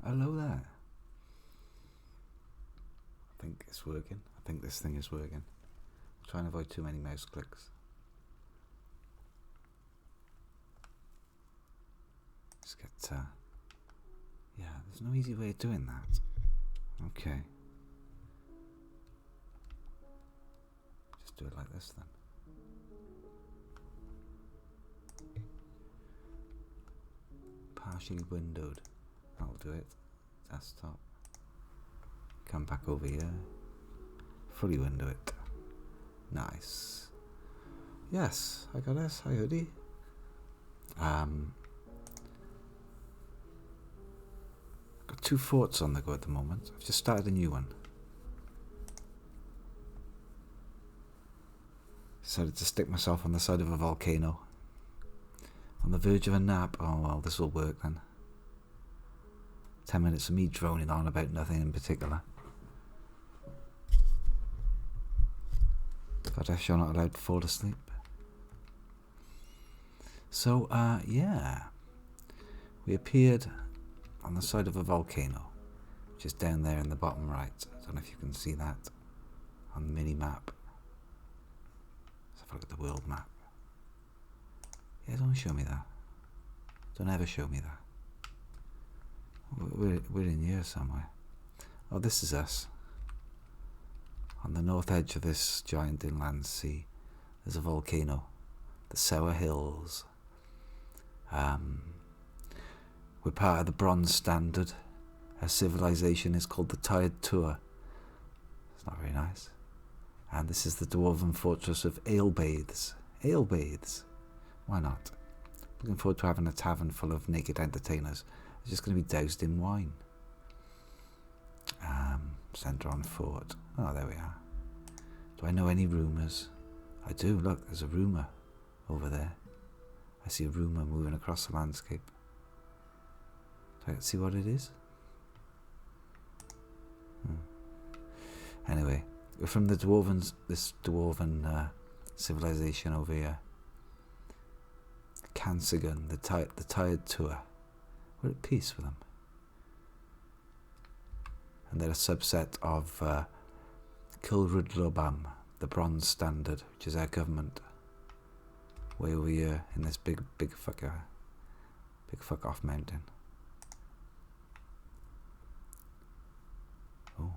Hello there. I think it's working. I think this thing is working. I'll try and avoid too many mouse clicks. Just get, yeah, there's no easy way of doing that. Okay. Just do it like this then. Partially windowed. That'll do it. Desktop. Come back over here. Fully window it. Nice. Yes, I got this. Hi, hoodie. Got 2 forts on the go at the moment. I've just started a new one. Decided to stick myself on the side of a volcano. On the verge of a nap. Oh well, this will work then. 10 minutes of me droning on about nothing in particular. God, I shall not allowed to fall asleep. So, yeah. We appeared on the side of a volcano, which is down there in the bottom right. I don't know if you can see that on the mini map. Let's have a look at the world map. Yeah, don't show me that. Don't ever show me that. We're in here somewhere. Oh, this is us. On the north edge of this giant inland sea, there's a volcano, the Sour Hills. We're part of the Bronze Standard. Our civilization is called the Tired Tour. It's not very nice. And this is the dwarven fortress of Ale-Bathes. Ale-Bathes. Why not? Looking forward to having a tavern full of naked entertainers. It's just going to be doused in wine. Centre on fort. Oh, there we are. Do I know any rumours? I do. Look, there's a rumour over there. I see a rumour moving across the landscape. Do I see what it is? Anyway, we're from the this dwarven civilization over here. Cansigan, the Tired Tour. We're at peace with them. And they're a subset of Kilrudlobam, the Bronze Standard, which is our government. Way over here in this big fuck off mountain. Oh.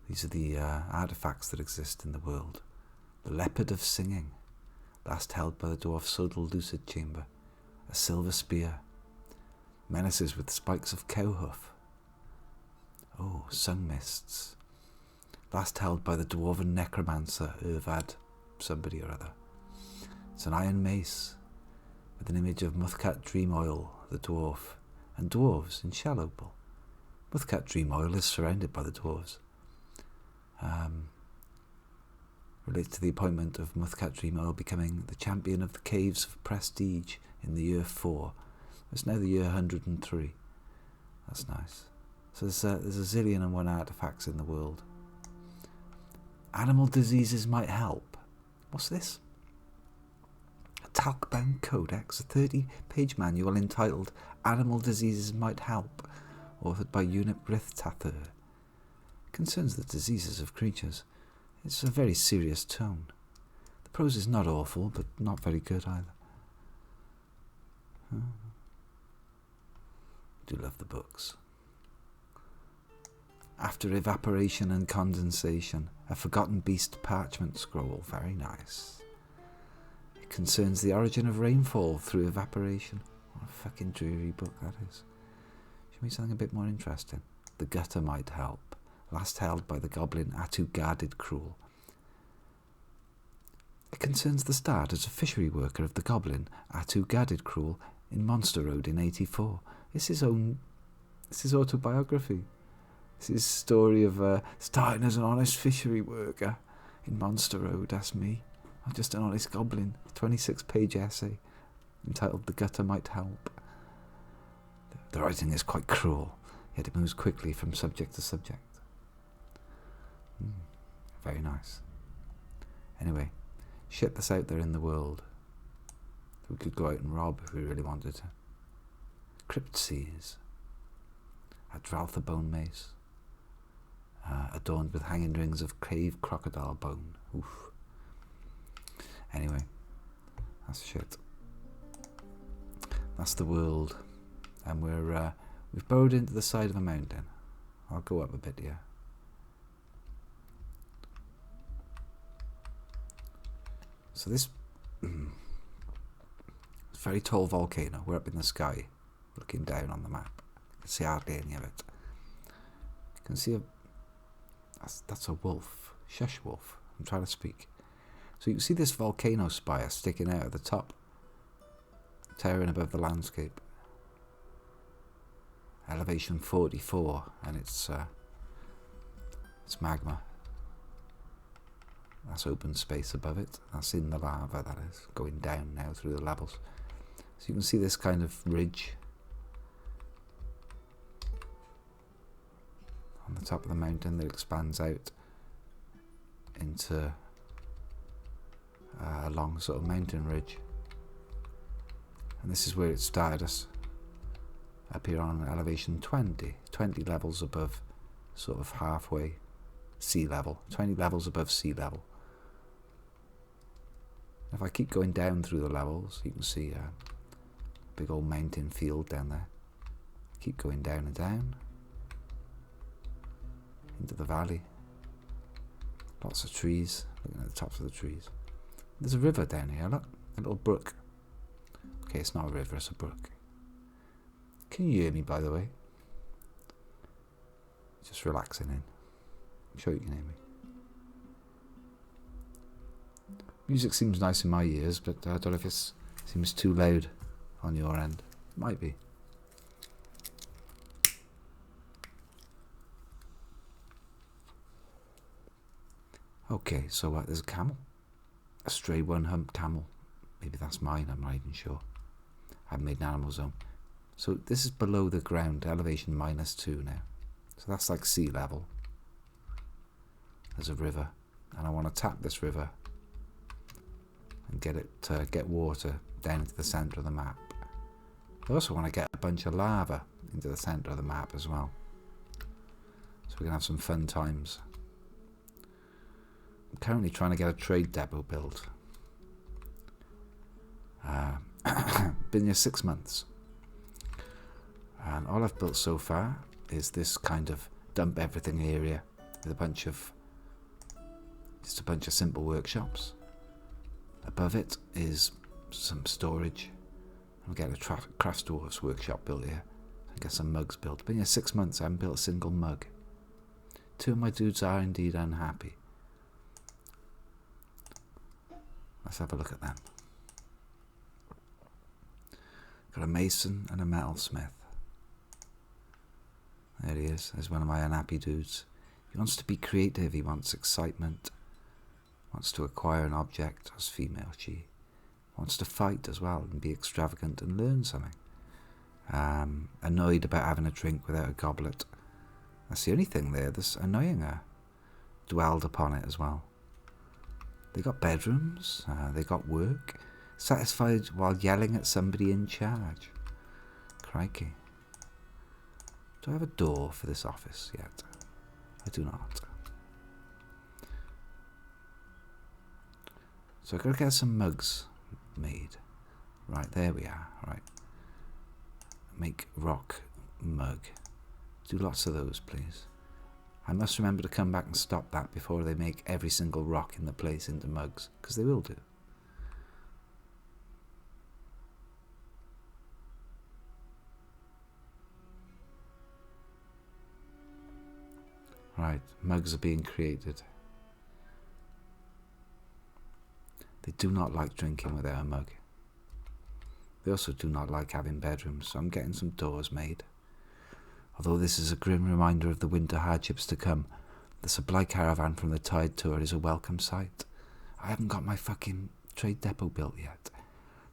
These are the artifacts that exist in the world. The Leopard of Singing, last held by the dwarf Sodal Lucid Chamber. A silver spear. Menaces with spikes of cow hoof. Oh, Sun Mists. Last held by the dwarven necromancer Urvad somebody or other. It's an iron mace with an image of Muthkat Dream Oil, the dwarf, and dwarves in Shallowpool. Muthkat Dream Oil is surrounded by the dwarves. Relates to the appointment of Muthkat Dream Oil becoming the champion of the Caves of Prestige in the year 4. It's now the year 103. That's nice. So there's a zillion and one artifacts in the world. Animal diseases might help. What's this? A talc-bound codex, a 30-page manual entitled Animal Diseases Might Help, authored by Unip Rithtather. Concerns the diseases of creatures. It's a very serious tone. The prose is not awful, but not very good either. I do love the books. After evaporation and condensation, a forgotten beast parchment scroll. Very nice. It concerns the origin of rainfall through evaporation. What a fucking dreary book that is. Show me something a bit more interesting. The Gutter Might Help. Last held by the goblin Atu Guarded Cruel. It concerns the start as a fishery worker of the goblin Atu Guarded Cruel in Monster Road in 84. It's his autobiography. It's his story of starting as an honest fishery worker in Monster Road. That's me. I'm just an honest goblin. 26-page essay entitled The Gutter Might Help. The writing is quite cruel, yet it moves quickly from subject to subject. Very nice. Anyway, shit that's out there in the world. We could go out and rob if we really wanted to. Crypt seas. a Draltha bone mace, adorned with hanging rings of cave crocodile bone. Oof. Anyway, that's shit. That's the world, and we've burrowed into the side of a mountain. I'll go up a bit here. So this very tall volcano. We're up in the sky, looking down on the map. You can see hardly any of it. You can see that's a wolf. Shush, wolf. I'm trying to speak. So you can see this volcano spire sticking out at the top, towering above the landscape. Elevation 44, and it's magma. That's open space above it. That's in the lava, that is, going down now through the levels. So you can see this kind of ridge on the top of the mountain that expands out into a long sort of mountain ridge. And this is where it started us, up here on elevation 20 levels above sort of halfway sea level, 20 levels above sea level. If I keep going down through the levels, you can see a big old mountain field down there. Keep going down and down into the valley. Lots of trees, looking at the tops of the trees. There's a river down here, look, a little brook. Okay, it's not a river, it's a brook. Can you hear me, by the way? Just relaxing in. I'm sure you can hear me. Music seems nice in my ears, but I don't know if it seems too loud on your end. It might be. Okay, so there's a camel. A stray one-humped camel. Maybe that's mine, I'm not even sure. I haven't made an animal zone. So this is below the ground, elevation -2 now. So that's like sea level. There's a river, and I want to tap this river and get water down into the centre of the map. I also want to get a bunch of lava into the centre of the map as well, so we can have some fun times. I'm currently trying to get a trade depot built. Been here 6 months, and all I've built so far is this kind of dump everything area with just a bunch of simple workshops. Above it is some storage. I'll get a Crafts Dwarfs workshop built here. I'll get some mugs built. Been here 6 months, I haven't built a single mug. 2 of my dudes are indeed unhappy. Let's have a look at them. Got a mason and a metalsmith. There he is. There's one of my unhappy dudes. He wants to be creative. He wants excitement. Wants to acquire an object. As female, she wants to fight as well and be extravagant and learn something. Annoyed about having a drink without a goblet. That's the only thing there that's annoying her. Dwelled upon it as well. They got bedrooms. They got work. Satisfied while yelling at somebody in charge. Crikey. Do I have a door for this office yet? I do not. So I've got to get some mugs made. Right, there we are. Right. Make rock mug. Do lots of those, please. I must remember to come back and stop that before they make every single rock in the place into mugs, because they will do. Right, mugs are being created. They do not like drinking without a mug. They also do not like having bedrooms, so I'm getting some doors made. Although this is a grim reminder of the winter hardships to come, the supply caravan from the Tide Tour is a welcome sight. I haven't got my fucking trade depot built yet.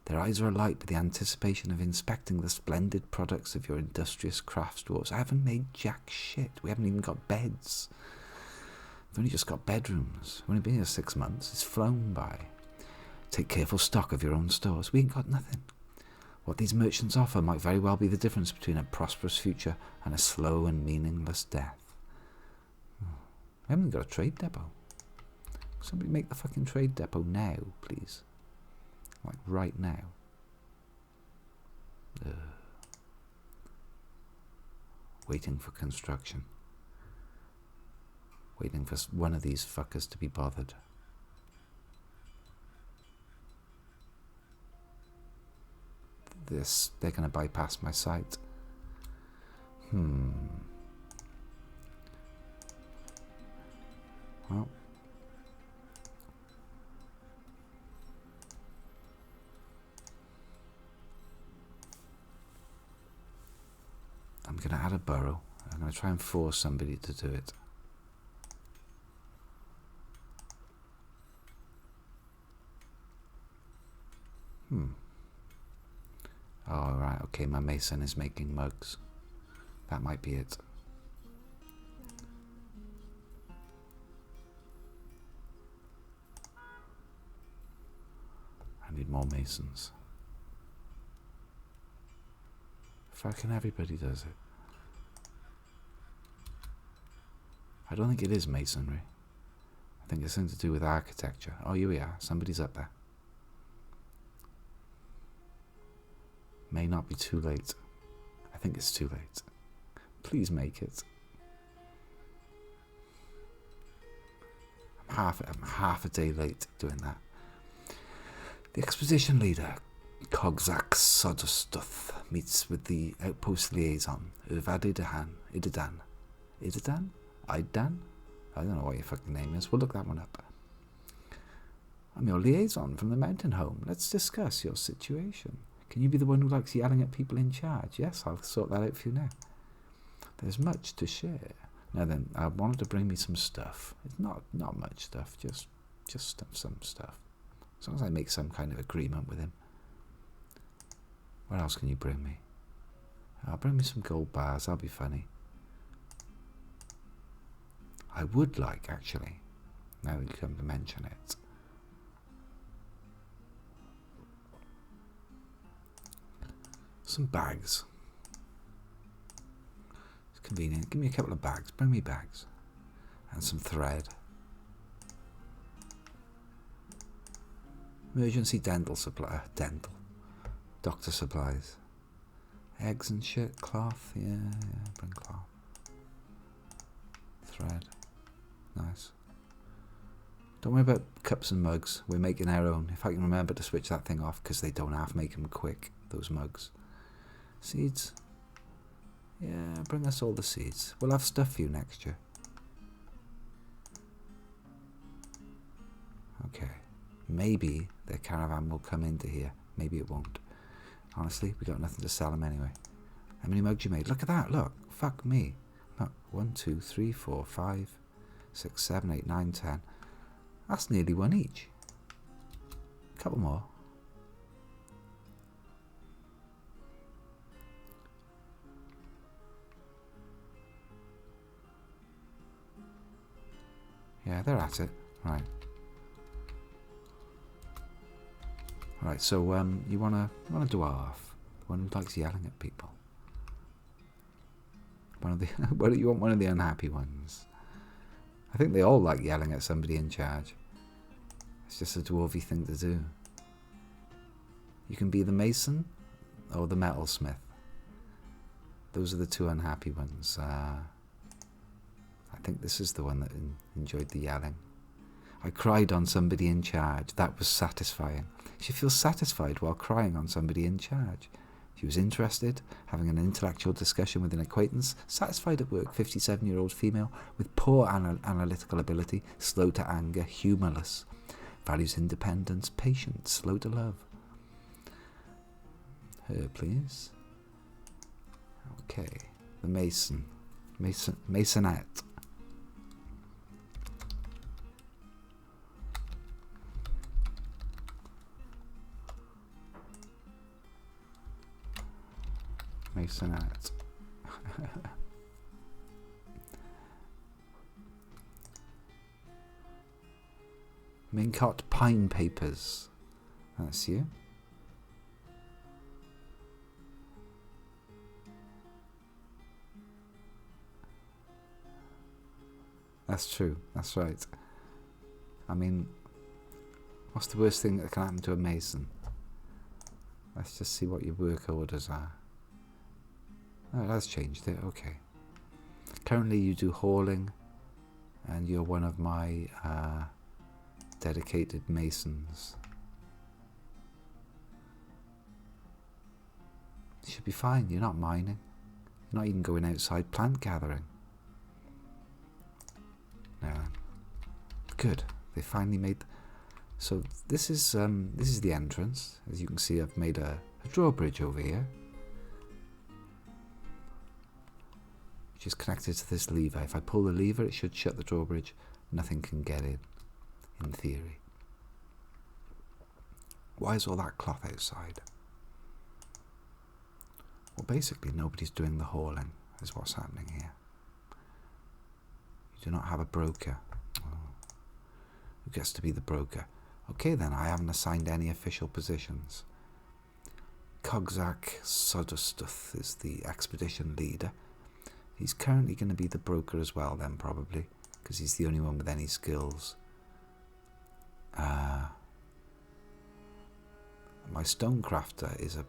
Their eyes are alight with the anticipation of inspecting the splendid products of your industrious crafts dwarves. I haven't made jack shit. We haven't even got beds. We've only just got bedrooms. We've only been here 6 months. It's flown by. Take careful stock of your own stores. We ain't got nothing. What these merchants offer might very well be the difference between a prosperous future and a slow and meaningless death. I haven't got a trade depot. Somebody make the fucking trade depot now, please. Like right now. Waiting for construction. Waiting for one of these fuckers to be bothered. They're going to bypass my site. Well. I'm going to add a burrow. I'm going to try and force somebody to do it. Oh, right, okay, my mason is making mugs. That might be it. I need more masons. Fucking everybody does it. I don't think it is masonry. I think it's something to do with architecture. Oh, here we are. Somebody's up there. May not be too late. I think it's too late. Please make it. I'm half a day late doing that. The exposition leader, Kogzak Sodostuth, meets with the outpost liaison, Irvad Idadan? I don't know what your fucking name is. We'll look that one up. I'm your liaison from the mountain home. Let's discuss your situation. Can you be the one who likes yelling at people in charge? Yes, I'll sort that out for you now. There's much to share. Now then, I wanted to bring me some stuff. It's not much stuff, just some stuff. As long as I make some kind of agreement with him. What else can you bring me? I'll bring me some gold bars, that'll be funny. I would like, actually, now that you come to mention it. Some bags. It's convenient. Give me a couple of bags. Bring me bags. And some thread. Emergency dental supply. Doctor supplies. Eggs and shit. Cloth. Yeah. Bring cloth. Thread. Nice. Don't worry about cups and mugs. We're making our own. If I can remember to switch that thing off, because they don't have to make them quick, those mugs. Seeds. Yeah, bring us all the seeds. We'll have stuff for you next year. Okay. Maybe their caravan will come into here. Maybe it won't. Honestly, we got nothing to sell them anyway. How many mugs you made? Look at that, look. Fuck me. Look, 1, 2, 3, 4, 5, 6, 7, 8, 9, 10. That's nearly one each. A couple more. Yeah, they're at it. Right. Right, so you want a dwarf, one who likes yelling at people. One of the you want one of the unhappy ones. I think they all like yelling at somebody in charge. It's just a dwarfy thing to do. You can be the mason or the metalsmith. Those are the two unhappy ones. I think this is the one that enjoyed the yelling. I cried on somebody in charge. That was satisfying. She feels satisfied while crying on somebody in charge. She was interested, having an intellectual discussion with an acquaintance, satisfied at work, 57-year-old female, with poor analytical ability, slow to anger, humourless, values independence, patient, slow to love. Her, please. Okay, the masonette. Masonette. Mincott Pine Papers. That's you. That's true. That's right. I mean, what's the worst thing that can happen to a mason? Let's just see what your work orders are. Oh, that's changed it. Okay. Currently you do hauling, and you're one of my dedicated masons. You should be fine. You're not mining. You're not even going outside plant gathering. No. Good. They finally made... So this is the entrance. As you can see, I've made a drawbridge over here, which is connected to this lever. If I pull the lever, it should shut the drawbridge. Nothing can get in theory. Why is all that cloth outside? Well, basically, nobody's doing the hauling, is what's happening here. You do not have a broker. Oh. Who gets to be the broker? Okay, then, I haven't assigned any official positions. Kogzak Sodostuth is the expedition leader. He's currently going to be the broker as well, then, probably, because he's the only one with any skills. My stonecrafter is a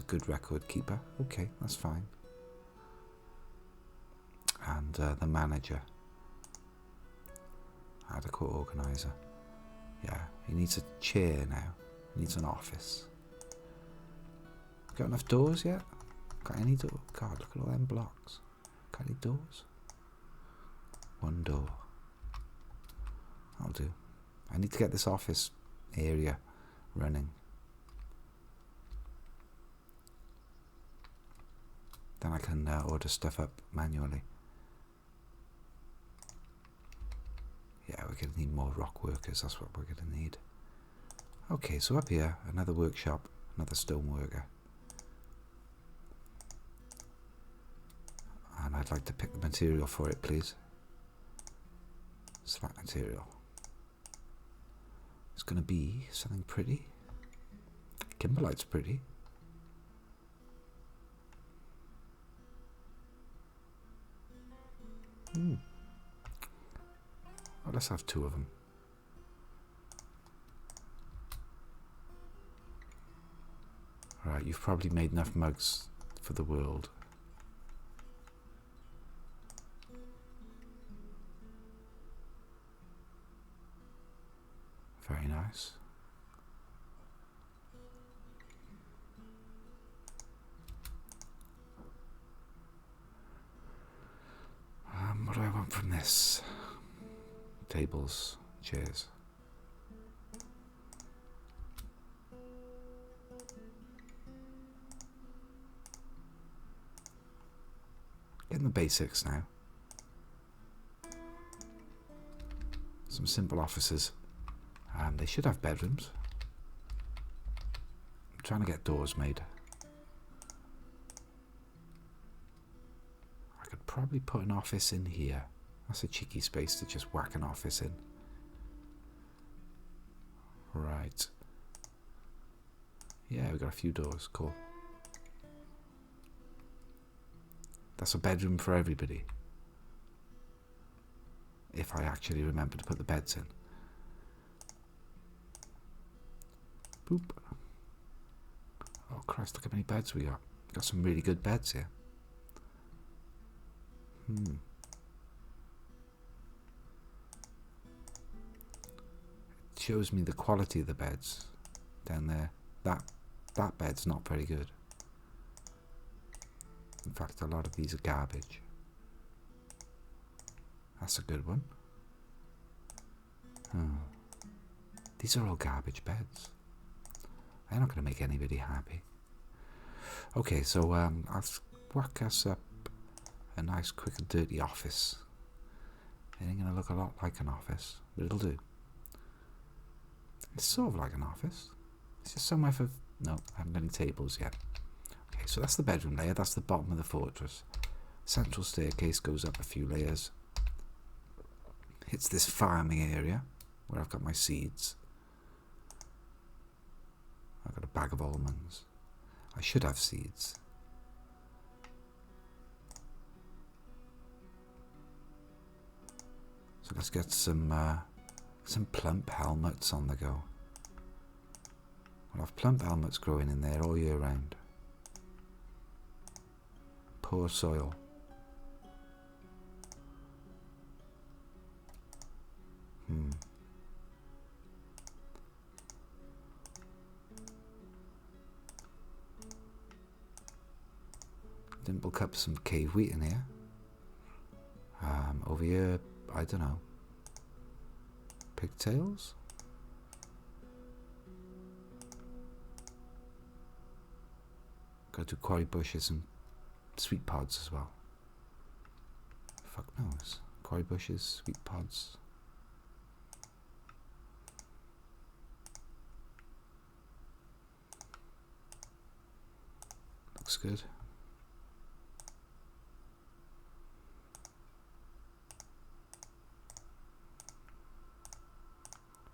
good record keeper. Okay, that's fine. And the manager, adequate organizer. Yeah, he needs a chair now. He needs an office. Got enough doors yet? Got any door? God, look at all them blocks. Got any doors? One door. That'll do. I need to get this office area running. Then I can order stuff up manually. Yeah, we're going to need more rock workers. That's what we're going to need. Okay, so up here, another workshop, another stone worker. And I'd like to pick the material for it, please. Select material. It's going to be something pretty. Kimberlite's pretty. Well, let's have two of them. Right, you've probably made enough mugs for the world. Very nice. What do I want from this? Tables, chairs. Getting the basics now. Some simple offices. And they should have bedrooms. I'm trying to get doors made. I could probably put an office in here. That's a cheeky space to just whack an office in. Right. Yeah, we've got a few doors. Cool. That's a bedroom for everybody. If I actually remember to put the beds in. Boop. Oh Christ, look how many beds we got. Got some really good beds here. It shows me the quality of the beds down there. That bed's not very good. In fact, a lot of these are garbage. That's a good one. These are all garbage beds. They're not going to make anybody happy. Okay, so I'll whack us up a nice, quick and dirty office. It ain't going to look a lot like an office, but it'll do. It's sort of like an office. It's just somewhere for... No, I haven't got any tables yet. Okay, so that's the bedroom layer. That's the bottom of the fortress. Central staircase goes up a few layers. Hits this farming area where I've got my seeds. I've got a bag of almonds. I should have seeds. So let's get some plump helmets on the go. We'll have plump helmets growing in there all year round. Poor soil. Dimple cup some cave wheat in here. Over here, I don't know. Pigtails? Go to quarry bushes and sweet pods as well. Fuck knows. Quarry bushes, sweet pods. Looks good.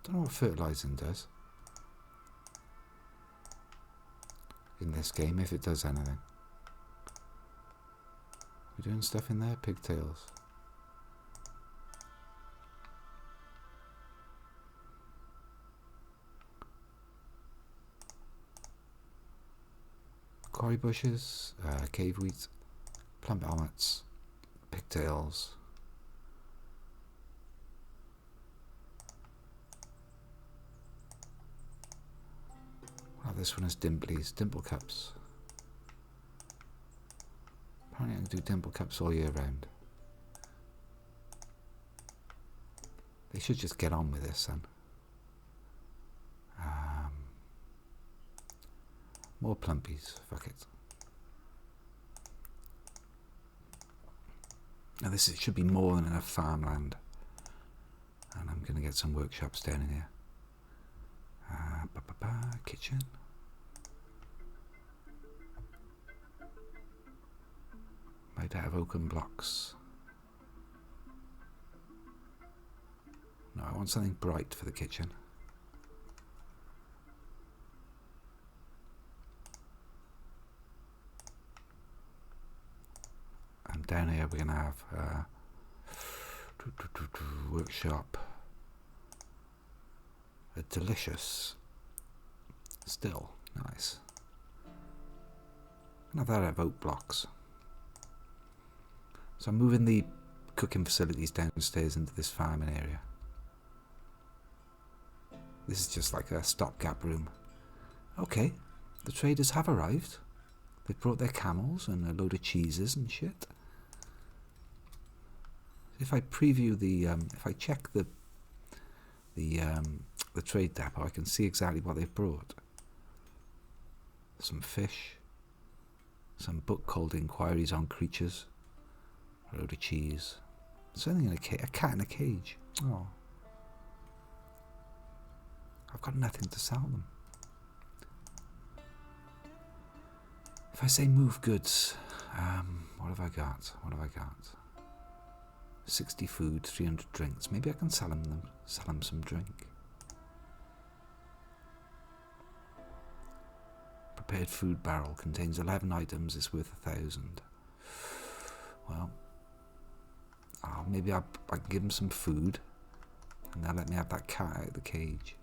Don't know what fertilizing does in this game, if it does anything. We're doing stuff in there, pigtails. Quarry bushes, cave wheat, plump helmets, pigtails. This one is dimple cups. Apparently I can do dimple cups all year round. They should just get on with this then. More plumpies, fuck it. Now this should be more than enough farmland. And I'm going to get some workshops down in here. Kitchen. Might have oaken blocks. No, I want something bright for the kitchen. And down here we're going to have workshop. A delicious still. Nice. Now that I have oak blocks. So I'm moving the cooking facilities downstairs into this farming area. This is just like a stopgap room. Okay, the traders have arrived. They've brought their camels and a load of cheeses and shit. If I preview the, if I check the trade depot, I can see exactly what they've brought. Some fish, some book called Inquiries on Creatures, a load of cheese, something in a cat in a cage. Oh, I've got nothing to sell them. If I say move goods, what have I got? What have I got? 60 food, 300 drinks. Maybe I can sell them some drink. Prepared food barrel contains 11 items. It's worth 1,000. Well, maybe I can give them some food, and they'll let me have that cat out of the cage.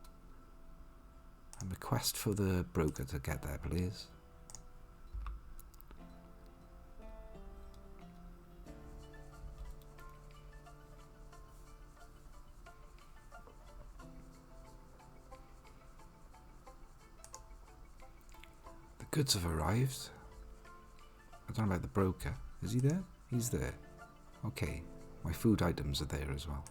And request for the broker to get there, please. Goods have arrived. I don't know about the broker. Is he there? He's there. Okay. My food items are there as well.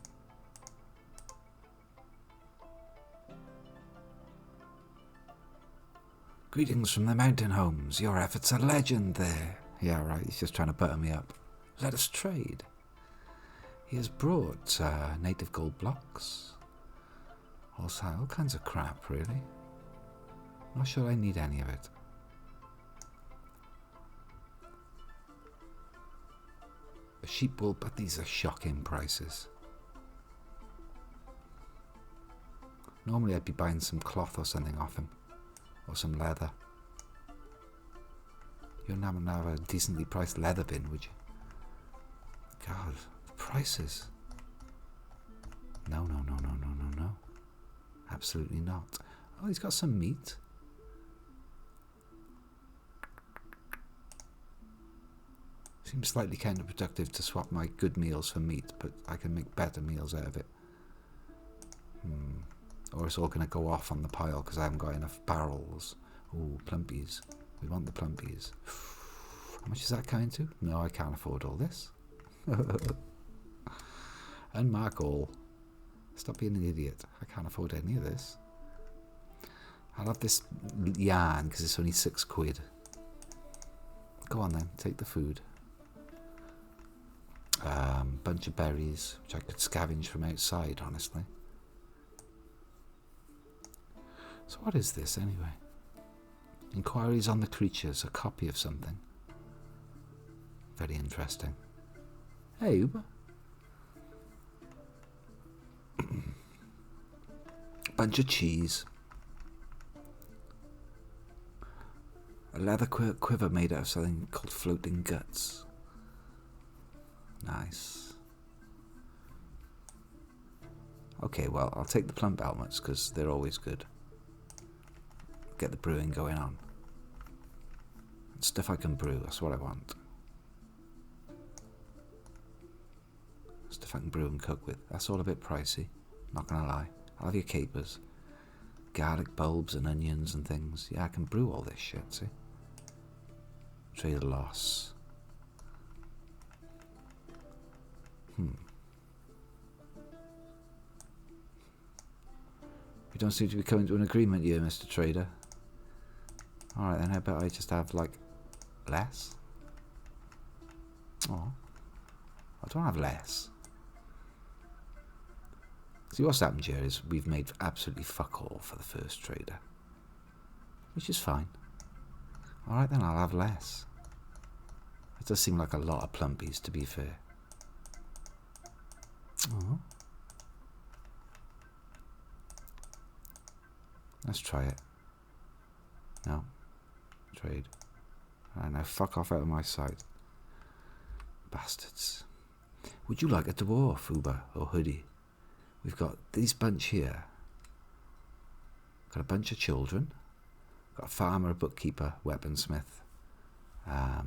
Greetings from the mountain homes. Your efforts are legend there. Yeah, right. He's just trying to butter me up. Let us trade. He has brought native gold blocks. Also, all kinds of crap, really. Not sure I need any of it. A sheep wool, but these are shocking prices. Normally I'd be buying some cloth or something off him, or some leather. You wouldn't have a decently priced leather bin, would you? God, the prices. No, no, no, no, no, no, no. Absolutely not. Oh, he's got some meat. Seems slightly counterproductive to swap my good meals for meat, but I can make better meals out of it. Or it's all going to go off on the pile because I haven't got enough barrels. Ooh, plumpies. We want the plumpies. How much is that coming to? No, I can't afford all this. Unmark all. Stop being an idiot. I can't afford any of this. I'll have this yarn because it's only £6. Go on then, take the food. Bunch of berries, which I could scavenge from outside, honestly. So what is this anyway? Inquiries on the creatures, a copy of something. Very interesting. Hey, Uber. Bunch of cheese. A leather quiver made out of something called floating guts. Nice. Okay, well, I'll take the plump helmets because they're always good. Get the brewing going on. Stuff I can brew, that's what I want. Stuff I can brew and cook with. That's all a bit pricey, not gonna lie. I'll have your capers. Garlic bulbs and onions and things. Yeah, I can brew all this shit, see? Trade a loss. We don't seem to be coming to an agreement here, Mr. Trader. Alright then, how about I just have, like, less? Oh. I don't have less. See, what's happened here is we've made absolutely fuck all for the first trader. Which is fine. Alright then, I'll have less. It does seem like a lot of plumpies, to be fair. Oh. Let's try it. No. Trade. Alright, now fuck off out of my sight. Bastards. Would you like a dwarf, Uber, or hoodie? We've got this bunch here. Got a bunch of children. Got a farmer, a bookkeeper, weaponsmith, a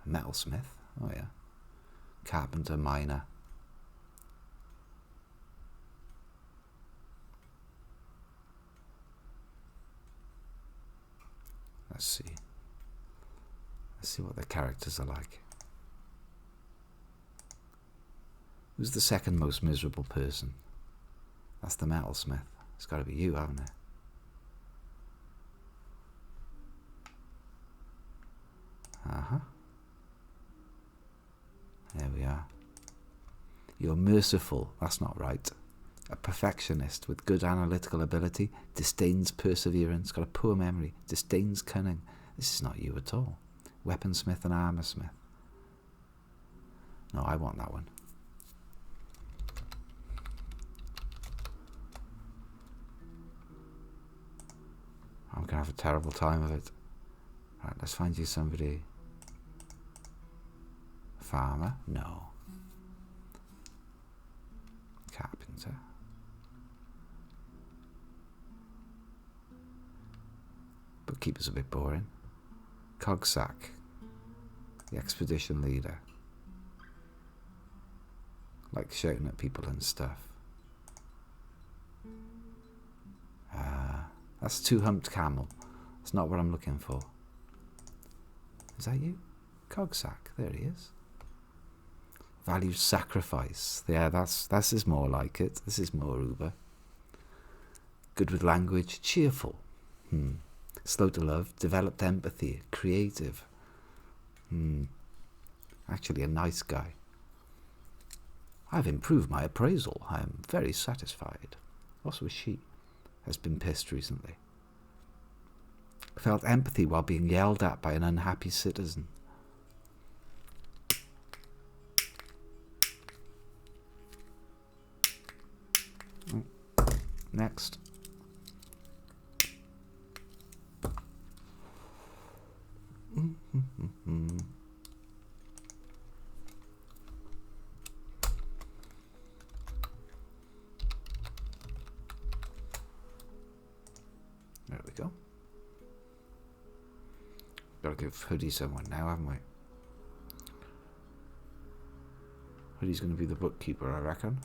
metalsmith. Oh yeah. Carpenter, miner. Let's see. Let's see what their characters are like. Who's the second most miserable person? That's the metalsmith. It's got to be you, hasn't it? There we are. You're merciful. That's not right. A perfectionist with good analytical ability, disdains perseverance, got a poor memory, disdains cunning. This is not you at all. Weaponsmith and armorsmith. No, I want that one. I'm going to have a terrible time of it. Right, let's find you somebody. Farmer? No. Carpenter. Bookkeeper's a bit boring. Cogsack. The expedition leader. Like shouting at people and stuff. That's two-humped camel. That's not what I'm looking for. Is that you? Cogsack. There he is. Values sacrifice. Yeah, this is more like it. This is more Uber. Good with language. Cheerful. Slow to love. Developed empathy. Creative. Actually a nice guy. I've improved my appraisal. I am very satisfied. Also a sheep. Has been pissed recently. Felt empathy while being yelled at by an unhappy citizen. Next. There we go. Gotta give Hoodie someone now, haven't we? Hoodie's gonna be the bookkeeper, I reckon.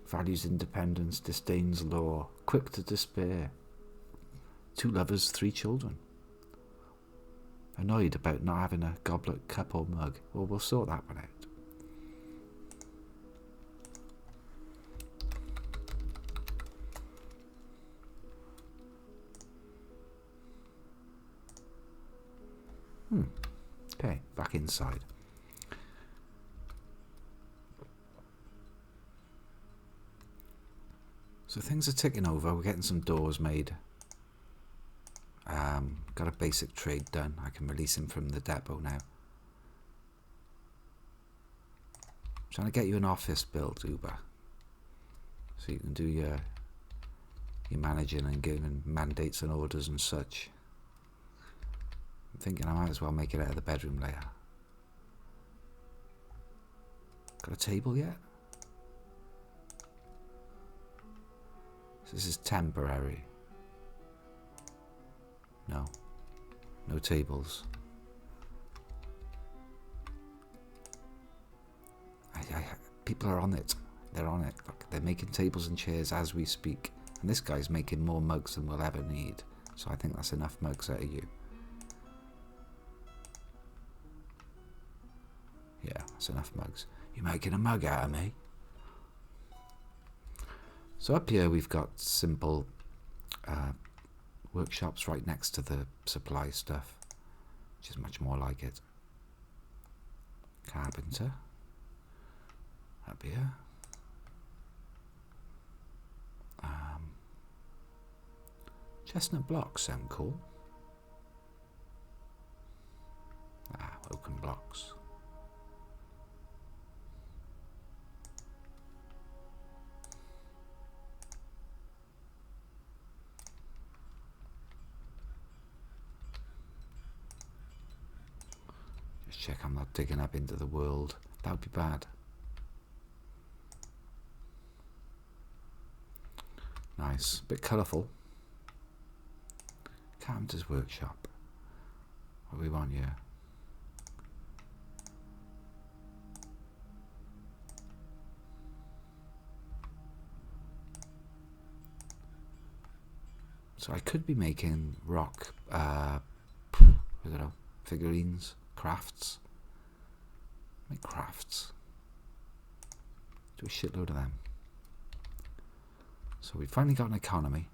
Values independence, disdains law, quick to despair. 2 lovers, 3 children. Annoyed about not having a goblet, cup or mug. Well, we'll sort that one out. Okay, back inside. So things are ticking over. We're getting some doors made. Got a basic trade done. I can release him from the depot now. Trying to get you an office built, Uber, so you can do your managing and giving mandates and orders and such. I'm thinking I might as well make it out of the bedroom layer. Got a table yet? So this is temporary. No. No tables. People are on it. They're on it. Look, they're making tables and chairs as we speak. And this guy's making more mugs than we'll ever need. So I think that's enough mugs out of you. Yeah, that's enough mugs. You're making a mug out of me? So up here we've got simple workshops right next to the supply stuff, which is much more like it. Carpenter. Up here. Chestnut blocks sound cool. Oaken blocks. Just check I'm not digging up into the world. That would be bad. Nice. Bit colourful. Carpenter's workshop. What do we want here? So I could be making rock, I don't know, figurines, crafts. Make crafts. Do a shitload of them. So we've finally got an economy.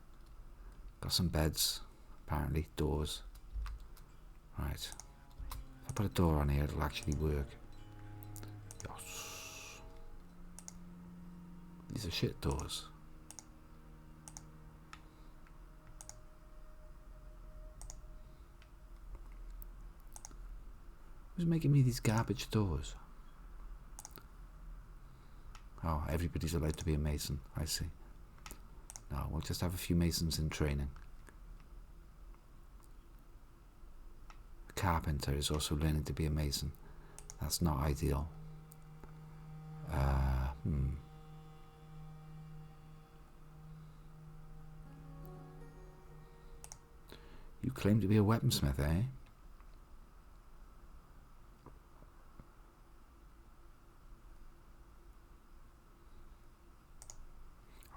Got some beds, apparently, doors. Right. If I put a door on here, it'll actually work. Yes. These are shit doors. Who's making me these garbage doors? Oh, everybody's allowed to be a mason. I see. No, we'll just have a few masons in training. A carpenter is also learning to be a mason. That's not ideal. You claim to be a weaponsmith, eh?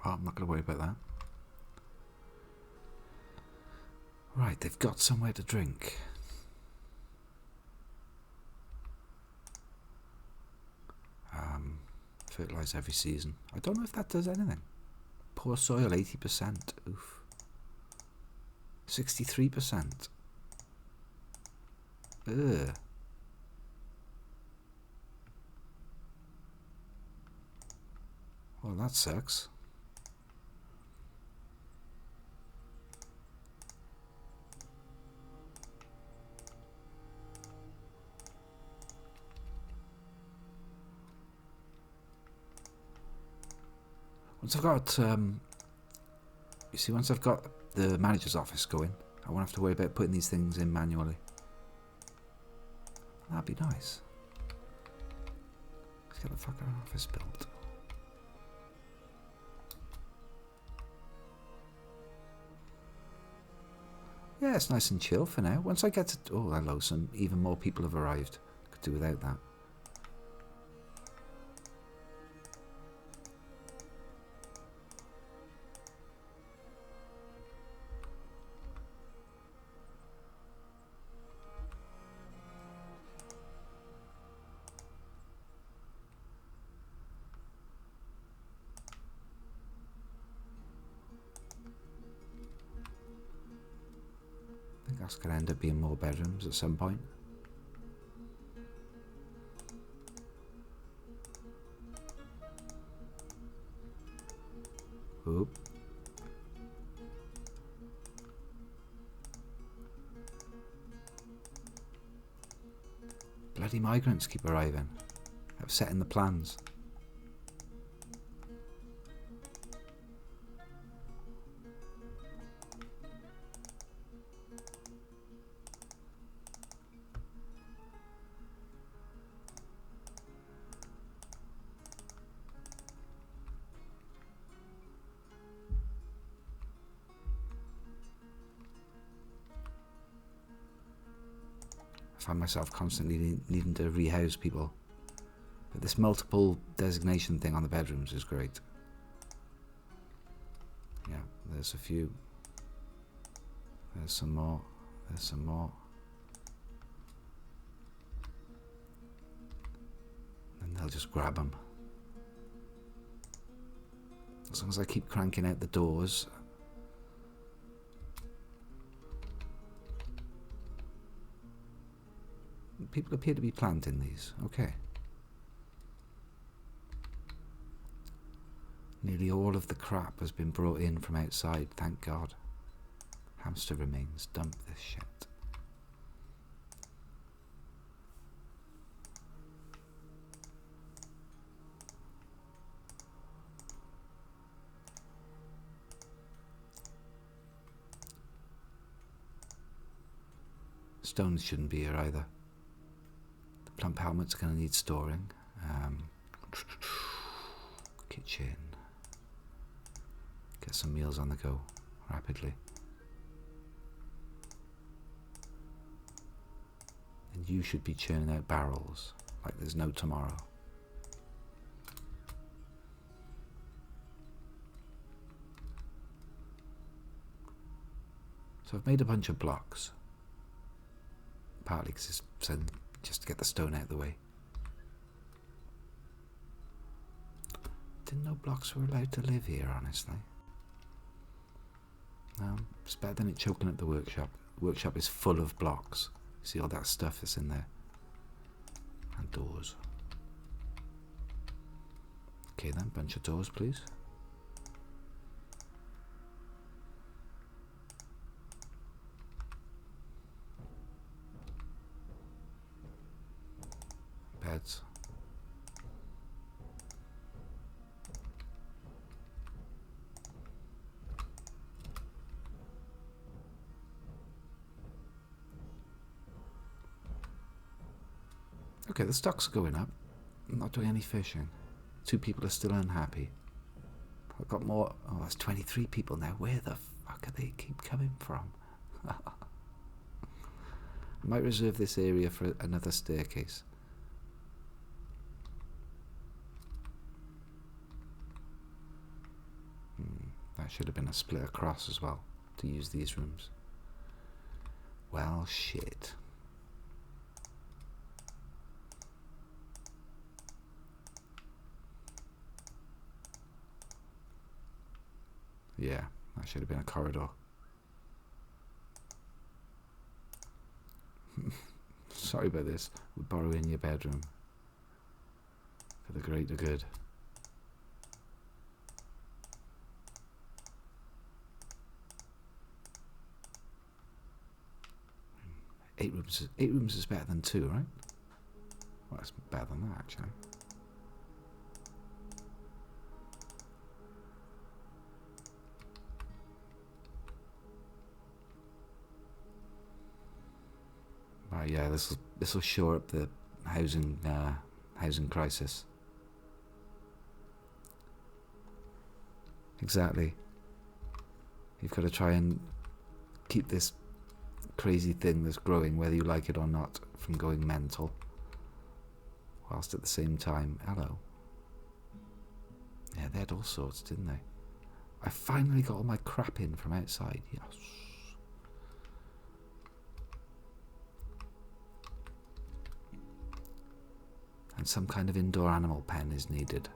Oh, I'm not going to worry about that. Right, they've got somewhere to drink. Fertilise every season. I don't know if that does anything. Poor soil, 80%. Oof. 63%. Ugh. Well, that sucks. Once I've got, you see, once I've got the manager's office going, I won't have to worry about putting these things in manually. That'd be nice. Let's get the fucking office built. Yeah, it's nice and chill for now. Once I get to... Oh, hello, some even more people have arrived. Could do without that. I think that's going to end up being more bedrooms at some point. Oop. Bloody migrants keep arriving, upsetting the plans. I find myself constantly needing to rehouse people. But this multiple designation thing on the bedrooms is great. Yeah, there's a few. There's some more. There's some more. And they'll just grab them. As long as I keep cranking out the doors. People appear to be planting these. Okay. Nearly all of the crap has been brought in from outside, thank God. Hamster remains. Dump this shit. Stones shouldn't be here either. The plump helmet's going to need storing. Kitchen. Get some meals on the go rapidly. And you should be churning out barrels like there's no tomorrow. So I've made a bunch of blocks. Partly because it's just to get the stone out of the way. Didn't know blocks were allowed to live here, honestly. No, it's better than it choking up the workshop. The workshop is full of blocks. See all that stuff that's in there. And doors. Okay then, bunch of doors, please. Beds. Okay, the stock's going up. I'm not doing any fishing. 2 people are still unhappy. I've got more. Oh, that's 23 people now. Where the fuck are they keep coming from? I might reserve this area for another staircase. That should have been a split across as well to use these rooms. Well, shit. Yeah, that should have been a corridor. Sorry about this. We're borrowing your bedroom for the greater good. 8 rooms. 8 rooms is better than 2, right? Well, it's better than that, actually. Right, yeah, this will shore up the housing crisis. Exactly. You've got to try and keep this crazy thing that's growing, whether you like it or not, from going mental. Whilst at the same time, hello. Yeah, they had all sorts, didn't they? I finally got all my crap in from outside. Yes. And some kind of indoor animal pen is needed.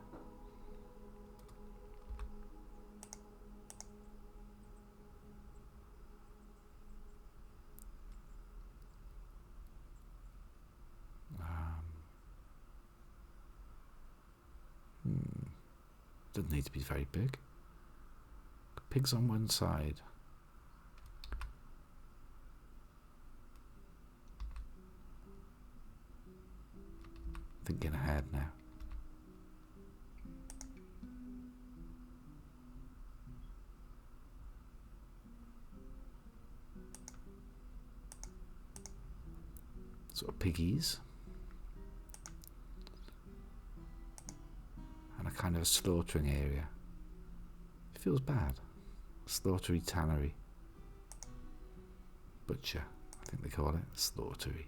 Doesn't need to be very big. Pigs on one side. Thinking ahead now. Sort of piggies. And a kind of a slaughtering area. It feels bad. Slaughtery tannery. Butcher, I think they call it. Slaughtery.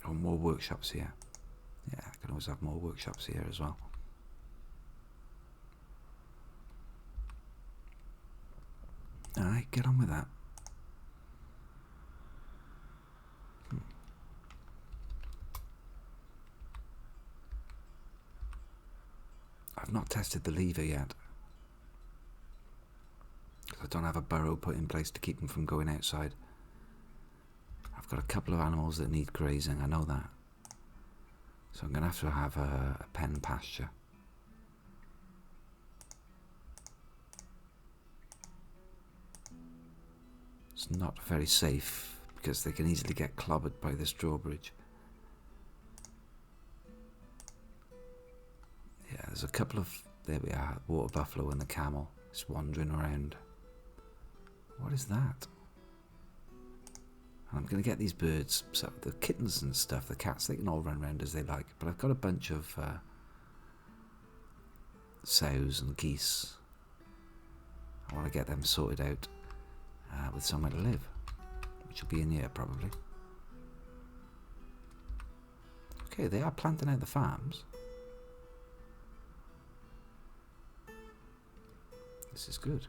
Oh, more workshops here. Yeah, I can always have more workshops here as well. Alright, get on with that. I've not tested the lever yet. I don't have a burrow put in place to keep them from going outside. I've got a couple of animals that need grazing, I know that. So I'm going to have a pen pasture. It's not very safe because they can easily get clobbered by this drawbridge. Yeah, there's a couple of... There we are, water buffalo and the camel. It's wandering around. What is that? I'm going to get these birds, so the kittens and stuff, the cats, they can all run around as they like. But I've got a bunch of sows and geese. I want to get them sorted out with somewhere to live, which will be in here probably. Okay, they are planting out the farms. This is good.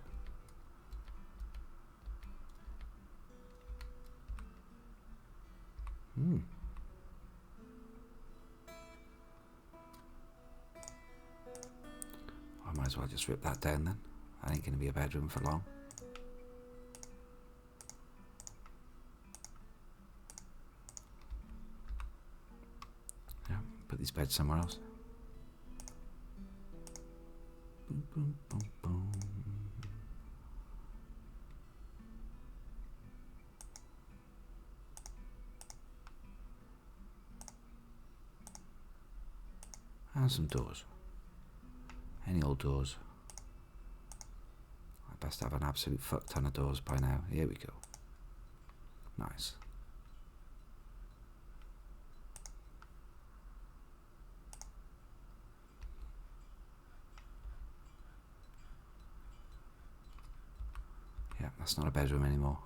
I might as well just rip that down then. That ain't going to be a bedroom for long. Yeah, put these beds somewhere else. Boom, boom, boom, boom. And some doors. Any old doors. I best have an absolute fuck ton of doors by now. Here we go. Nice. Yeah, that's not a bedroom anymore.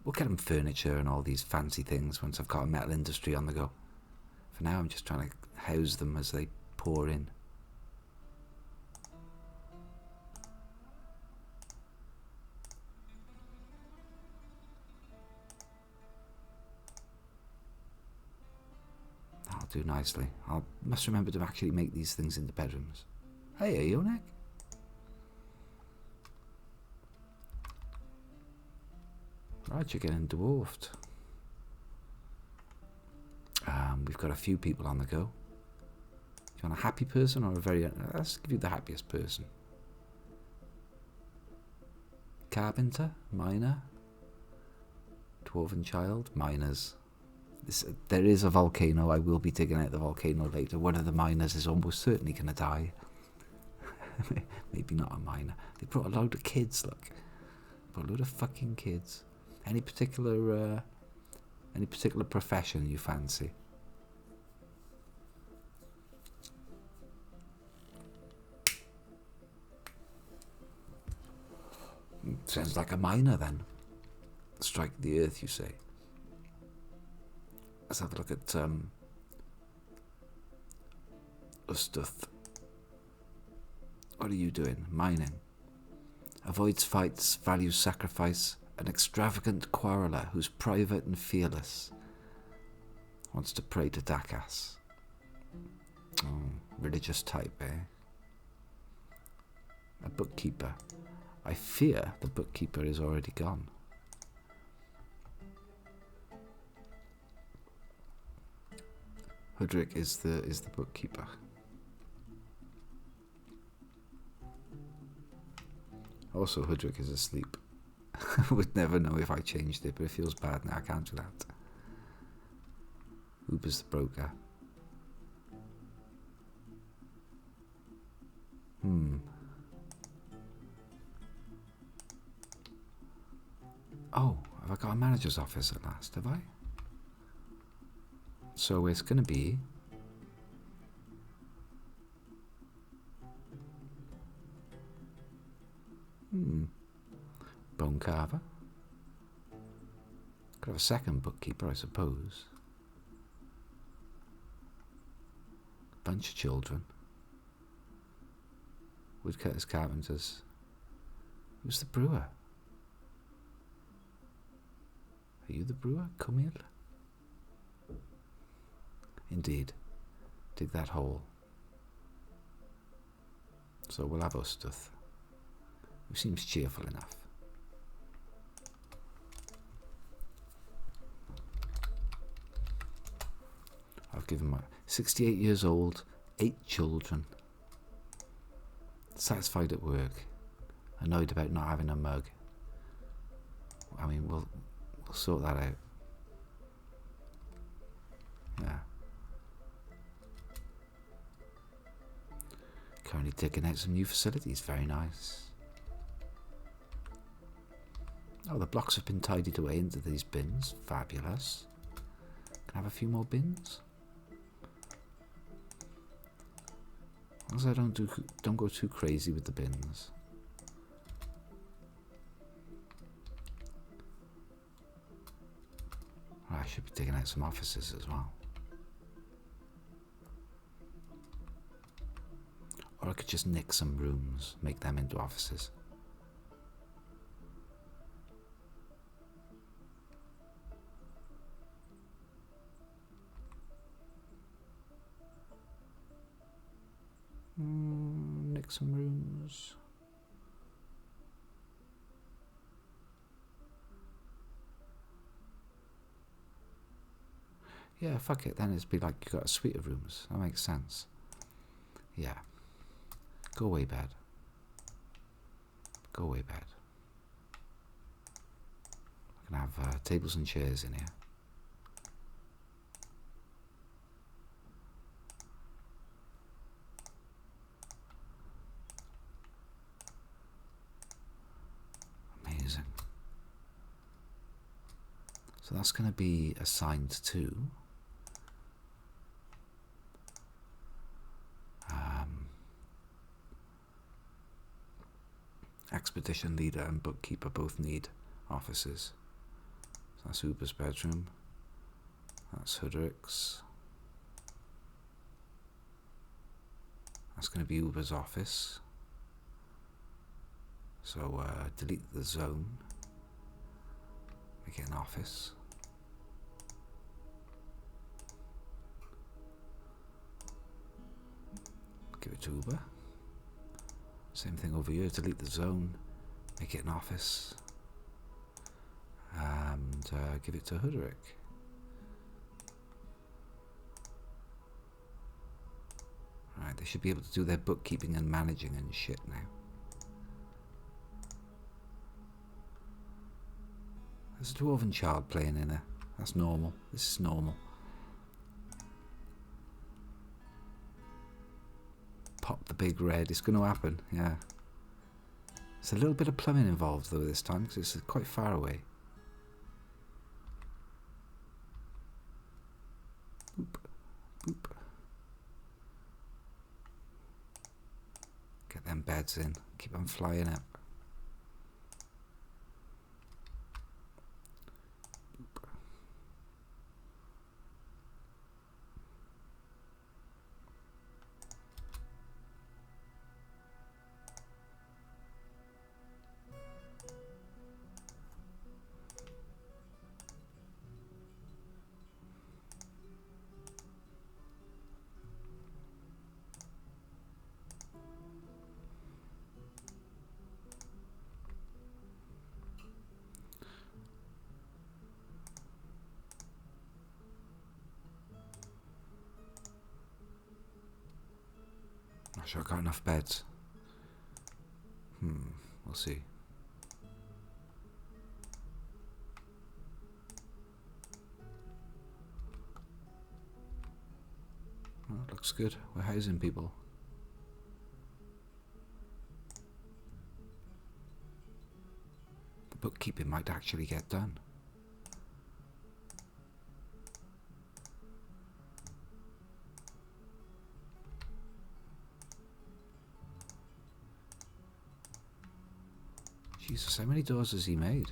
We'll get them furniture and all these fancy things once I've got a metal industry on the go. For now I'm just trying to house them as they pour in. That'll do nicely. I must remember to actually make these things into bedrooms. Hey, Ionic. Right, you're getting dwarfed. We've got a few people on the go. Do you want a happy person or a very... Let's give you the happiest person. Carpenter, miner, dwarven child, miners. There is a volcano. I will be digging out the volcano later. One of the miners is almost certainly going to die. Maybe not a miner. They brought a load of kids, look. Brought a load of fucking kids. Any particular Any particular profession you fancy? Sounds like a miner then. Strike the earth, you say. Let's have a look at Ustath. What are you doing? Mining. Avoids fights, values sacrifice, an extravagant quarreller who's private and fearless. Wants to pray to Dakas. Oh, religious type, eh? A bookkeeper. I fear the bookkeeper is already gone. Hudrick is the bookkeeper. Also, Hudrick is asleep. I would never know if I changed it, but it feels bad now. I can't do that. Uber's the broker. Oh, have I got a manager's office at last, have I? So it's going to be... Bone carver. Could have a second bookkeeper, I suppose. Bunch of children. Woodcutters, carpenters. Who's the brewer? Are you the brewer? Come here. Indeed. Dig that hole. So we'll have Ustath, who seems cheerful enough. I've given my 68 years old, 8 children. Satisfied at work. Annoyed about not having a mug. I mean, we'll sort that out. Yeah. Currently digging out some new facilities. Very nice. Oh, the blocks have been tidied away into these bins. Fabulous. Can I have a few more bins? As long as I don't go too crazy with the bins. Right, I should be digging out some offices as well. Or I could just nick some rooms, make them into offices. Nick some rooms. Yeah, fuck it, then it'd be like you got a suite of rooms. That makes sense. Yeah. Go away, bed. Go away, bed. I can have tables and chairs in here. Amazing. So that's going to be assigned to expedition leader and bookkeeper both need offices. So that's Uber's bedroom. That's Hudrick's. That's going to be Uber's office. So delete the zone. Make it an office. Give it to Uber. Same thing over here, delete the zone, make it an office, and give it to Hudrick. Right, they should be able to do their bookkeeping and managing and shit now. There's a dwarven child playing in there. That's normal. This is normal. Pop the big red. It's going to happen, yeah. There's a little bit of plumbing involved though this time because it's quite far away. Get them beds in. Keep them flying up. Not sure I got enough beds. We'll see. Oh, looks good. We're housing people. The bookkeeping might actually get done. Jesus, how many doors has he made?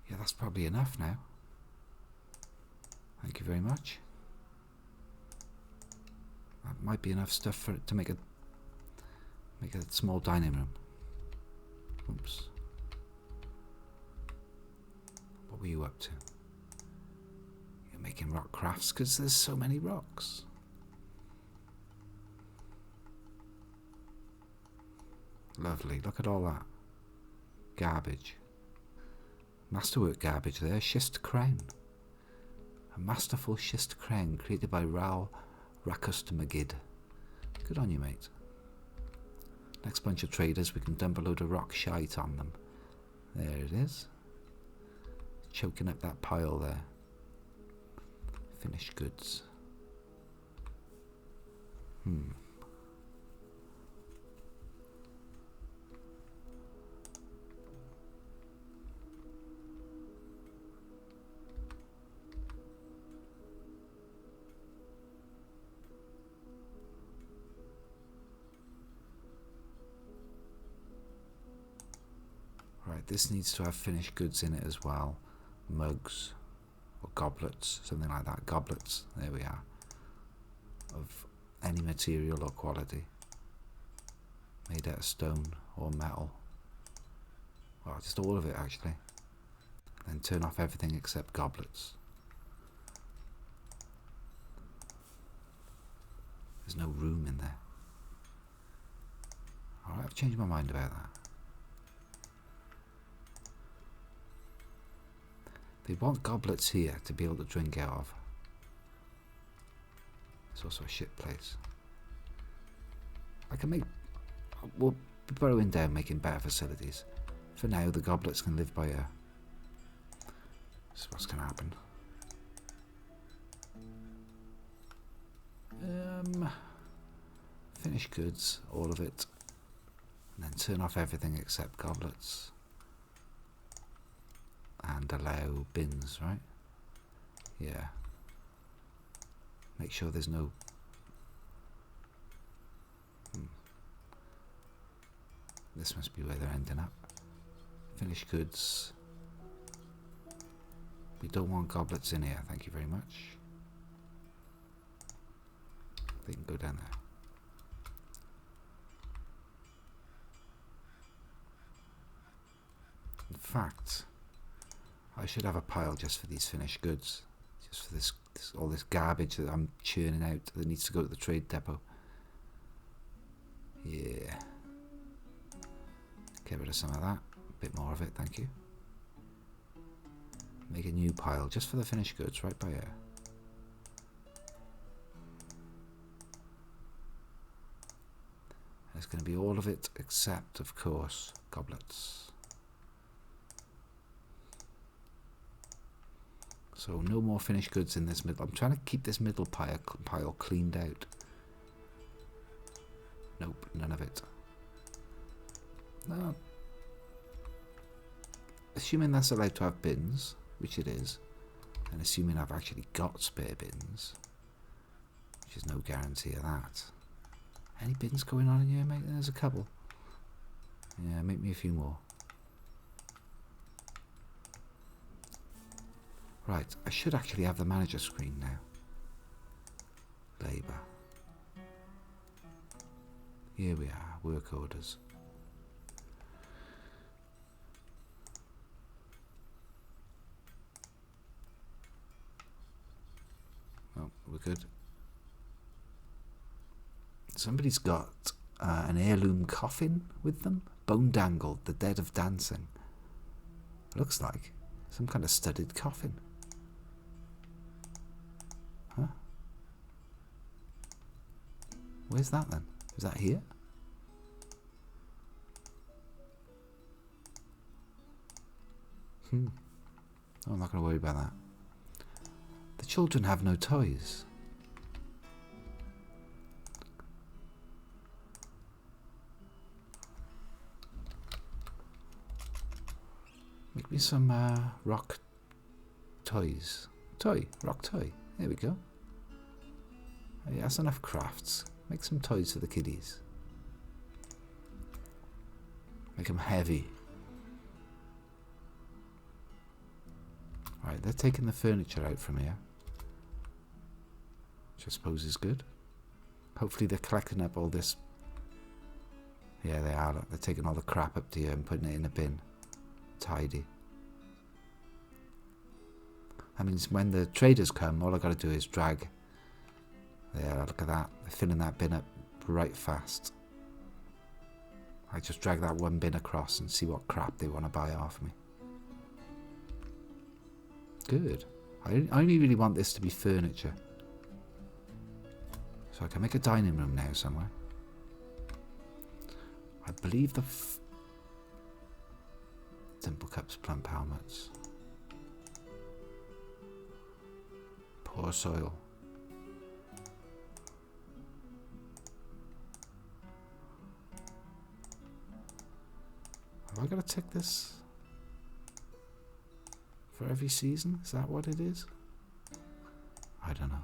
Yeah, that's probably enough now. Thank you very much. That might be enough stuff for it to make a small dining room. Oops. What were you up to? You're making rock crafts because there's so many rocks. Lovely. Look at all that. Garbage. Masterwork garbage there. Schist crown. A masterful schist crown created by Raoul Racust McGid. Good on you, mate. Next bunch of traders, we can dump a load of rock shite on them. There it is. Choking up that pile there. Finished goods. Right, this needs to have finished goods in it as well. Mugs or goblets, something like that. Goblets, there we are. Of any material or quality. Made out of stone or metal. Well, just all of it actually. Then turn off everything except goblets. There's no room in there. Alright, I've changed my mind about that. They want goblets here to be able to drink out of. It's also a shit place. I can make... We'll be burrowing down making better facilities. For now, the goblets can live by air. This is what's going to happen. Finish goods, all of it. And then turn off everything except goblets. And allow bins, right? Yeah. Make sure there's no... This must be where they're ending up. Finished goods. We don't want goblets in here, thank you very much. They can go down there. In fact, I should have a pile just for these finished goods. Just for this all this garbage that I'm churning out that needs to go to the trade depot. Yeah. Get rid of some of that. A bit more of it, thank you. Make a new pile just for the finished goods right by here. And it's going to be all of it except, of course, goblets. So no more finished goods in this middle. I'm trying to keep this middle pile cleaned out. Nope, none of it. No. Assuming that's allowed to have bins, which it is, and assuming I've actually got spare bins, which is no guarantee of that. Any bins going on in here, mate? There's a couple. Yeah, make me a few more. Right, I should actually have the manager screen now. Labour. Here we are, work orders. Oh, we're good. Somebody's got an heirloom coffin with them. Bone dangled, the dead of dancing. Looks like some kind of studded coffin. Huh? Where's that then? Is that here? Oh, I'm not going to worry about that. The children have no toys. Make me some rock toys. Rock toy. There we go. Hey, that's enough crafts. Make some toys for the kiddies. Make them heavy. Right, they're taking the furniture out from here, which I suppose is good. Hopefully they're collecting up all this. Yeah, they are. They're taking all the crap up to here and putting it in a bin. Tidy. That means when the traders come, all I got to do is drag. There, look at that. They're filling that bin up right fast. I just drag that one bin across and see what crap they want to buy off me. Good. I only really want this to be furniture. So I can make a dining room now somewhere. I believe the Dimple Cups, plump helmets. Poor soil. Have I got to tick this for every season? Is that what it is? I don't know.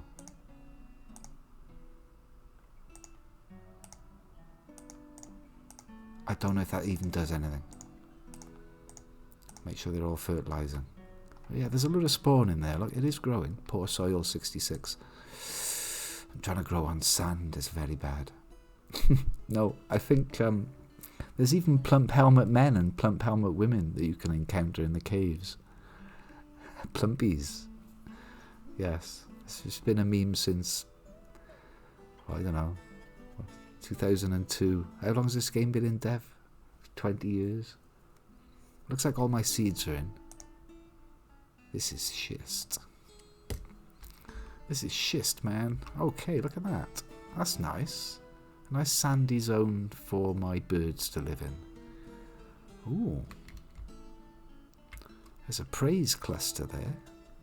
I don't know if that even does anything. Make sure they're all fertilising. Yeah, there's a lot of spawn in there. Look, it is growing. Poor soil 66. I'm trying to grow on sand. It's very bad. No, I think there's even plump helmet men and plump helmet women that you can encounter in the caves. Plumpies. Yes. It's just been a meme since, I don't know, 2002. How long has this game been in dev? 20 years? Looks like all my seeds are in. This is schist. This is schist, man. Okay, look at that. That's nice. A nice sandy zone for my birds to live in. Ooh. There's a praise cluster there.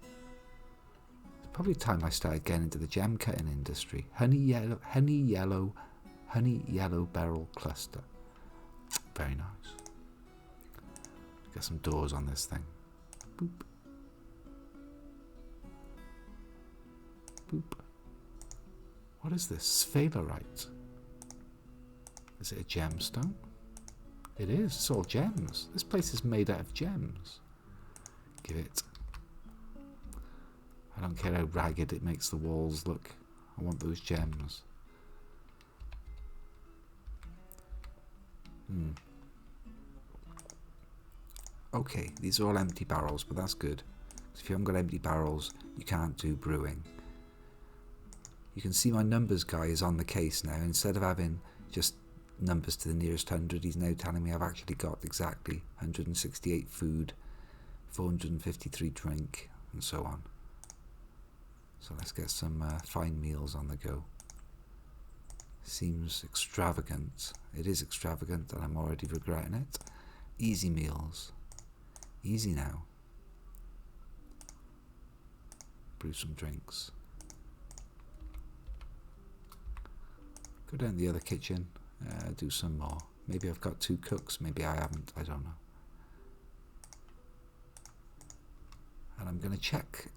It's probably time I started getting into the gem cutting industry. Honey yellow barrel cluster. Very nice. Get some doors on this thing. Boop. Boop. What is this? Sphalerite. Is it a gemstone? It is. It's all gems. This place is made out of gems. Give it. I don't care how ragged it makes the walls look. I want those gems. Okay, these are all empty barrels, but that's good. If you haven't got empty barrels, you can't do brewing. You can see my numbers guy is on the case now. Instead of having just numbers to the nearest 100, he's now telling me I've actually got exactly 168 food, 453 drink, and so on. So let's get some fine meals on the go. Seems extravagant. It is extravagant, and I'm already regretting it. Easy meals. Easy now. brew some drinks. Go down to the other kitchen, do some more. Maybe I've got 2 cooks, maybe I haven't, I don't know. And I'm going to check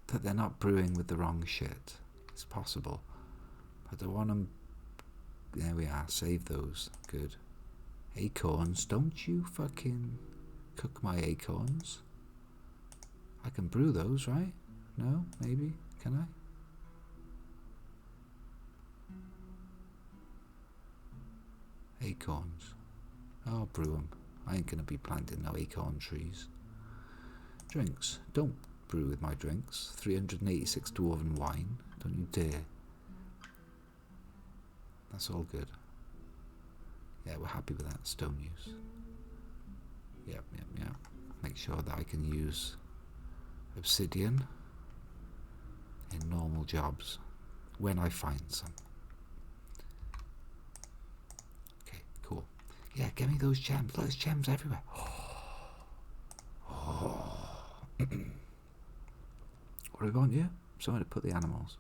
that they're not brewing with the wrong shit. It's possible. I don't want them... There we are, save those. Good. Acorns, don't you fucking cook my acorns. I can brew those, right? No? Maybe? Can I? Acorns. I'll brew them. I ain't gonna be planting no acorn trees. Drinks. Don't brew with my drinks. 386 dwarven wine. Don't you dare. That's all good. Yeah, we're happy with that. Stone use. Yep. Make sure that I can use obsidian in normal jobs when I find some. Okay, cool. Yeah, give me those gems. There's gems everywhere. What do we want here? Somewhere to put the animals.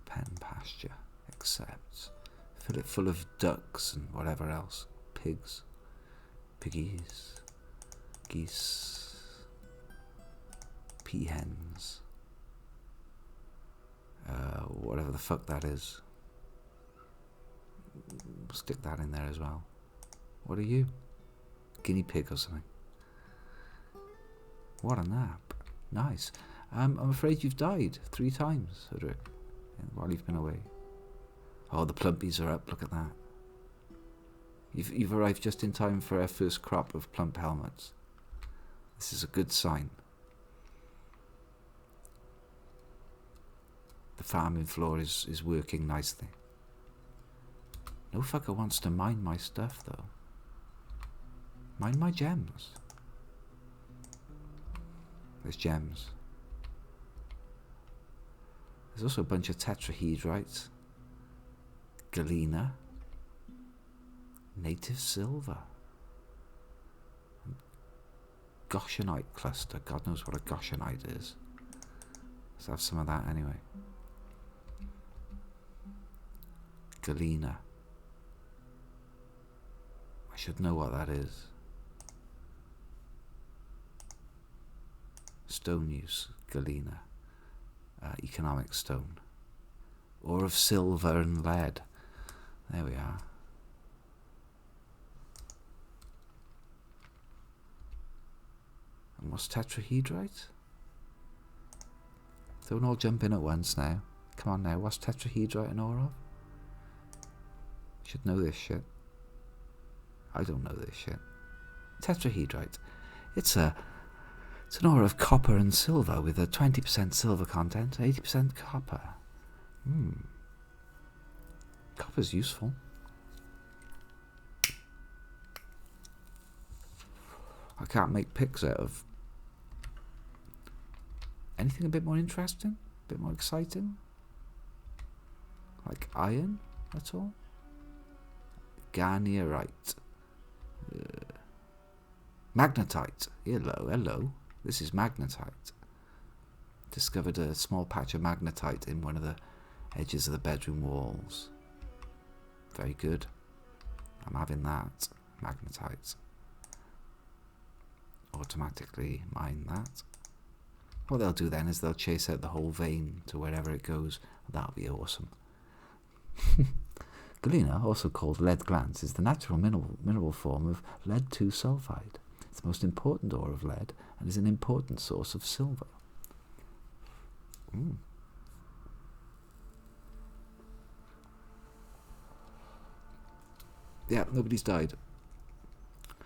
Pen pasture. Accept. Fill it full of ducks and whatever else. Pigs. Piggies. Geese. Peahens. Whatever the fuck that is. Stick that in there as well. What are you? Guinea pig or something. What a nap. Nice. I'm afraid you've died 3 times, Udric, while you've been away. Oh, the plumpies are up. Look at that. You've arrived just in time for our first crop of plump helmets. This is a good sign. The farming floor is working nicely. No fucker wants to mine my stuff, though. Mine my gems. There's gems. There's also a bunch of tetrahedrites. Galena. Native silver. Goshenite cluster. God knows what a goshenite is. Let's have some of that anyway. Galena. I should know what that is. Stone use. Galena. Economic stone. Ore of silver and lead. There we are. And what's tetrahedrite? Don't all jump in at once now. Come on now, what's tetrahedrite an ore of? Should know this shit. I don't know this shit. Tetrahedrite. It's an ore of copper and silver with a 20% silver content, 80% copper. Copper's useful. I can't make picks out of anything a bit more interesting, a bit more exciting. Like iron, that's all. Garnierite. Magnetite. Hello. This is magnetite. Discovered a small patch of magnetite in one of the edges of the bedroom walls. Very good. I'm having that. Magnetite. Automatically mine that. What they'll do then is they'll chase out the whole vein to wherever it goes. That'll be awesome. Galena, also called lead glance, is the natural mineral form of lead-2 sulfide. It's the most important ore of lead and is an important source of silver. Yeah, nobody's died.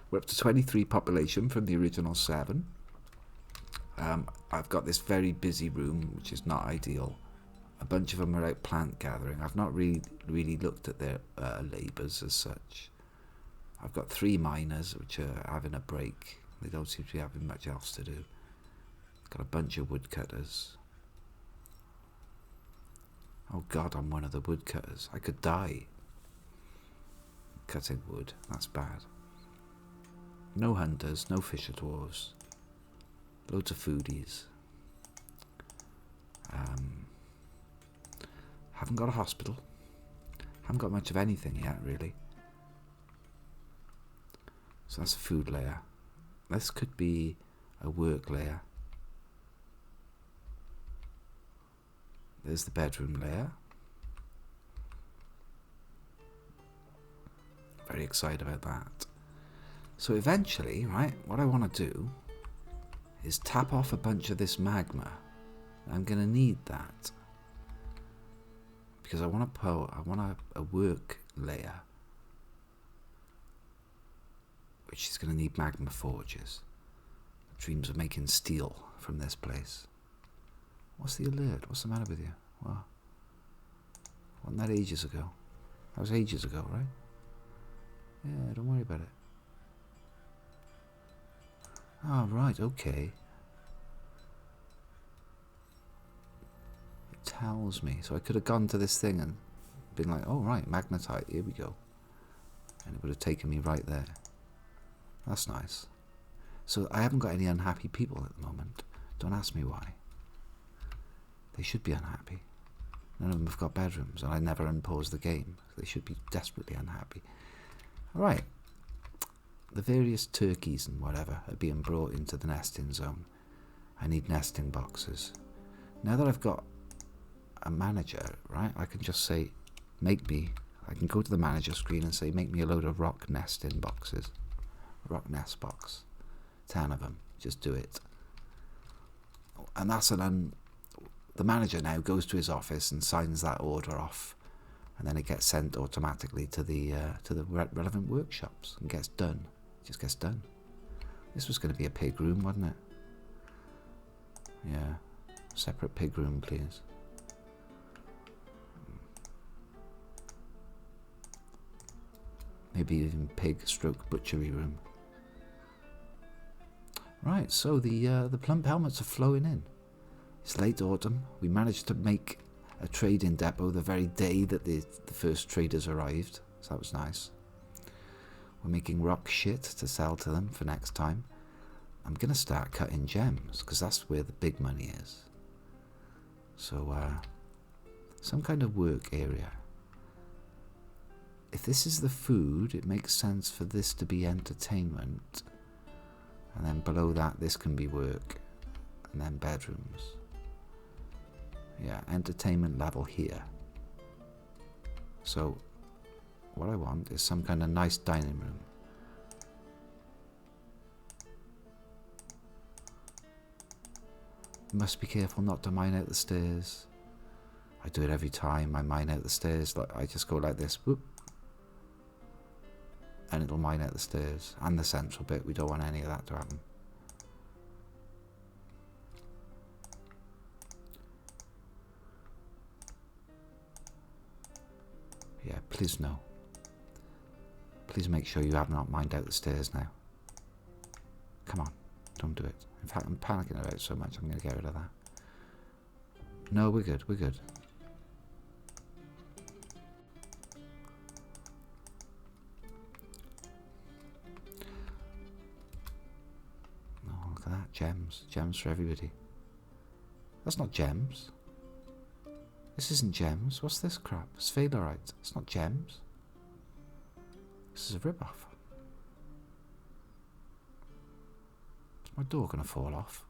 We're up to 23 population from the original 7. I've got this very busy room, which is not ideal. A bunch of them are out plant gathering. I've not really looked at their labours as such. I've got 3 miners, which are having a break. They don't seem to be having much else to do. Got a bunch of woodcutters. Oh God, I'm one of the woodcutters. I could die cutting wood. That's bad. No hunters, no fisher dwarves. Loads of foodies. Haven't got a hospital. Haven't got much of anything yet, really. So that's a food layer. This could be a work layer. There's the bedroom layer. Very excited about that. So eventually, right, what I want to do is tap off a bunch of this magma. I'm going to need that. Because I want a work layer. Which is going to need magma forges. Dreams of making steel from this place. What's the alert? What's the matter with you? Well, wasn't that ages ago? That was ages ago, right? Yeah, don't worry about it. Oh, right, okay. It tells me. So I could have gone to this thing and been like, oh, right, magnetite, here we go. And it would have taken me right there. That's nice. So I haven't got any unhappy people at the moment. Don't ask me why. They should be unhappy. None of them have got bedrooms, and I never unpause the game. They should be desperately unhappy. Alright. The various turkeys and whatever are being brought into the nesting zone. I need nesting boxes. Now that I've got a manager, right, I can just say, I can go to the manager screen and say, make me a load of rock nesting boxes. Rock nest box. 10 of them. Just do it. And that's the manager now goes to his office and signs that order off, and then it gets sent automatically to the relevant workshops and gets done. It just gets done. This was going to be a pig room, wasn't it? Yeah. Separate pig room, please. Maybe even pig/butchery room. Right, so the plump helmets are flowing in. It's late autumn. We managed to make a trading depot the very day that the first traders arrived, so that was nice. We're making rock shit to sell to them for next time. I'm going to start cutting gems, because that's where the big money is. So, some kind of work area. If this is the food, it makes sense for this to be entertainment. And then below that, this can be work. And then bedrooms. Yeah, entertainment level here. So, what I want is some kind of nice dining room. Must be careful not to mine out the stairs. I do it every time I mine out the stairs. Like, I just go like this, whoop. And it'll mine out the stairs and the central bit. We don't want any of that to happen. Yeah, please no. Please make sure you have not mined out the stairs now. Come on, don't do it. In fact, I'm panicking about it so much, I'm going to get rid of that. No, we're good, we're good. Oh, look at that, gems. Gems for everybody. That's not gems. This isn't gems. What's this crap? Sphalerite. It's not gems. This is a rip-off. Is my door going to fall off?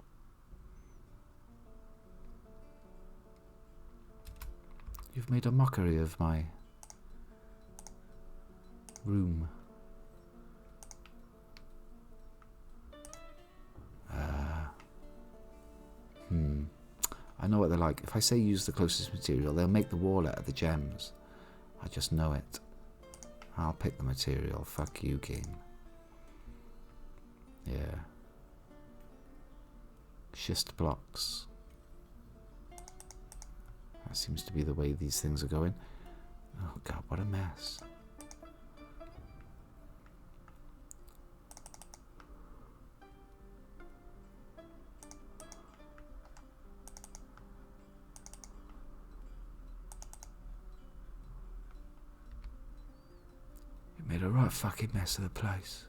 You've made a mockery of my room. I know what they're like. If I say use the closest material, they'll make the wall out of the gems. I just know it. I'll pick the material. Fuck you, game. Yeah. Schist blocks. That seems to be the way these things are going. Oh god, what a mess. Made a right fucking mess of the place.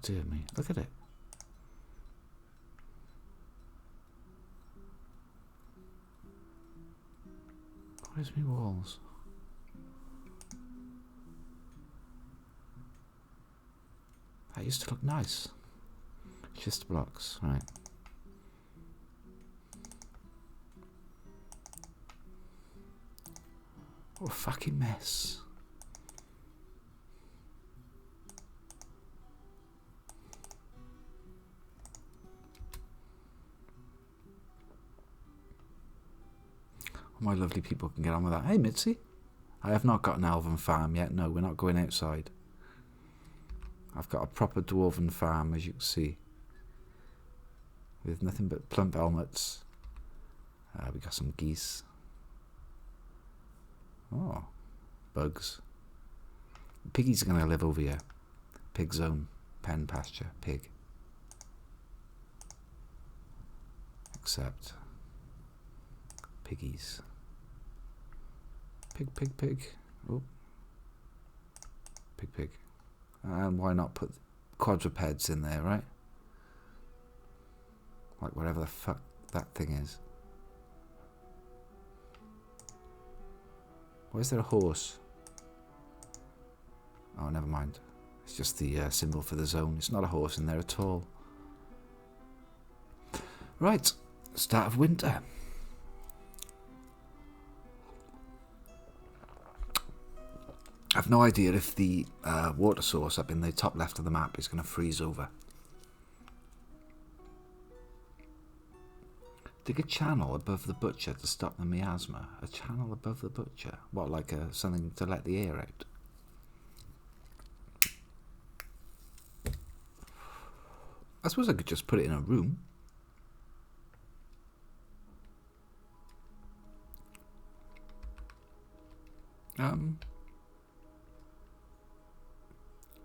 dear me, look at it. Where's my walls? That used to look nice. Schist blocks, right. What a fucking mess. My lovely people can get on with that. Hey, Mitzi. I have not got an elven farm yet. No, we're not going outside. I've got a proper dwarven farm, as you can see. With nothing but plump helmets. We got some geese. Oh, bugs. Piggies are going to live over here. Pig zone. Pen pasture. Pig. Except piggies. Pig, pig, pig. Oh. Pig, pig. And why not put quadrupeds in there, right? Like whatever the fuck that thing is. Why is there a horse? Oh, never mind. It's just the symbol for the zone. It's not a horse in there at all. Right. Start of winter. I've no idea if the water source up in the top left of the map is going to freeze over. Dig a channel above the butcher to stop the miasma. A channel above the butcher? What, like something to let the air out? I suppose I could just put it in a room.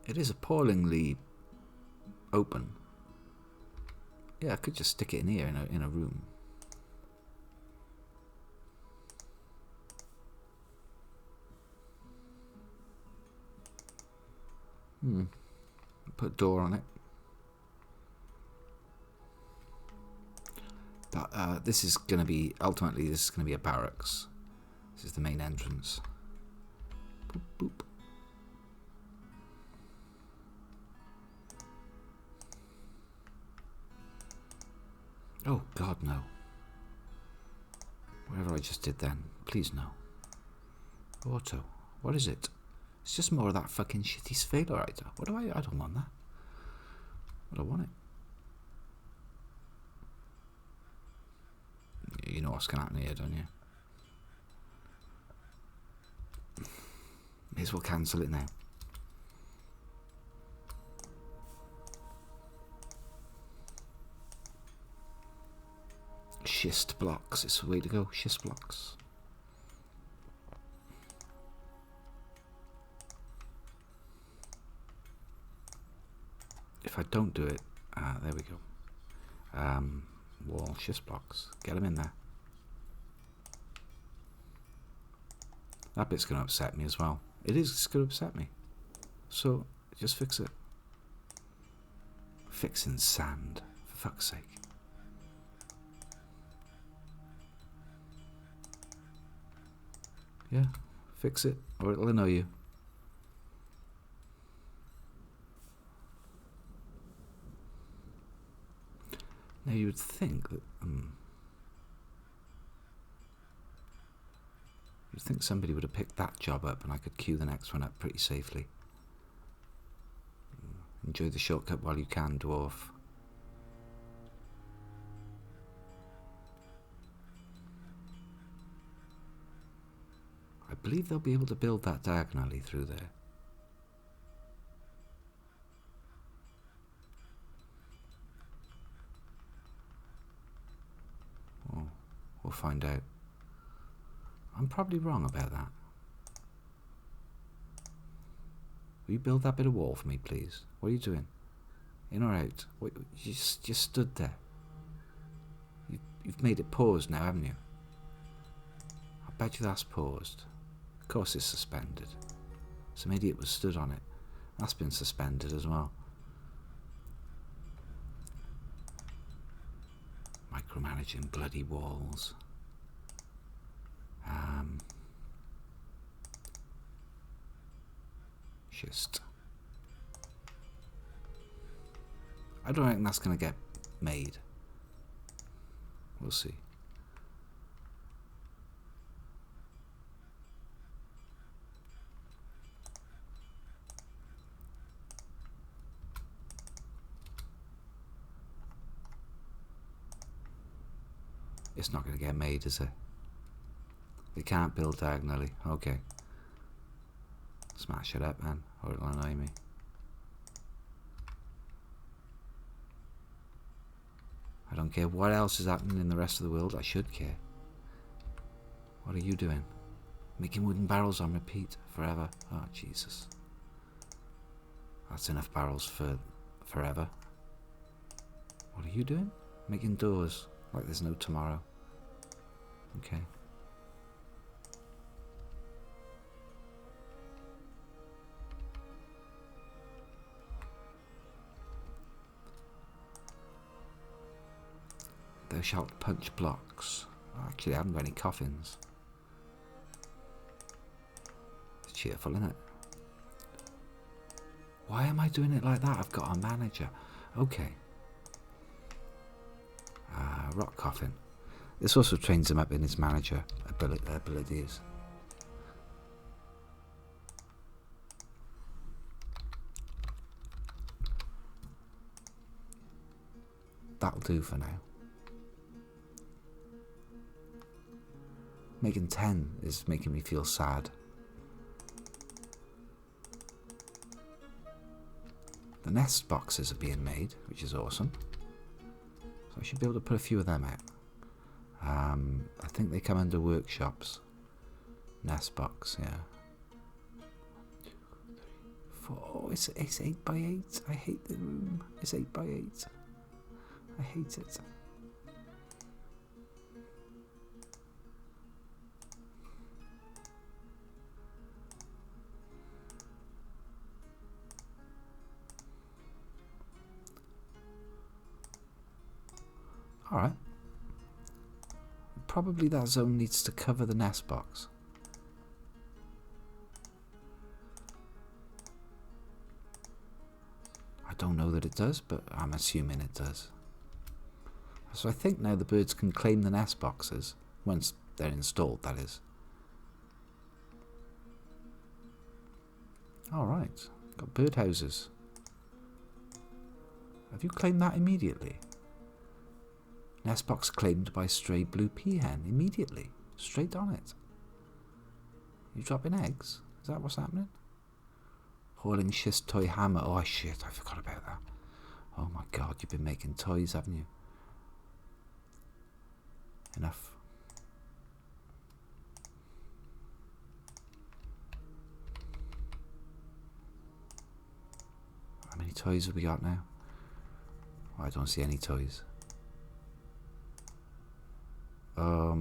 It is appallingly open. Yeah, I could just stick it in here in a room. Put a door on it. But this is going to be, ultimately this is going to be a barracks. This is the main entrance. Boop, boop. Oh God, no. Whatever I just did then, please no. Auto, what is it? It's just more of that fucking shitty sphalerite. What do I don't want that. I don't want it. You know what's going to happen here, don't you? May as well cancel it now. Schist blocks, it's the way to go. Schist blocks. If I don't do it, there we go. Wall, schist blocks. Get them in there. That bit's going to upset me as well. It's going to upset me. So, just fix it. Fixing sand, for fuck's sake. Yeah, fix it, or it'll annoy you. Now you would think that you'd think somebody would have picked that job up and I could queue the next one up pretty safely. Enjoy the shortcut while you can, dwarf. I believe they'll be able to build that diagonally through there. Oh, we'll find out. I'm probably wrong about that. Will you build that bit of wall for me, please? What are you doing? In or out? Wait, you just stood there. You've made it paused now, haven't you? I bet you that's paused. Of course it's suspended. Some idiot was stood on it. That's been suspended as well. Micromanaging bloody walls. Schist. I don't think that's going to get made. We'll see. It's not going to get made, is it? They can't build diagonally. Okay. Smash it up, man, or it'll annoy me. I don't care what else is happening in the rest of the world. I should care. What are you doing? Making wooden barrels on repeat forever. Oh, Jesus. That's enough barrels for forever. What are you doing? Making doors like there's no tomorrow. Okay. Thou shalt punch blocks. Actually, I haven't got any coffins. It's cheerful, isn't it? Why am I doing it like that? I've got a manager. Okay. Rock coffin. This also trains him up in his manager abilities. That'll do for now. Making 10 is making me feel sad. The nest boxes are being made, which is awesome. So I should be able to put a few of them out. I think they come under workshops. Nest box, yeah. 1, 2, 3, 4. Oh, it's 8 by 8. I hate the room. It's 8 by 8. I hate it. Alright. Probably that zone needs to cover the nest box. I don't know that it does, but I'm assuming it does. So I think now the birds can claim the nest boxes, once they're installed, that is. Alright, got birdhouses. Have you claimed that immediately? Nest box claimed by stray blue peahen immediately. Straight on it. You dropping eggs? Is that what's happening? Hauling schist toy hammer. Oh shit, I forgot about that. Oh my god, you've been making toys, haven't you? Enough. How many toys have we got now? Oh, I don't see any toys.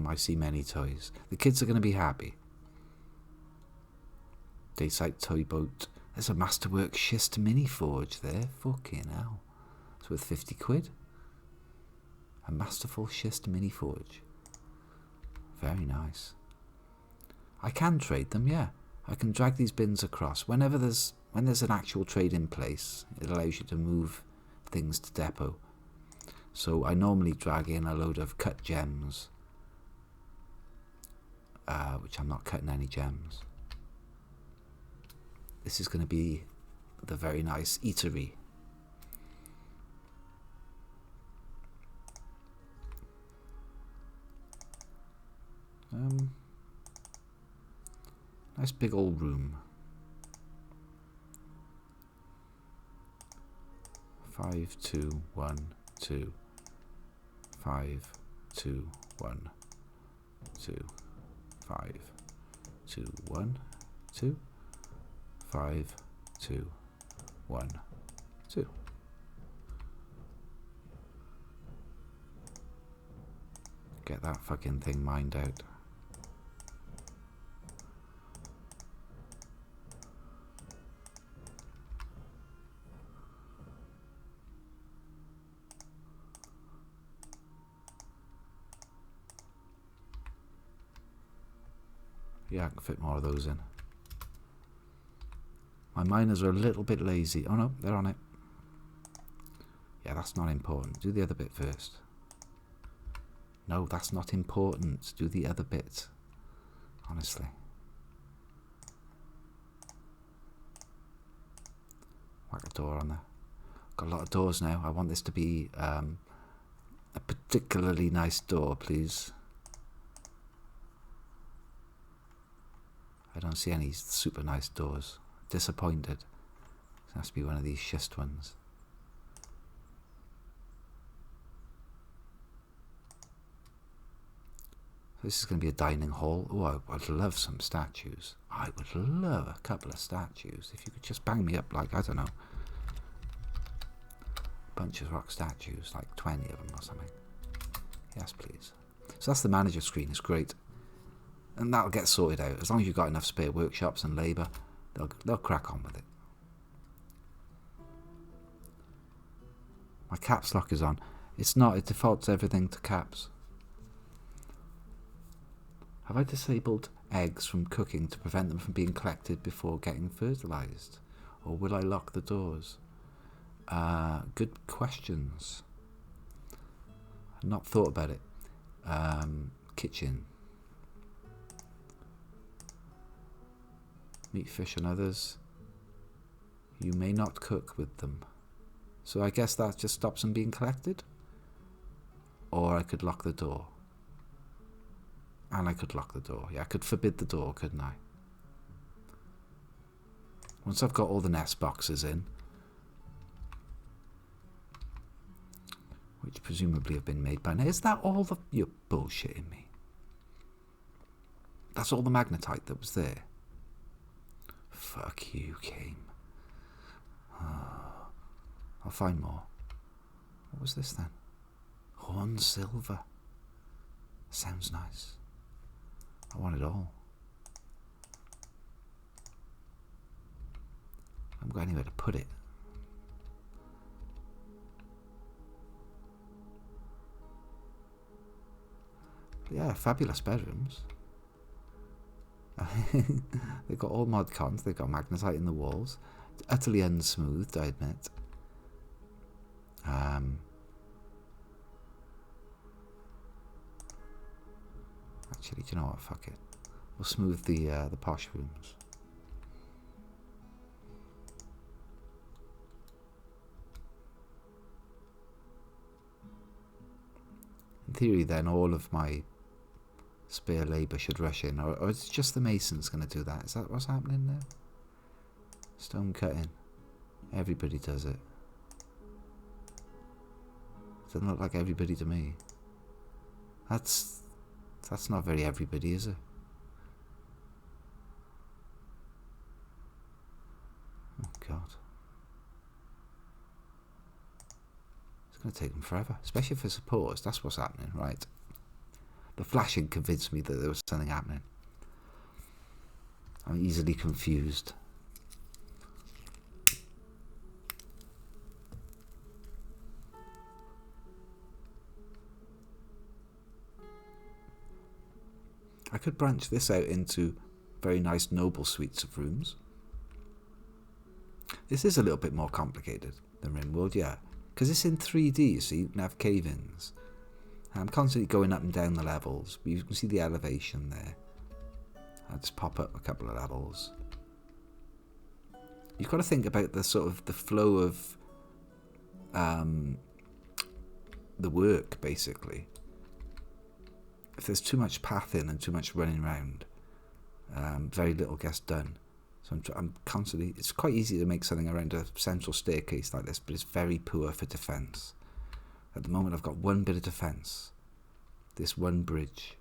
I see many toys. The kids are going to be happy. Dayside toy boat. There's a Masterwork schist mini forge there. Fucking hell. It's worth 50 quid. A masterful schist mini forge. Very nice. I can trade them, yeah. I can drag these bins across. When there's an actual trade in place, it allows you to move things to depot. So I normally drag in a load of cut gems. Which I'm not cutting any gems. This is going to be the very nice eatery. Nice big old room. 5, 2, 1, 2. 5, 2, 1, 2. 5, 2, 1, 2. 5, 2, 1, 2. Get that fucking thing mined out. Yeah, I can fit more of those in. My miners are a little bit lazy. Oh no, they're on it. Yeah, that's not important. Do the other bit first. No, that's not important. Do the other bit. Honestly. Whack a door on there. Got a lot of doors now. I want this to be a particularly nice door, please. I don't see any super nice doors. Disappointed. It has to be one of these schist ones. This is going to be a dining hall. Oh, I'd love some statues. I would love a couple of statues. If you could just bang me up like, I don't know, a bunch of rock statues, like 20 of them or something. Yes, please. So that's the manager screen. It's great. And that'll get sorted out. As long as you've got enough spare workshops and labour, they'll crack on with it. My caps lock is on. It's not. It defaults everything to caps. Have I disabled eggs from cooking to prevent them from being collected before getting fertilised? Or will I lock the doors? Good questions. I've not thought about it. Kitchen. Meat, fish and others. You may not cook with them. So I guess that just stops them being collected? Or I could lock the door. And I could lock the door. Yeah, I could forbid the door, couldn't I? Once I've got all the nest boxes in, which presumably have been made by now. Is that all the... You're bullshitting me. That's all the magnetite that was there. Fuck you, game. Oh, I'll find more. What was this then? Horn silver. Sounds nice. I want it all. I haven't got anywhere to put it. Yeah, fabulous bedrooms. They've got all mod cons. They've got magnetite in the walls. It's utterly unsmoothed, I admit. Actually, do you know what? Fuck it. We'll smooth the posh rooms. In theory, then, all of my spare labour should rush in, or it's just the masons going to do that. Is that what's happening there? Stone cutting. Everybody does it. Doesn't look like everybody to me. That's not very everybody, is it? Oh God. It's going to take them forever, especially for supporters. That's what's happening, right? The flashing convinced me that there was something happening. I'm easily confused. I could branch this out into very nice noble suites of rooms. This is a little bit more complicated than RimWorld, yeah. Because it's in 3D, so you can have cave-ins. I'm constantly going up and down the levels. You can see the elevation there. I'll just pop up a couple of levels. You've got to think about the sort of the flow of the work, basically. If there's too much pathing and too much running around, very little gets done. So I'm constantly... It's quite easy to make something around a central staircase like this, but it's very poor for defence. At the moment, I've got one bit of defence. This one bridge.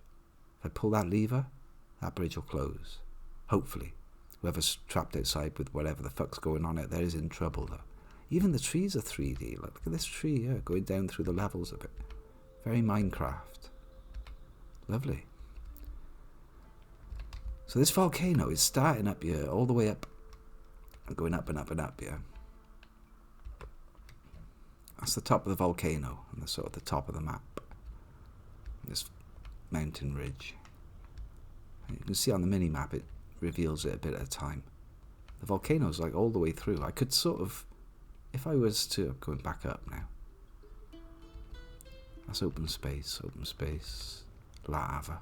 If I pull that lever, that bridge will close. Hopefully. Whoever's trapped outside with whatever the fuck's going on out there is in trouble, though. Even the trees are 3D. Look at this tree here, going down through the levels of it. Very Minecraft. Lovely. So this volcano is starting up here, all the way up. And going up and up and up here. That's the top of the volcano, and the sort of the top of the map. This mountain ridge. You can see on the mini-map it reveals it a bit at a time. The volcano's like all the way through. I could sort of, if I was to, I'm going back up now. That's open space, lava,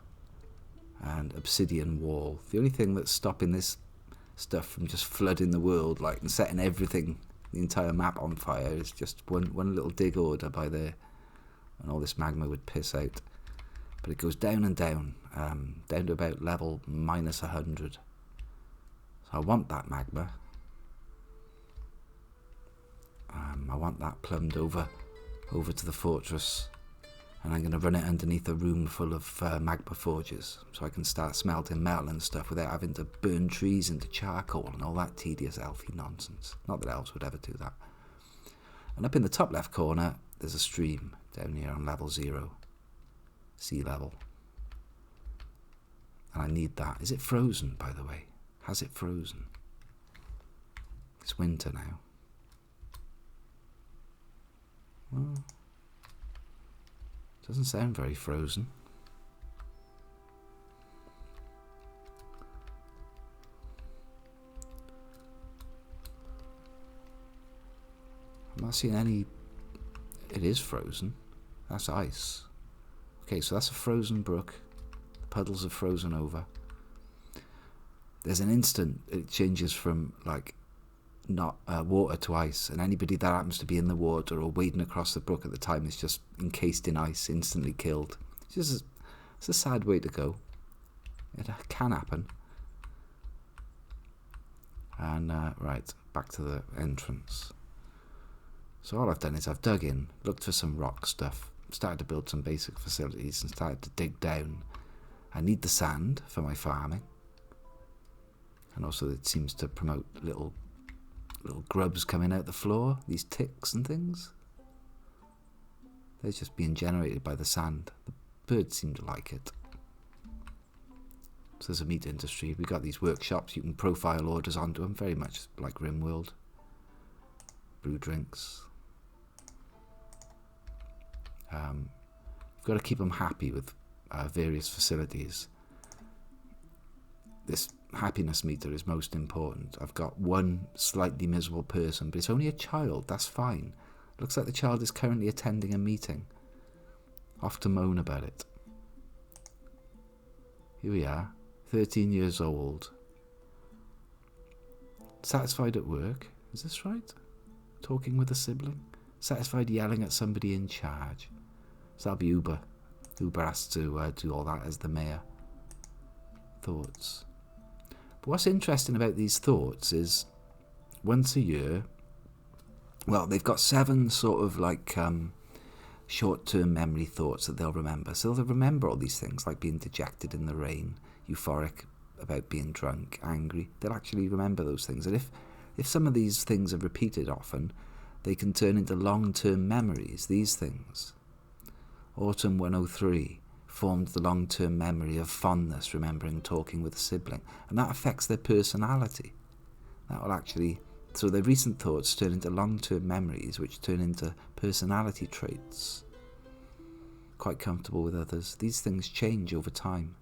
and obsidian wall. The only thing that's stopping this stuff from just flooding the world, like, and setting everything, the entire map on fire, is just one little dig order by there, and all this magma would piss out. But it goes down and down, down to about level minus 100. So I want that magma. I want that plumbed over to the fortress. And I'm going to run it underneath a room full of magma forges, so I can start smelting metal and stuff without having to burn trees into charcoal and all that tedious elfy nonsense. Not that elves would ever do that. And up in the top left corner, there's a stream down here on level 0, sea level. And I need that. Is it frozen, by the way? Has it frozen? It's winter now. Well, doesn't sound very frozen. I'm not seeing any. It is frozen. That's ice. Okay, so that's a frozen brook. The puddles are frozen over. There's an instant it changes from like not water to ice, and anybody that happens to be in the water or wading across the brook at the time is just encased in ice, instantly killed. It's a sad way to go. It can happen. And right, back to the entrance. So all I've done is I've dug in, looked for some rock stuff, started to build some basic facilities and started to dig down. I need the sand for my farming, and also it seems to promote little grubs coming out the floor, these ticks and things. They're just being generated by the sand. The birds seem to like it. So there's a meat industry. We've got these workshops. You can profile orders onto them, very much like RimWorld. Brew drinks. You've got to keep them happy with various facilities. This happiness meter is most important. I've got one slightly miserable person, but it's only a child. That's fine. Looks like the child is currently attending a meeting. Off to moan about it. Here we are, 13 years old. Satisfied at work. Is this right? Talking with a sibling. Satisfied yelling at somebody in charge. So that'll be Uber. Uber has to do all that as the mayor. Thoughts. But what's interesting about these thoughts is once a year, well, they've got 7 sort of like short-term memory thoughts that they'll remember. So they'll remember all these things, like being dejected in the rain, euphoric about being drunk, angry. They'll actually remember those things. And if some of these things are repeated often, they can turn into long-term memories, these things. Autumn 103 formed the long-term memory of fondness, remembering talking with a sibling. And that affects their personality. That will actually... So their recent thoughts turn into long-term memories, which turn into personality traits. Quite comfortable with others. These things change over time.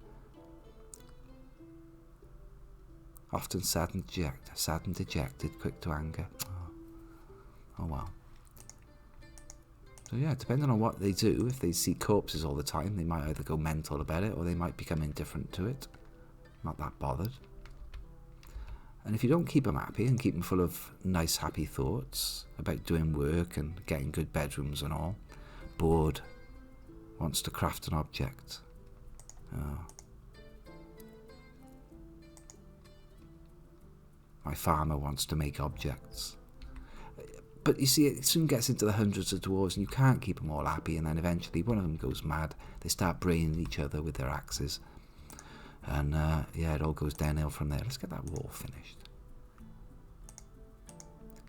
Often sad and dejected, quick to anger. Oh well. So yeah, depending on what they do, if they see corpses all the time, they might either go mental about it, or they might become indifferent to it. Not that bothered. And if you don't keep them happy and keep them full of nice, happy thoughts about doing work and getting good bedrooms and all, bored, wants to craft an object. Oh. My farmer wants to make objects. But you see, it soon gets into the hundreds of dwarves and you can't keep them all happy, and then eventually one of them goes mad. They start braining each other with their axes. And yeah, it all goes downhill from there. Let's get that wall finished.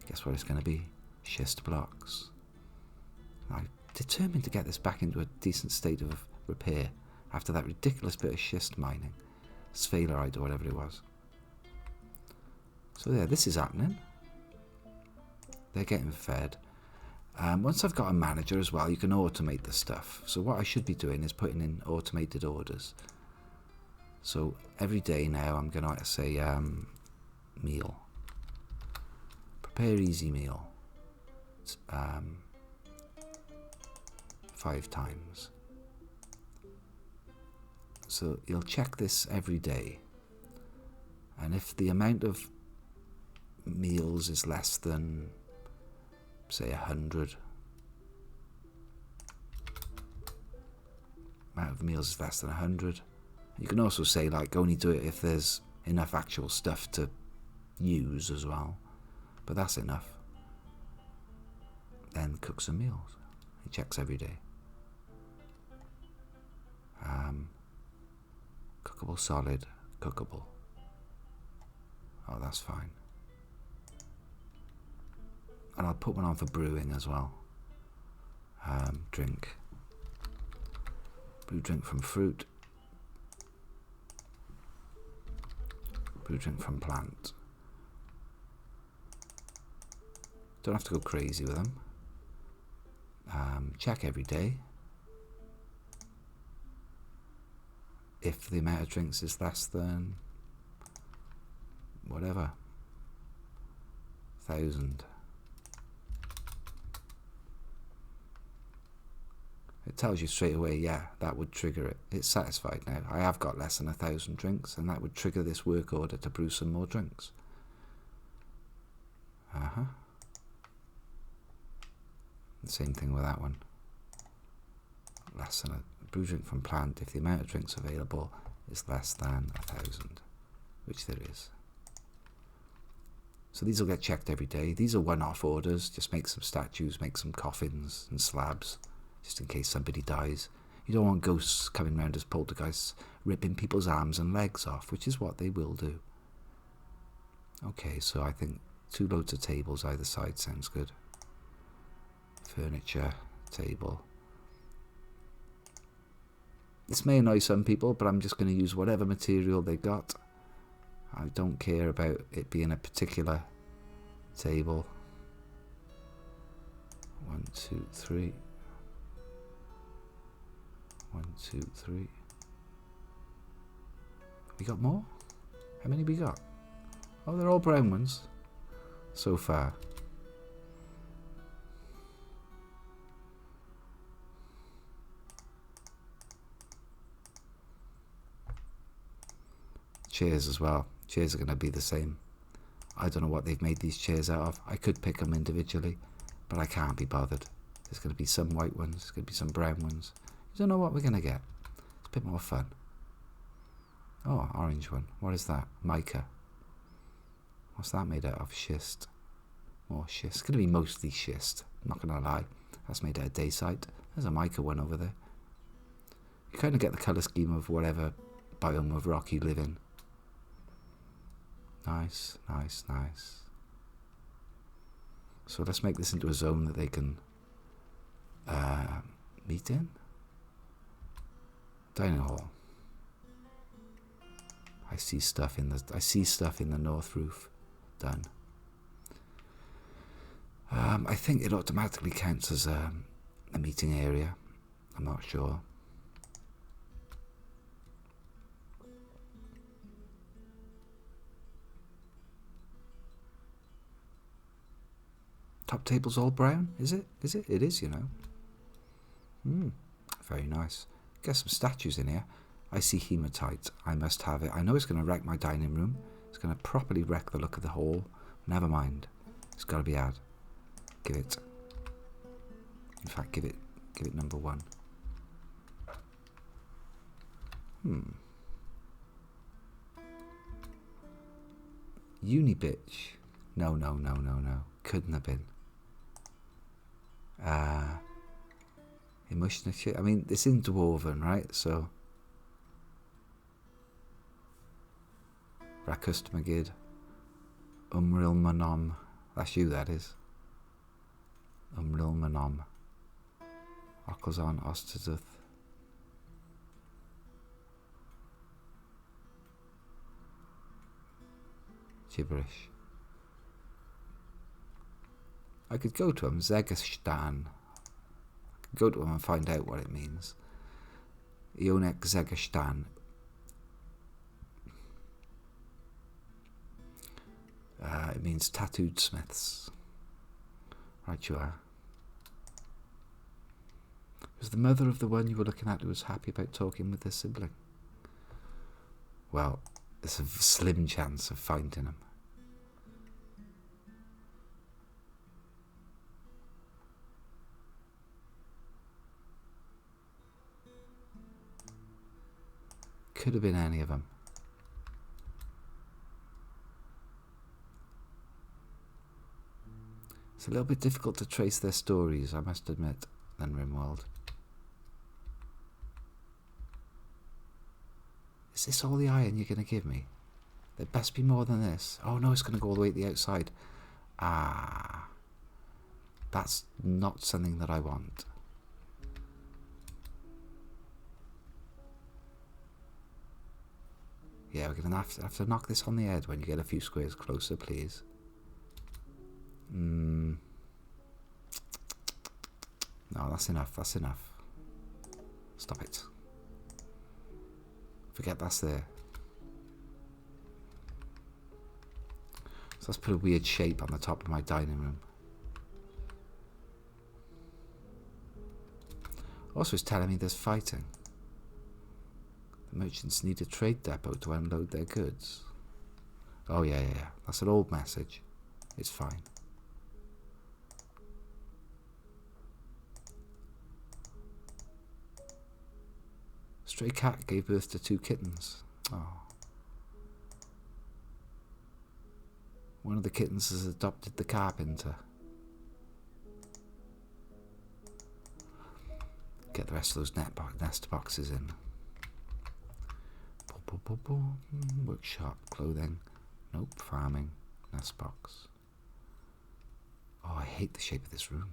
Guess what it's going to be? Schist blocks. I'm determined to get this back into a decent state of repair after that ridiculous bit of schist mining. Sphalerite or whatever it was. So yeah, this is happening. They're getting fed. Once I've got a manager as well, you can automate the stuff. So what I should be doing is putting in automated orders. So every day now I'm going to say meal. Prepare easy meal. 5 times. So you'll check this every day. And if the amount of meals is less than, say, 100, amount of meals is less than 100, you can also say, like, only do it if there's enough actual stuff to use as well. But that's enough. Then cook some meals. He checks every day. Cookable, solid, cookable. Oh, that's fine. And I'll put one on for brewing as well. Drink. Brew drink from fruit. Brew drink from plant. Don't have to go crazy with them. Check every day. If the amount of drinks is less than whatever, 1,000. It tells you straight away, yeah, that would trigger it. It's satisfied now. I have got less than 1,000 drinks, and that would trigger this work order to brew some more drinks. The same thing with that one. Less than a brew drink from plant if the amount of drinks available is less than 1,000, which there is. So these will get checked every day. These are one-off orders. Just make some statues, make some coffins and slabs, just in case somebody dies. You don't want ghosts coming round as poltergeists, ripping people's arms and legs off, which is what they will do. Okay, so I think 2 loads of tables either side sounds good. Furniture, table. This may annoy some people, but I'm just going to use whatever material they got. I don't care about it being a particular table. 1, 2, 3. 1, 2, 3. We got more? How many we got? Oh, they're all brown ones so far. Chairs as well. Chairs are going to be the same. I don't know what they've made these chairs out of. I could pick them individually, but I can't be bothered. There's going to be some white ones, there's going to be some brown ones. You don't know what we're going to get. It's a bit more fun. Oh, orange one. What is that? Mica. What's that made out of? Schist. More schist. It's going to be mostly schist. I'm not going to lie. That's made out of dacite. There's a mica one over there. You kind of get the colour scheme of whatever biome of rock you live in. Nice, nice, nice. So let's make this into a zone that they can meet in. Dining hall. I see stuff in the north roof. Done. I think it automatically counts as a meeting area. I'm not sure. Top table's all brown, is it? Is it? It is, you know. Very nice. Get some statues in here. I see hematite. I must have it. I know it's going to wreck my dining room. It's going to properly wreck the look of the hall. Never mind. It's got to be had. Give it. In fact, give it number 1. Unibitch. No. Couldn't have been. Emotional shit. I mean, it's in Dwarven, right? So Rakust Magid. Umril Manom. That's you, that is. Umril Manom. Okozon Ostazuth. Gibberish. I could go to him, Zegastan. I could go to him and find out what it means. Ionek Zegastan. It means tattooed smiths. Right you are. Was the mother of the one you were looking at who was happy about talking with their sibling? Well, there's a slim chance of finding him. Could have been any of them. It's a little bit difficult to trace their stories, I must admit, than Rimworld. Is this all the iron you're going to give me? There best be more than this. Oh no, it's going to go all the way to the outside. Ah. That's not something that I want. Yeah, we're going to have to knock this on the head when you get a few squares closer, please. No, that's enough, that's enough. Stop it. Forget that's there. So let's put a weird shape on the top of my dining room. Also, it's telling me there's fighting. The merchants need a trade depot to unload their goods. Oh yeah. That's an old message. It's fine. Stray cat gave birth to 2 kittens. Oh. One of the kittens has adopted the carpenter. Get the rest of those nest boxes in. Workshop, clothing. Nope, farming. Nest box. Oh, I hate the shape of this room.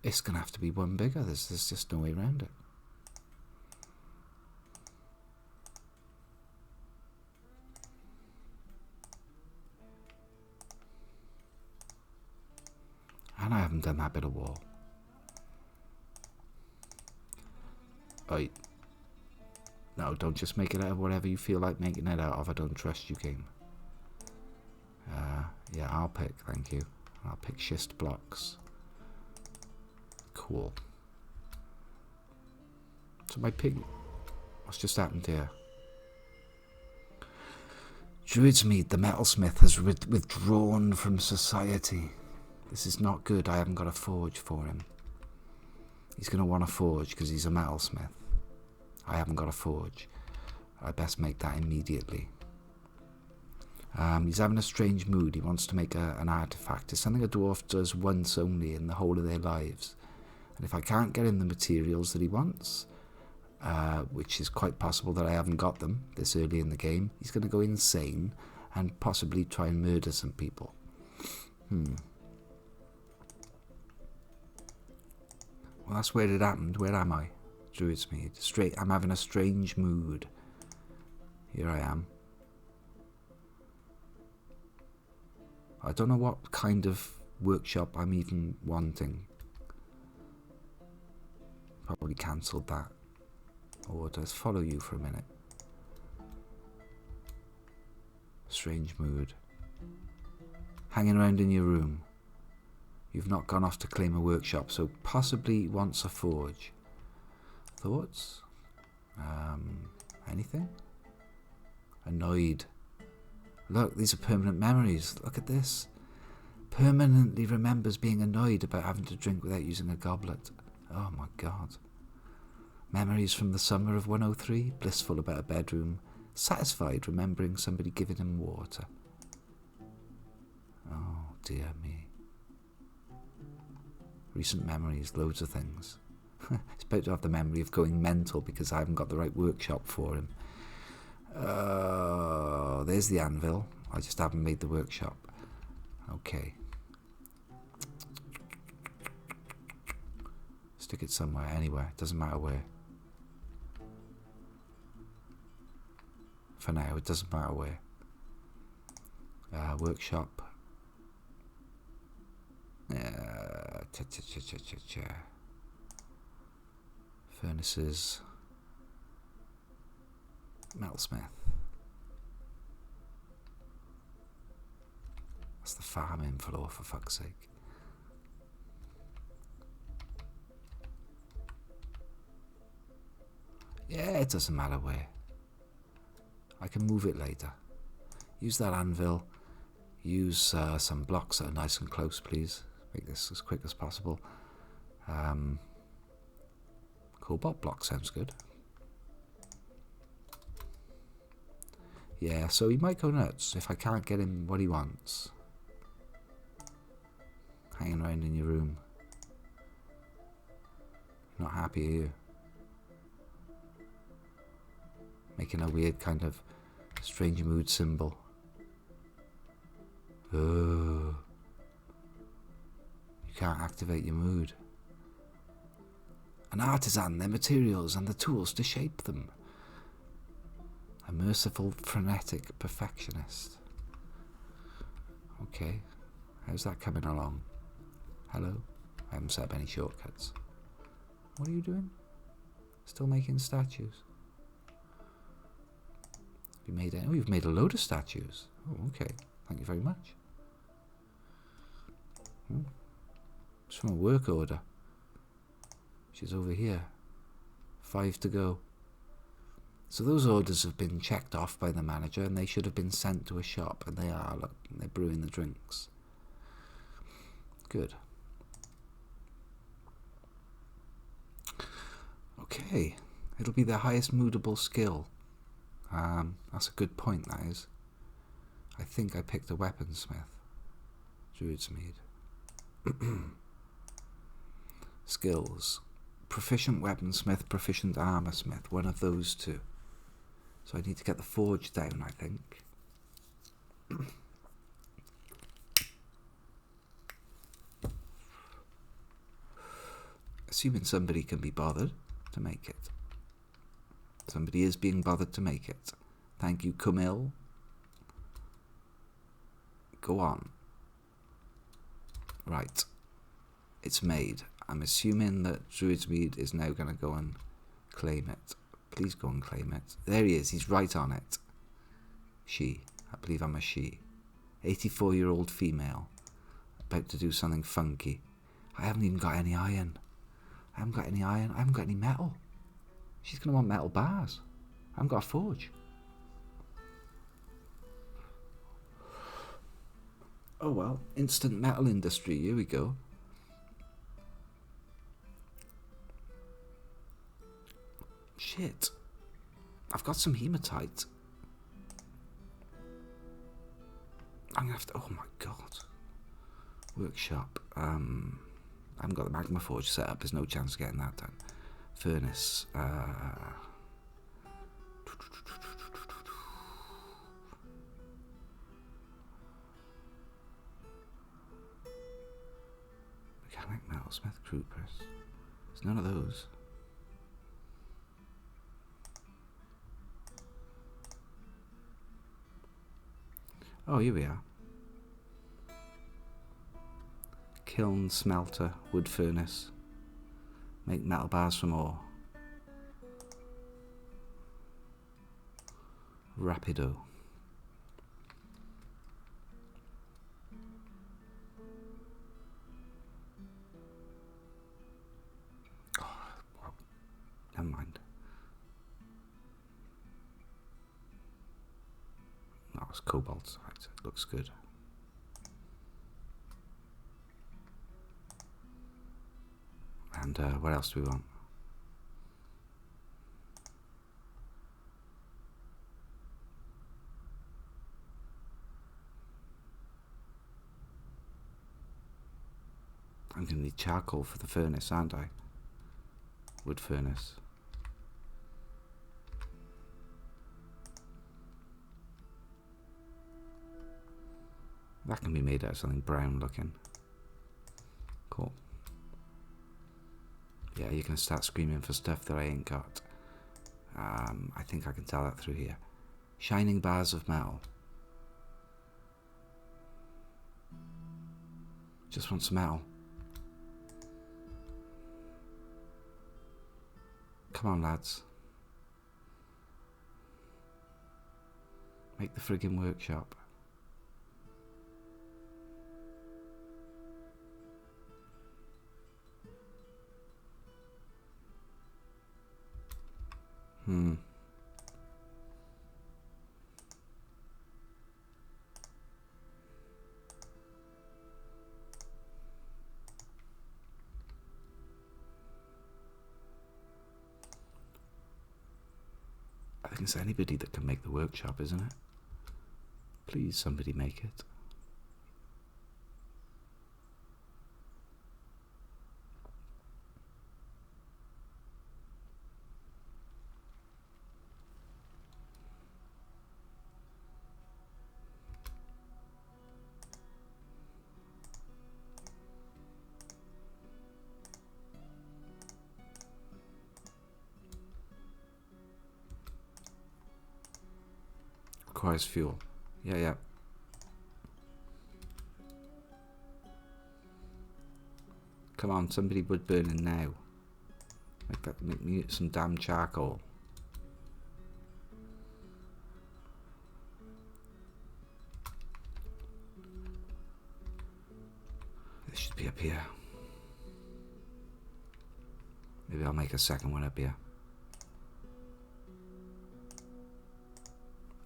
It's going to have to be one bigger. There's just no way around it. And I haven't done that bit of wall. Right. No, don't just make it out of whatever you feel like making it out of. I don't trust you, game. Yeah, I'll pick, thank you. I'll pick schist blocks. Cool. So my pig... What's just happened here? Druid's Mead, the metalsmith, has withdrawn from society. This is not good. I haven't got a forge for him. He's going to want a forge because he's a metalsmith. I haven't got a forge. I best make that immediately. He's having a strange mood. He wants to make an artifact. It's something a dwarf does once only in the whole of their lives. And if I can't get him the materials that he wants, which is quite possible that I haven't got them this early in the game, he's going to go insane and possibly try and murder some people. Well, that's where it happened. Where am I? Druid's Mead. I'm having a strange mood. Here I am. I don't know what kind of workshop I'm even wanting. Probably cancelled that. Or just follow you for a minute. Strange mood. Hanging around in your room. You've not gone off to claim a workshop, so possibly wants a forge. Thoughts? Anything? Annoyed. Look, these are permanent memories. Look at this. Permanently remembers being annoyed about having to drink without using a goblet. Oh my god. Memories from the summer of 103. Blissful about a bedroom. Satisfied remembering somebody giving him water. Oh dear me. Recent memories. Loads of things. He's about to have the memory of going mental because I haven't got the right workshop for him. There's the anvil. I just haven't made the workshop. Okay. Stick it somewhere, anywhere. Doesn't matter where. For now, it doesn't matter where. Workshop. Furnaces. Metalsmith. That's the farming floor, for fuck's sake. Yeah, it doesn't matter where. I can move it later. Use that anvil. Use some blocks that are nice and close, please. Make this as quick as possible. Cobalt block sounds good. Yeah, so he might go nuts if I can't get him what he wants. Hanging around in your room. Not happy, are you? Making a weird kind of strange mood symbol. Oh. You can't activate your mood. An artisan, their materials and the tools to shape them. A merciful, frenetic perfectionist. Okay, how's that coming along? Hello? I haven't set up any shortcuts. What are you doing? Still making statues? Have you made any? Oh, you've made a load of statues. Oh, okay. Thank you very much. It's from a work order. She's over here. 5 to go. So those orders have been checked off by the manager and they should have been sent to a shop, and they are. Look, they're brewing the drinks. Good. Okay. It'll be their highest moodable skill. That's a good point, that is. I think I picked a weaponsmith. Druidsmith. Skills. Proficient weaponsmith, proficient armorsmith. One of those two. So I need to get the forge down, I think. Assuming somebody can be bothered to make it. Somebody is being bothered to make it. Thank you, Camille. Go on. Right. It's made. I'm assuming that Druidsmead is now going to go and claim it. Please go and claim it. There he is. He's right on it. She. I believe I'm a she. 84-year-old female. About to do something funky. I haven't even got any iron. I haven't got any iron. I haven't got any metal. She's going to want metal bars. I haven't got a forge. Oh well. Instant metal industry. Here we go. Shit. I've got some hematite. I'm gonna have to. Oh my god. Workshop. I haven't got the magma forge set up. There's no chance of getting that done. Furnace. Mechanic, metalsmith, crew press. There's none of those. Oh, here we are. Kiln, smelter, wood furnace. Make metal bars from ore. Rapido. Oh, well, never mind. That was cobalt. Right, it looks good. And what else do we want? I'm going to need charcoal for the furnace, aren't I? Wood furnace. That can be made out of something brown looking. Cool. Yeah, you're going to start screaming for stuff that I ain't got. I think I can tell that through here. Shining bars of metal. Just want some metal. Come on, lads. Make the friggin' workshop. I think it's anybody that can make the workshop, isn't it? Please, somebody make it. Requires fuel. Yeah. Come on, somebody wood burning now. Make me some damn charcoal. This should be up here. Maybe I'll make a second one up here.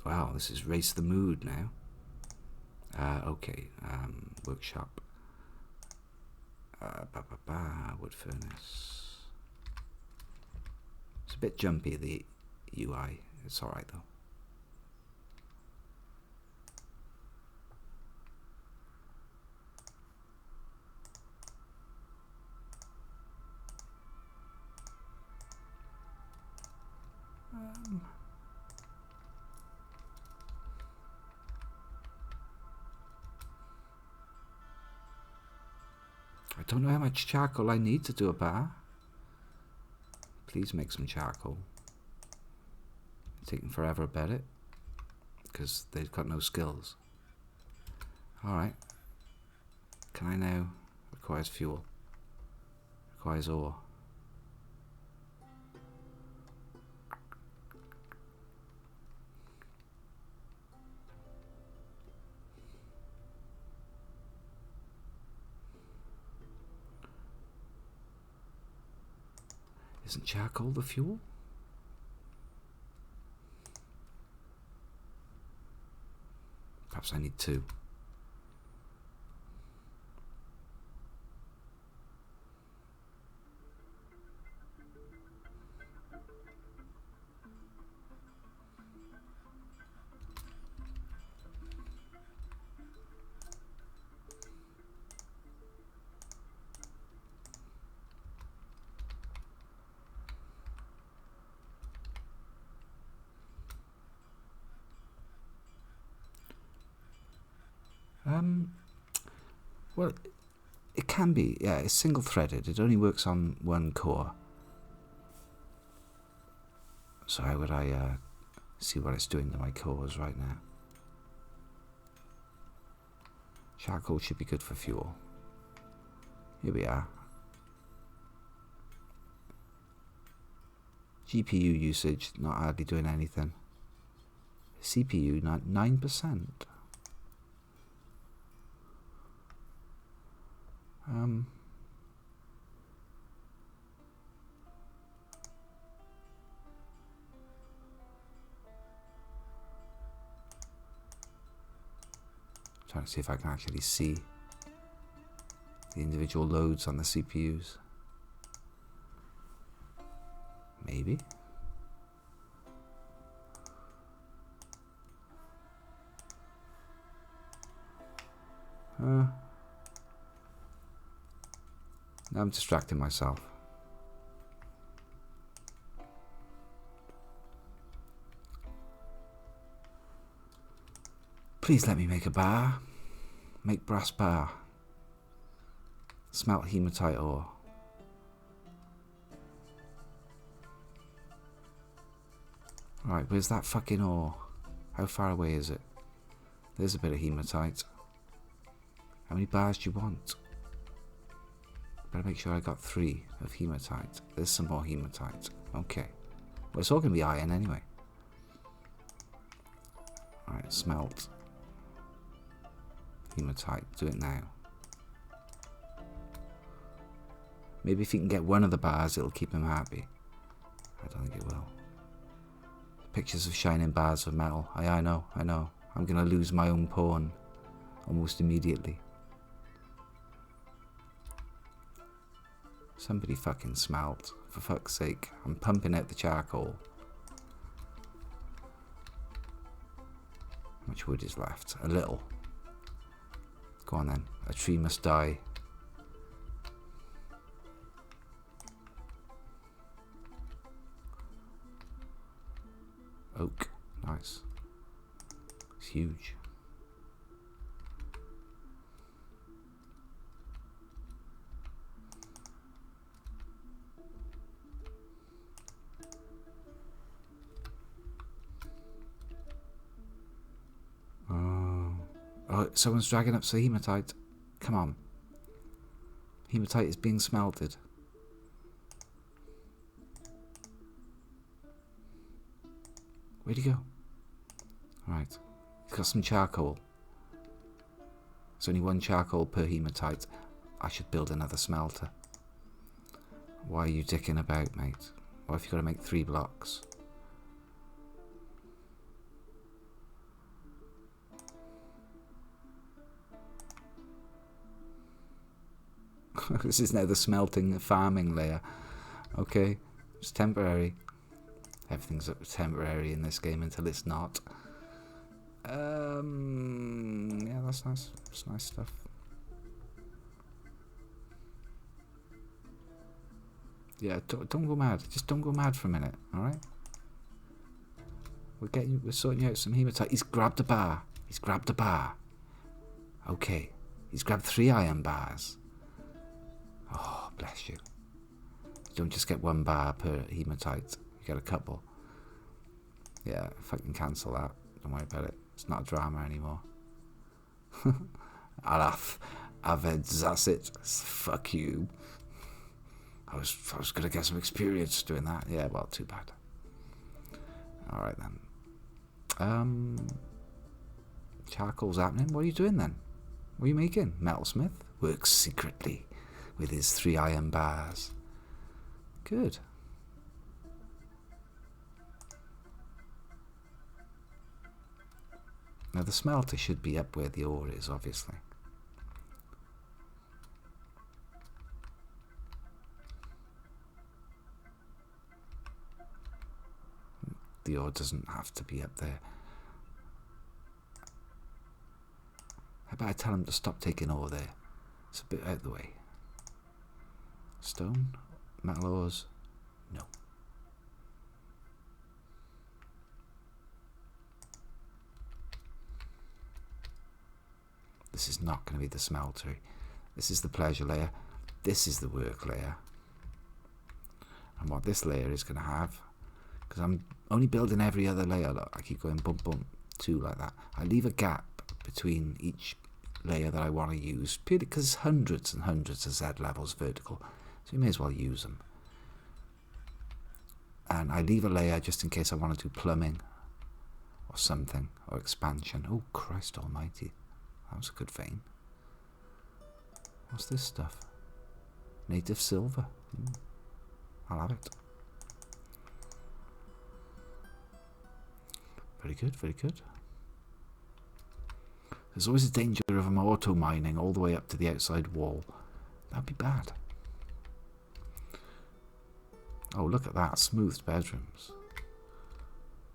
Wow, this is race the mood now. Okay, workshop. Wood furnace. It's a bit jumpy, the UI. It's alright though. I don't know how much charcoal I need to do a bar. Please make some charcoal. It's taking forever about it because they've got no skills. Alright. Can I now? Requires fuel. Requires ore. Isn't charcoal the fuel? Perhaps I need two. Well, it can be, yeah, it's single-threaded. It only works on one core. So how would I see what it's doing to my cores right now? Charcoal should be good for fuel. Here we are. GPU usage, not hardly doing anything. CPU, 9%. Trying to see if I can actually see the individual loads on the CPUs. Maybe. Now I'm distracting myself. Please let me make a bar. Make brass bar. Smelt hematite ore. Right, where's that fucking ore? How far away is it? There's a bit of hematite. How many bars do you want? Better make sure I got 3 of hematite. There's some more hematite. Okay. Well, it's all going to be iron anyway. Alright, smelt. Hematite, do it now. Maybe if he can get one of the bars, it'll keep him happy. I don't think it will. Pictures of shining bars of metal. I know. I'm gonna lose my own pawn almost immediately. Somebody fucking smelt. For fuck's sake. I'm pumping out the charcoal. How much wood is left? A little. Go on then. A tree must die. Oak. Nice. It's huge. Oh, someone's dragging up some hematite. Come on. Hematite is being smelted. Where'd he go? Right. He's got some charcoal. There's only one charcoal per hematite. I should build another smelter. Why are you dicking about, mate? What if you've got to make 3 blocks? This is now the smelting farming layer. Okay, it's temporary. Everything's temporary in this game until it's not. Yeah, that's nice. It's nice stuff. Yeah, don't go mad. Just don't go mad for a minute, all right? We're sorting you out some hematite. He's grabbed a bar. He's grabbed a bar. Okay, he's grabbed 3 iron bars. Oh, bless you. You don't just get 1 bar per hematite. You get a couple. Yeah, if I can cancel that, don't worry about it. It's not a drama anymore. Alaf, Aved, that's it. Fuck you. I was gonna get some experience doing that. Yeah, well, too bad. Alright then. Charcoal's happening. What are you doing then? What are you making? Metalsmith? Works secretly with his 3 iron bars. Good. Now the smelter should be up where the ore is, obviously. The ore doesn't have to be up there. How about I tell him to stop taking ore there? It's a bit out of the way. Stone? Metal ores? No. This is not going to be the smeltery. This is the pleasure layer. This is the work layer. And what this layer is going to have, because I'm only building every other layer, look, I keep going bump bump 2 like that. I leave a gap between each layer that I want to use, purely because there's hundreds and hundreds of Z levels vertical, so you may as well use them. And I leave a layer just in case I want to do plumbing or something, or expansion. Oh, Christ almighty. That was a good vein. What's this stuff? Native silver. I'll have it. Very good, very good. There's always a danger of them auto mining all the way up to the outside wall. That'd be bad. Oh, look at that. Smoothed bedrooms.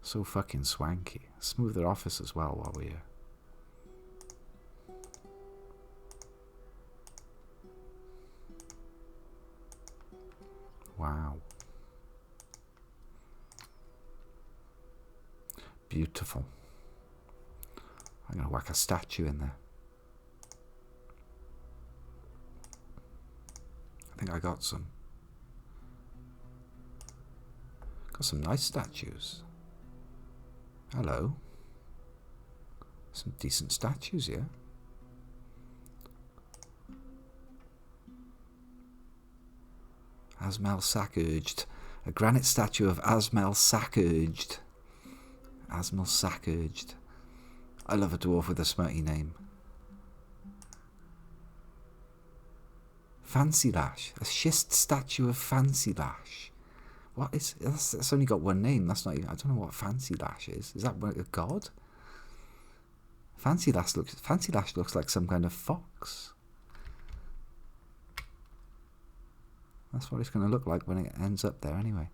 So fucking swanky. Smoother office as well while we're here. Wow. Beautiful. I'm going to whack a statue in there. I think I got some. Got some nice statues. Hello. Some decent statues here. Asmel Sack-Urged. A granite statue of Asmel Sack-Urged. Asmel Sack-Urged. I love a dwarf with a smutty name. Fancy Lash. A schist statue of Fancy Lash. What is... That's only got one name. That's not even... I don't know what Fancy Lash is. Is that a god? Fancy Lash looks like some kind of fox. That's what it's going to look like when it ends up there anyway.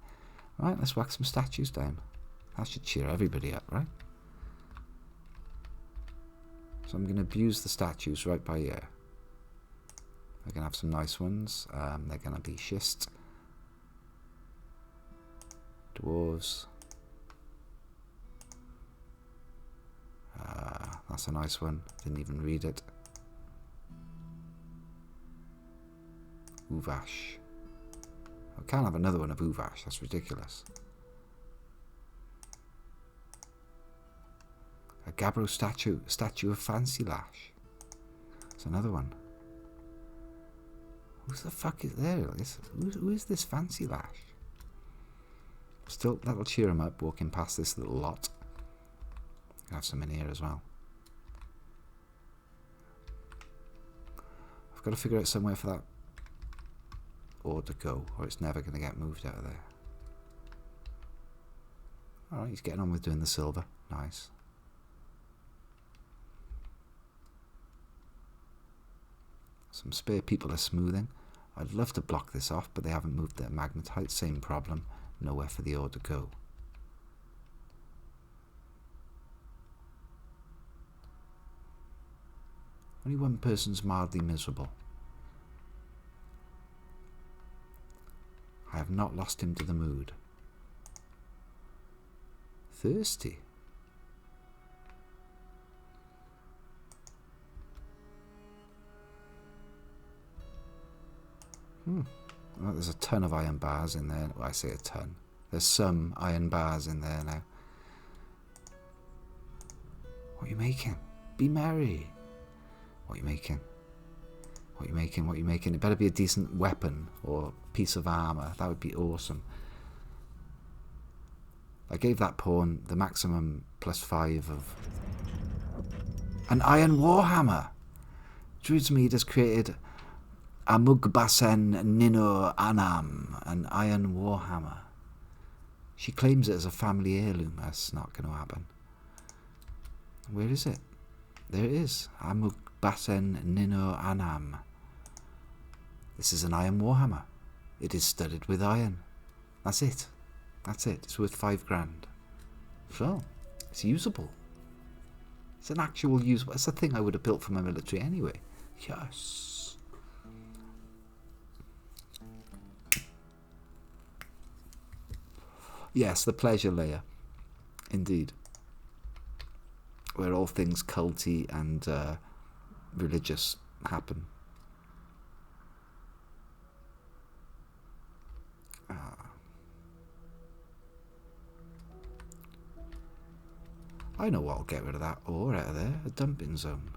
Right, let's whack some statues down. That should cheer everybody up, right? So I'm going to abuse the statues right by here. We're going to have some nice ones. They're going to be schist. Dwarves. That's a nice one. Didn't even read it. Uvash. I can't have another one of Uvash. That's ridiculous. A Gabbro statue of Fancy Lash. That's another one. Who the fuck is there? Who is this Fancy Lash? Still, that'll cheer him up walking past this little lot. I'll have some in here as well. I've got to figure out somewhere for that ore to go, or it's never going to get moved out of there. Alright, he's getting on with doing the silver. Nice. Some spare people are smoothing. I'd love to block this off, but they haven't moved their magnetite. Same problem. Nowhere for the ore to go. Only one person's mildly miserable. I have not lost him to the mood. Thirsty. Well, there's a ton of iron bars in there. Well, I say a ton. There's some iron bars in there now. What are you making? Be merry. What are you making? What are you making? What are you making? It better be a decent weapon or piece of armour. That would be awesome. I gave that pawn the maximum +5 of... An iron warhammer! Druid's Mead has created Amugbasen Nino Anam, an iron warhammer. She claims it as a family heirloom. That's not going to happen. Where is it? There it is. Amugbasen Nino Anam. This is an iron warhammer. It is studded with iron. That's it. That's it. It's worth 5 grand. So, it's usable. It's an actual usable... It's a thing I would have built for my military anyway. Yes. Yes, the pleasure layer. Indeed. Where all things culty and religious happen. I know what'll get rid of that ore out of there. A dumping zone.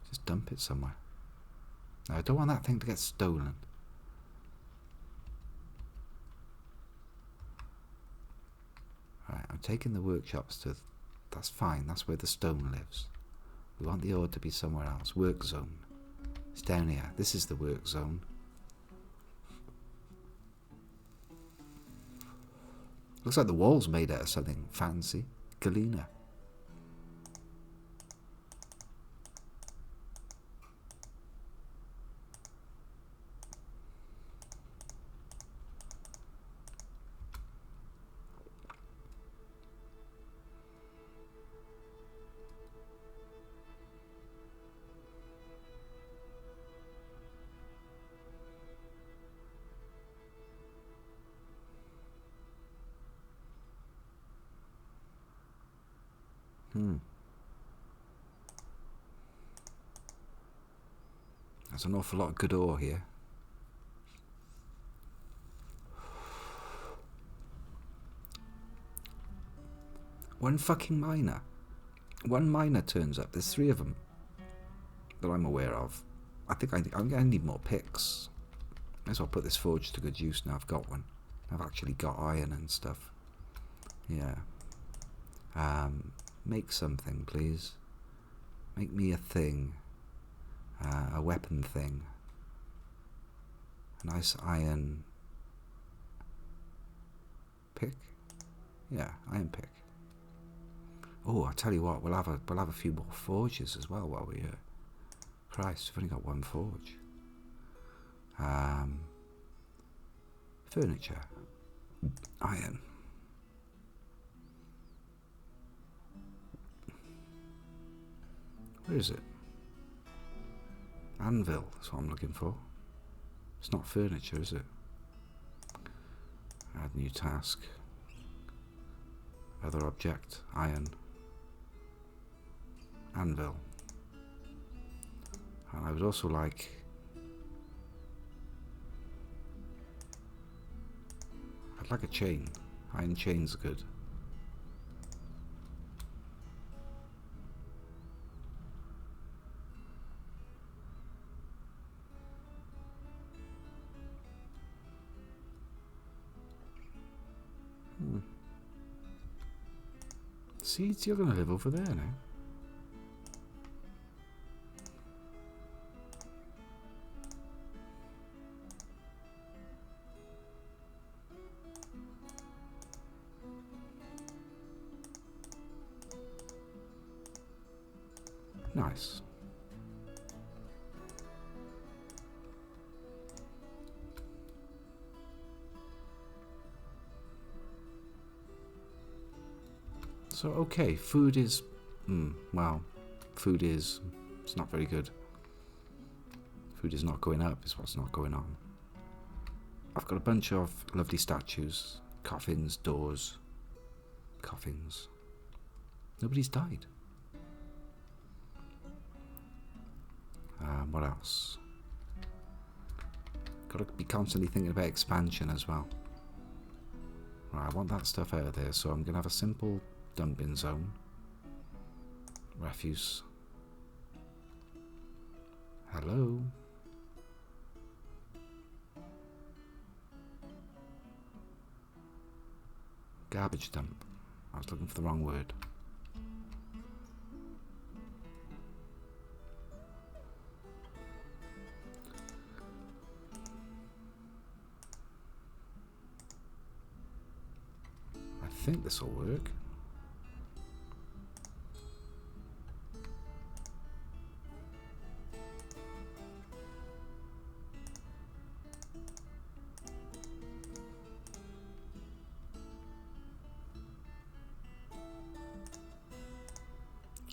Just dump it somewhere. No, I don't want that thing to get stolen. Right, I'm taking the workshops to... That's fine, that's where the stone lives. We want the ore to be somewhere else. Work zone. It's down here. This is the work zone. Looks like the wall's made out of something fancy. Galena. There's an awful lot of good ore here. One fucking miner. One miner turns up. There's 3 of them that I'm aware of. I think I'm going to need more picks. May as well put this forge to good use now I've got one. I've actually got iron and stuff. Yeah. Make something, please. Make me a thing. A weapon thing. A nice iron pick? Yeah, iron pick. Oh, I tell you what, we'll have a few more forges as well while we're here. Christ, we've only got one forge. Furniture. Iron. Where is it? Anvil, that's what I'm looking for. It's not furniture, is it? Add new task. Other object. Iron. Anvil. And I would also like... I'd like a chain. Iron chains are good. Seeds, you're going to live over there now. Nice. So, okay, food is... well, food is... It's not very good. Food is not going up, is what's not going on. I've got a bunch of lovely statues. Coffins, doors. Coffins. Nobody's died. What else? Got to be constantly thinking about expansion as well. Right, I want that stuff out of there, so I'm going to have a simple dumping zone. Refuse. Hello? Garbage dump. I was looking for the wrong word. I think this will work.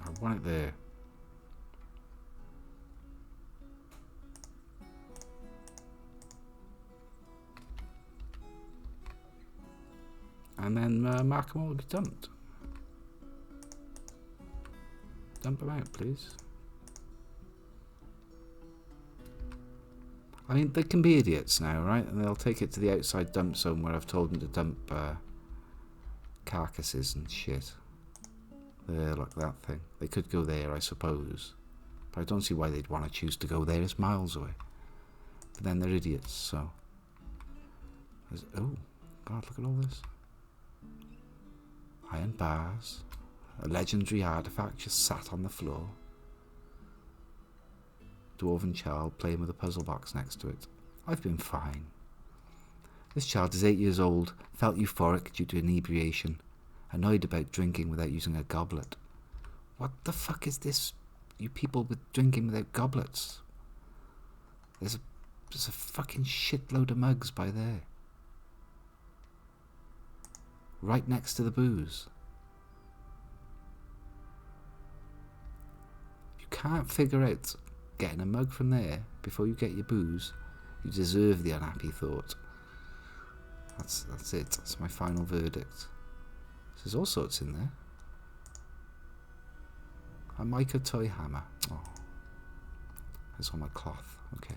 I want it there. And then mark them all dumped. Dump them out, please. I mean, they can be idiots now, right? And they'll take it to the outside dump zone where I've told them to dump carcasses and shit. There, look, that thing. They could go there, I suppose. But I don't see why they'd want to choose to go there. It's miles away. But then they're idiots, so... Oh, God, look at all this. Iron bars. A legendary artifact just sat on the floor. Dwarven child playing with a puzzle box next to it. I've been fine. This child is 8 years old, felt euphoric due to inebriation, annoyed about drinking without using a goblet. What the fuck is this, you people with drinking without goblets? There's a fucking shitload of mugs by there. Right next to the booze. If you can't figure out getting a mug from there before you get your booze, you deserve the unhappy thought. That's it. That's my final verdict. There's all sorts in there. A mica toy hammer. Oh, it's on my cloth. Okay.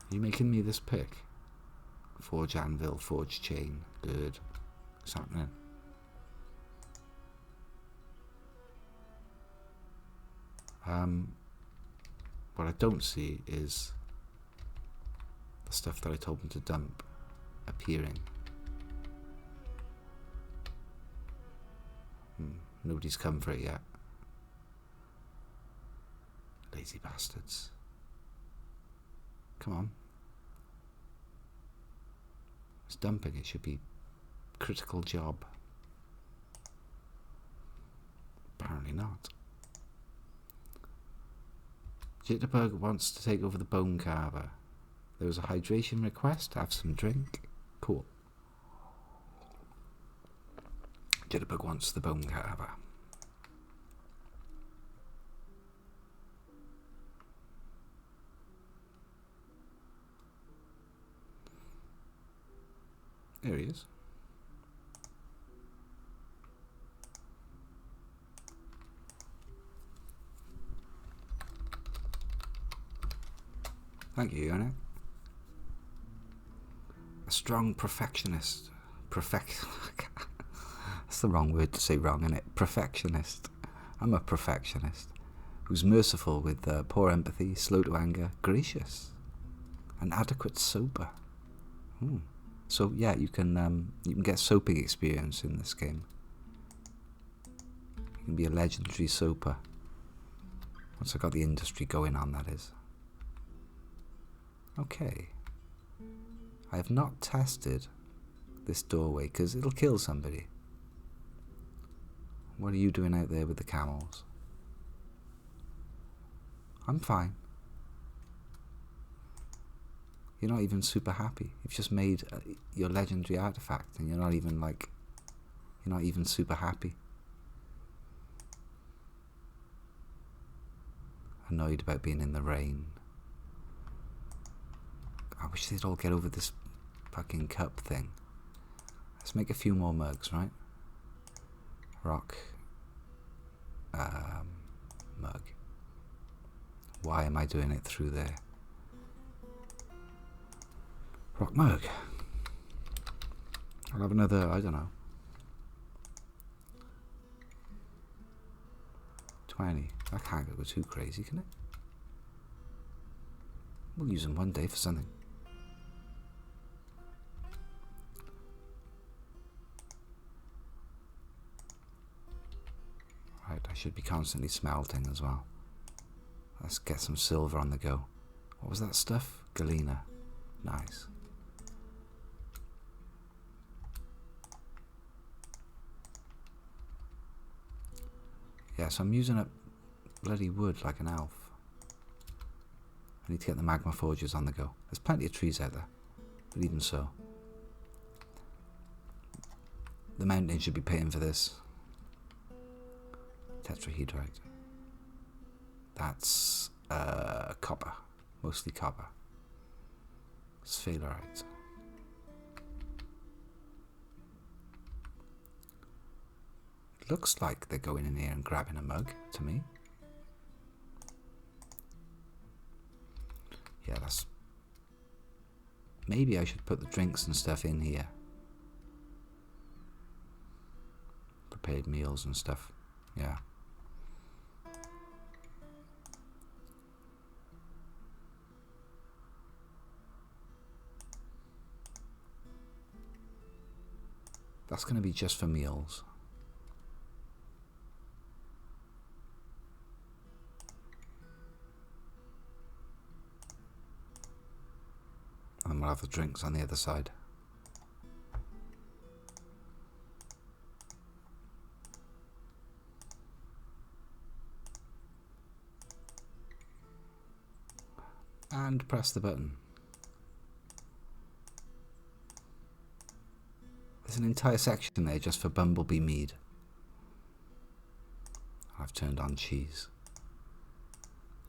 Are you making me this pick? Forge anvil, forge chain. Good. What's happening? What I don't see is the stuff that I told them to dump appearing. Nobody's come for it yet. Lazy bastards. Come on. It's dumping, it should be critical job. Apparently not. Jitterbug wants to take over the bone carver. There was a hydration request, have some drink. Cool. Jitterbug wants the bone carver. There he is. Thank you, Yona. A strong perfectionist. That's the wrong word to say wrong, isn't it? Perfectionist. I'm a perfectionist. Who's merciful with poor empathy, slow to anger, gracious, and adequate sober. So yeah, you can get soaping experience in this game. You can be a legendary soaper. Once I got the industry going on, that is. Okay. I have not tested this doorway because it'll kill somebody. What are you doing out there with the camels? I'm fine. You're not even super happy. You've just made your legendary artifact and you're not even super happy. Annoyed about being in the rain. I wish they'd all get over this fucking cup thing. Let's make a few more mugs, right? Rock mug. Why am I doing it through there? Rock mug. I'll have another, I don't know, 20. That can't go too crazy, can it? We'll use them one day for something. Right, I should be constantly smelting as well. Let's get some silver on the go. What was that stuff? Galena. Nice. Yeah, so I'm using up bloody wood like an elf. I need to get the magma forges on the go. There's plenty of trees out there, but even so. The mountain should be paying for this. Tetrahedrite. That's copper, mostly copper. Sphalerite. It looks like they're going in here and grabbing a mug to me. Yeah, that's... Maybe I should put the drinks and stuff in here. Prepared meals and stuff. Yeah. That's going to be just for meals. And we'll have the drinks on the other side. And press the button. There's an entire section there just for bumblebee mead. I've turned on cheese.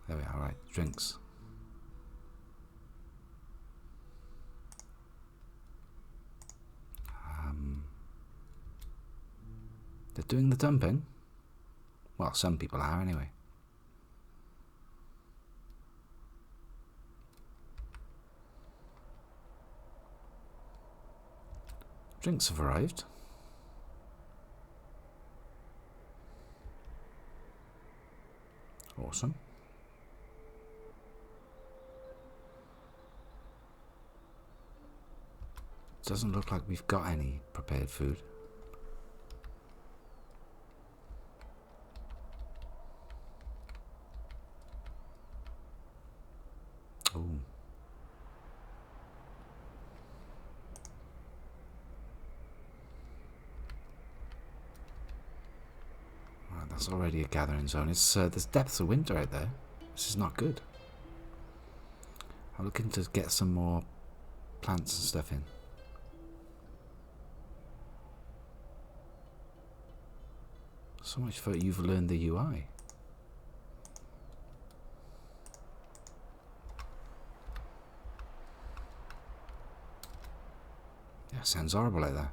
There we are, right, drinks. They're doing the dumping? Well, some people are anyway. Drinks have arrived. Awesome. Doesn't look like we've got any prepared food. Oh. Right, that's already a gathering zone. It's there's depths of winter out there. This is not good. I'm looking to get some more plants and stuff in. So much for you've learned the UI. Yeah, sounds horrible like that.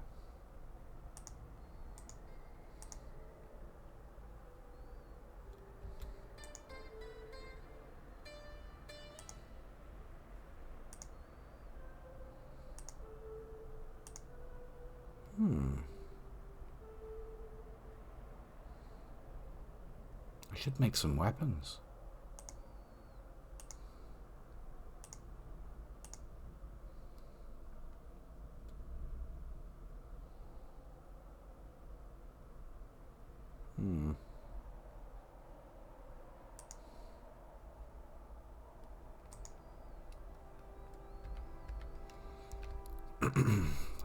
I should make some weapons.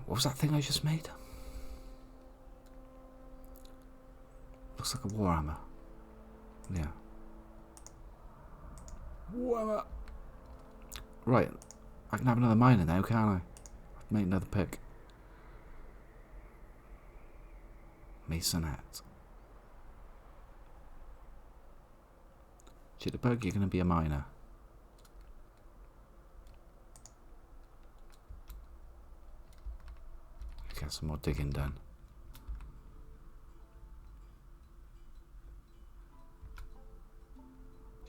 What was that thing I just made? Looks like a warhammer. Yeah. Warhammer. Right. I can have another miner now, can't I? Make another pick. Masonette. Jitterbug, you're going to be a miner. Get some more digging done.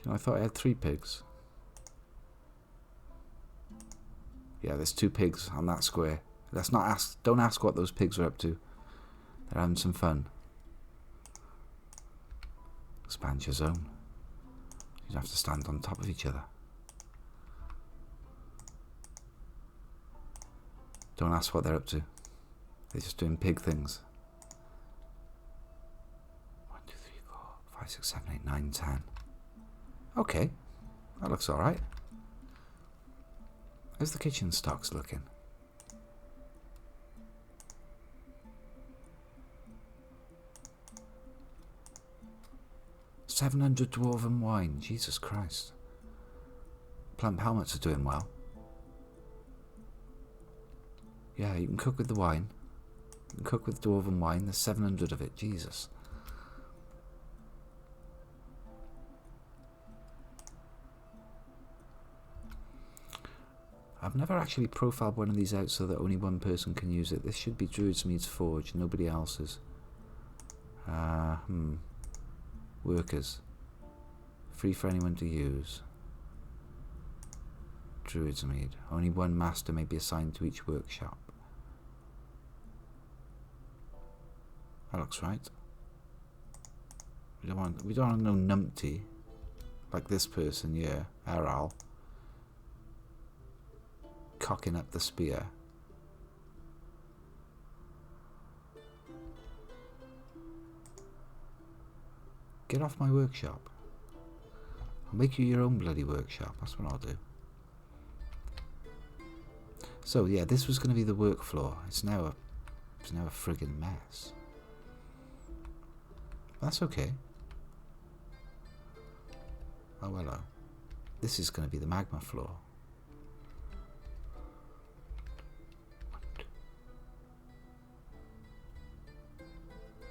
You know, I thought I had 3 pigs. Yeah, there's 2 pigs on that square. Let's not ask. Don't ask what those pigs are up to. They're having some fun. Expand your zone. You have to stand on top of each other. Don't ask what they're up to. They're just doing pig things. 1, 2, 3, 4, 5, 6, 7, 8, 9, 10. Okay, that looks alright. How's the kitchen stocks looking? $700 dwarven wine. Jesus Christ. Plump helmets are doing well. Yeah, you can cook with the wine. You can cook with dwarven wine. There's 700 of it. Jesus. I've never actually profiled one of these out so that only one person can use it. This should be Druidsmead's Forge, nobody else's. Workers. Free for anyone to use. Druidsmead. Only one master may be assigned to each workshop. That looks right. We don't want no numpty like this person here, Aral, cocking up the spear. Get off my workshop. I'll make you your own bloody workshop. That's what I'll do. So yeah, this was going to be the work floor. It's now a friggin' mess. That's okay. Oh hello. This is going to be the magma floor.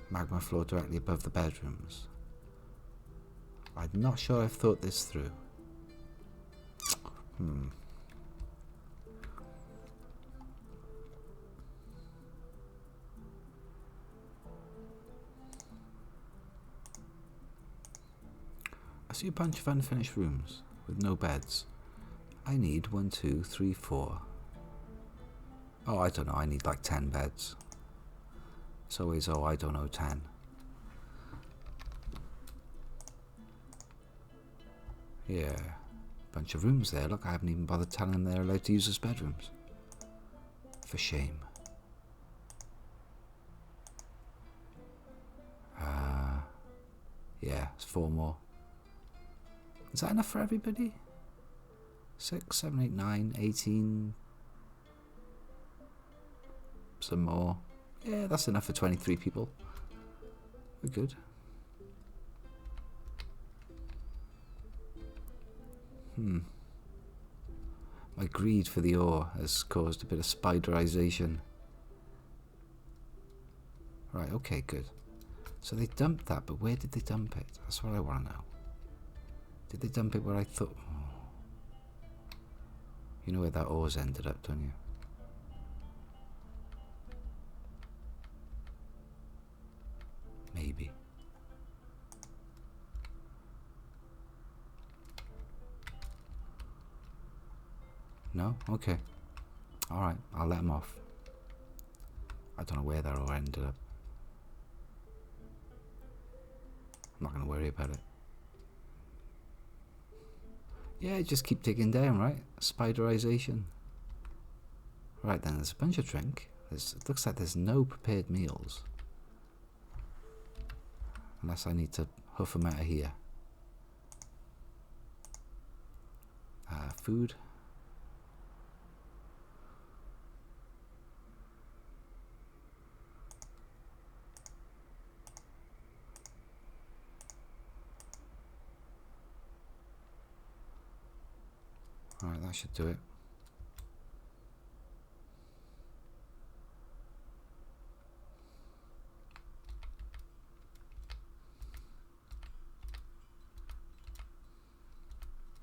Magma floor directly above the bedrooms. I'm not sure I've thought this through. I see a bunch of unfinished rooms with no beds. I need 1, 2, 3, 4. Oh, I don't know. I need like 10 beds. It's always, oh, I don't know, 10. Yeah, bunch of rooms there. Look, I haven't even bothered telling them they're allowed to use as bedrooms. For shame. Yeah, it's 4 more. Is that enough for everybody? 6, 7, 8, 9, 18. Some more. Yeah, that's enough for 23 people. We're good. My greed for the ore has caused a bit of spiderization. Right, okay, good. So they dumped that, but where did they dump it? That's what I want to know. Did they dump it where I thought... Oh. You know where that ore's ended up, don't you? Maybe. No? Okay. Alright, I'll let them off. I don't know where that ore ended up. I'm not going to worry about it. Yeah, just keep digging down, right? Spiderization. Right then, there's a bunch of drink. It looks like there's no prepared meals. Unless I need to hoof them out of here. Food. Alright, that should do it.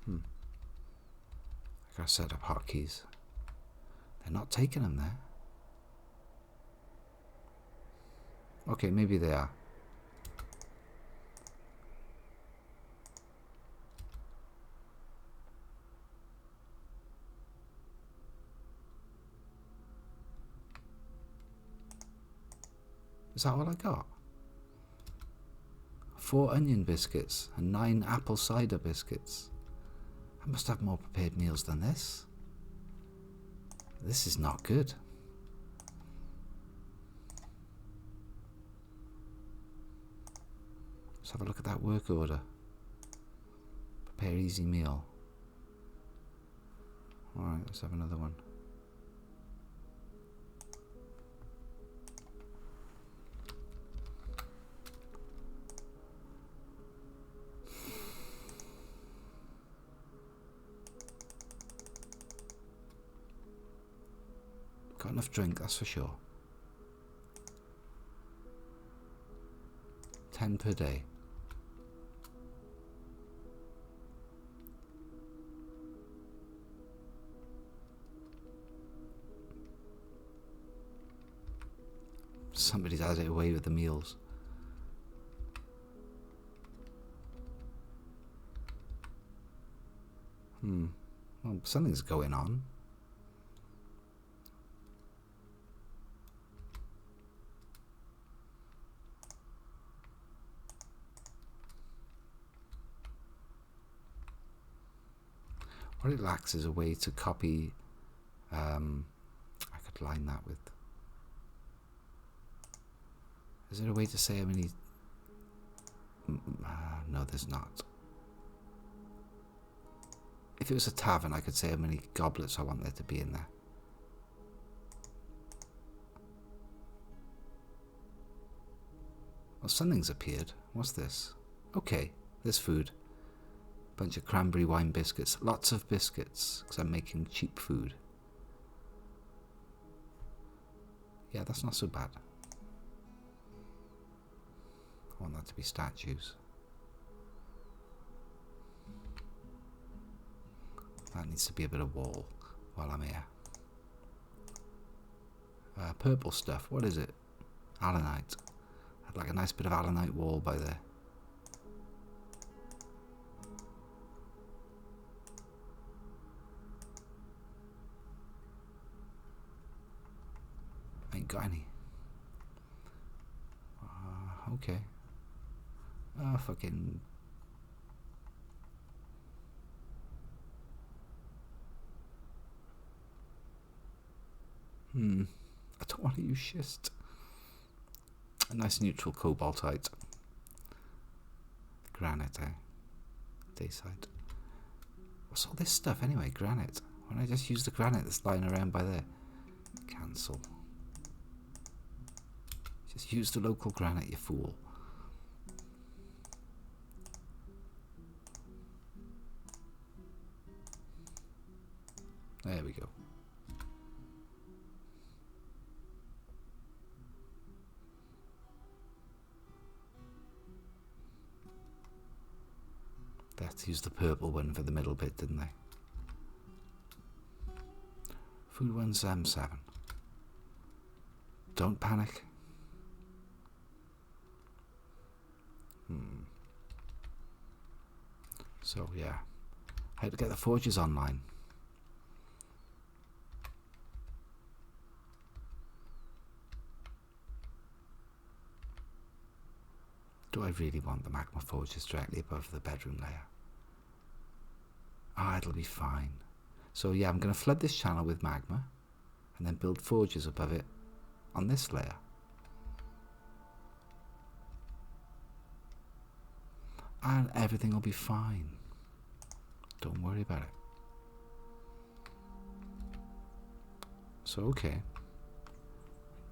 I gotta set up hotkeys. They're not taking them there. Okay, maybe they are. Is that all I got? 4 onion biscuits and 9 apple cider biscuits. I must have more prepared meals than this. This is not good. Let's have a look at that work order. Prepare easy meal. Alright, let's have another one. Got enough drink, that's for sure. 10 per day. Somebody's had it away with the meals. Well, something's going on. What it lacks is a way to copy. I could line that with. Is there a way to say how many? No, there's not. If it was a tavern, I could say how many goblets I want there to be in there. Well, something's appeared. What's this? Okay, there's food. Bunch of cranberry wine biscuits. Lots of biscuits, because I'm making cheap food. Yeah, that's not so bad. I want that to be statues. That needs to be a bit of wall while I'm here. Purple stuff. What is it? Allanite. I'd like a nice bit of allanite wall by there. I ain't got any. Okay. Fucking. I don't want to use schist. A nice neutral cobaltite. Granite, eh? Dacite. What's all this stuff anyway? Granite. Why don't I just use the granite that's lying around by there? Cancel. Just use the local granite, you fool. There we go. They had to use the purple one for the middle bit, didn't they? Food 177. Don't panic. So yeah, how to get the forges online. Do I really want the magma forges directly above the bedroom layer? Ah, it'll be fine. So yeah, I'm going to flood this channel with magma and then build forges above it on this layer. And everything will be fine. Don't worry about it. So okay,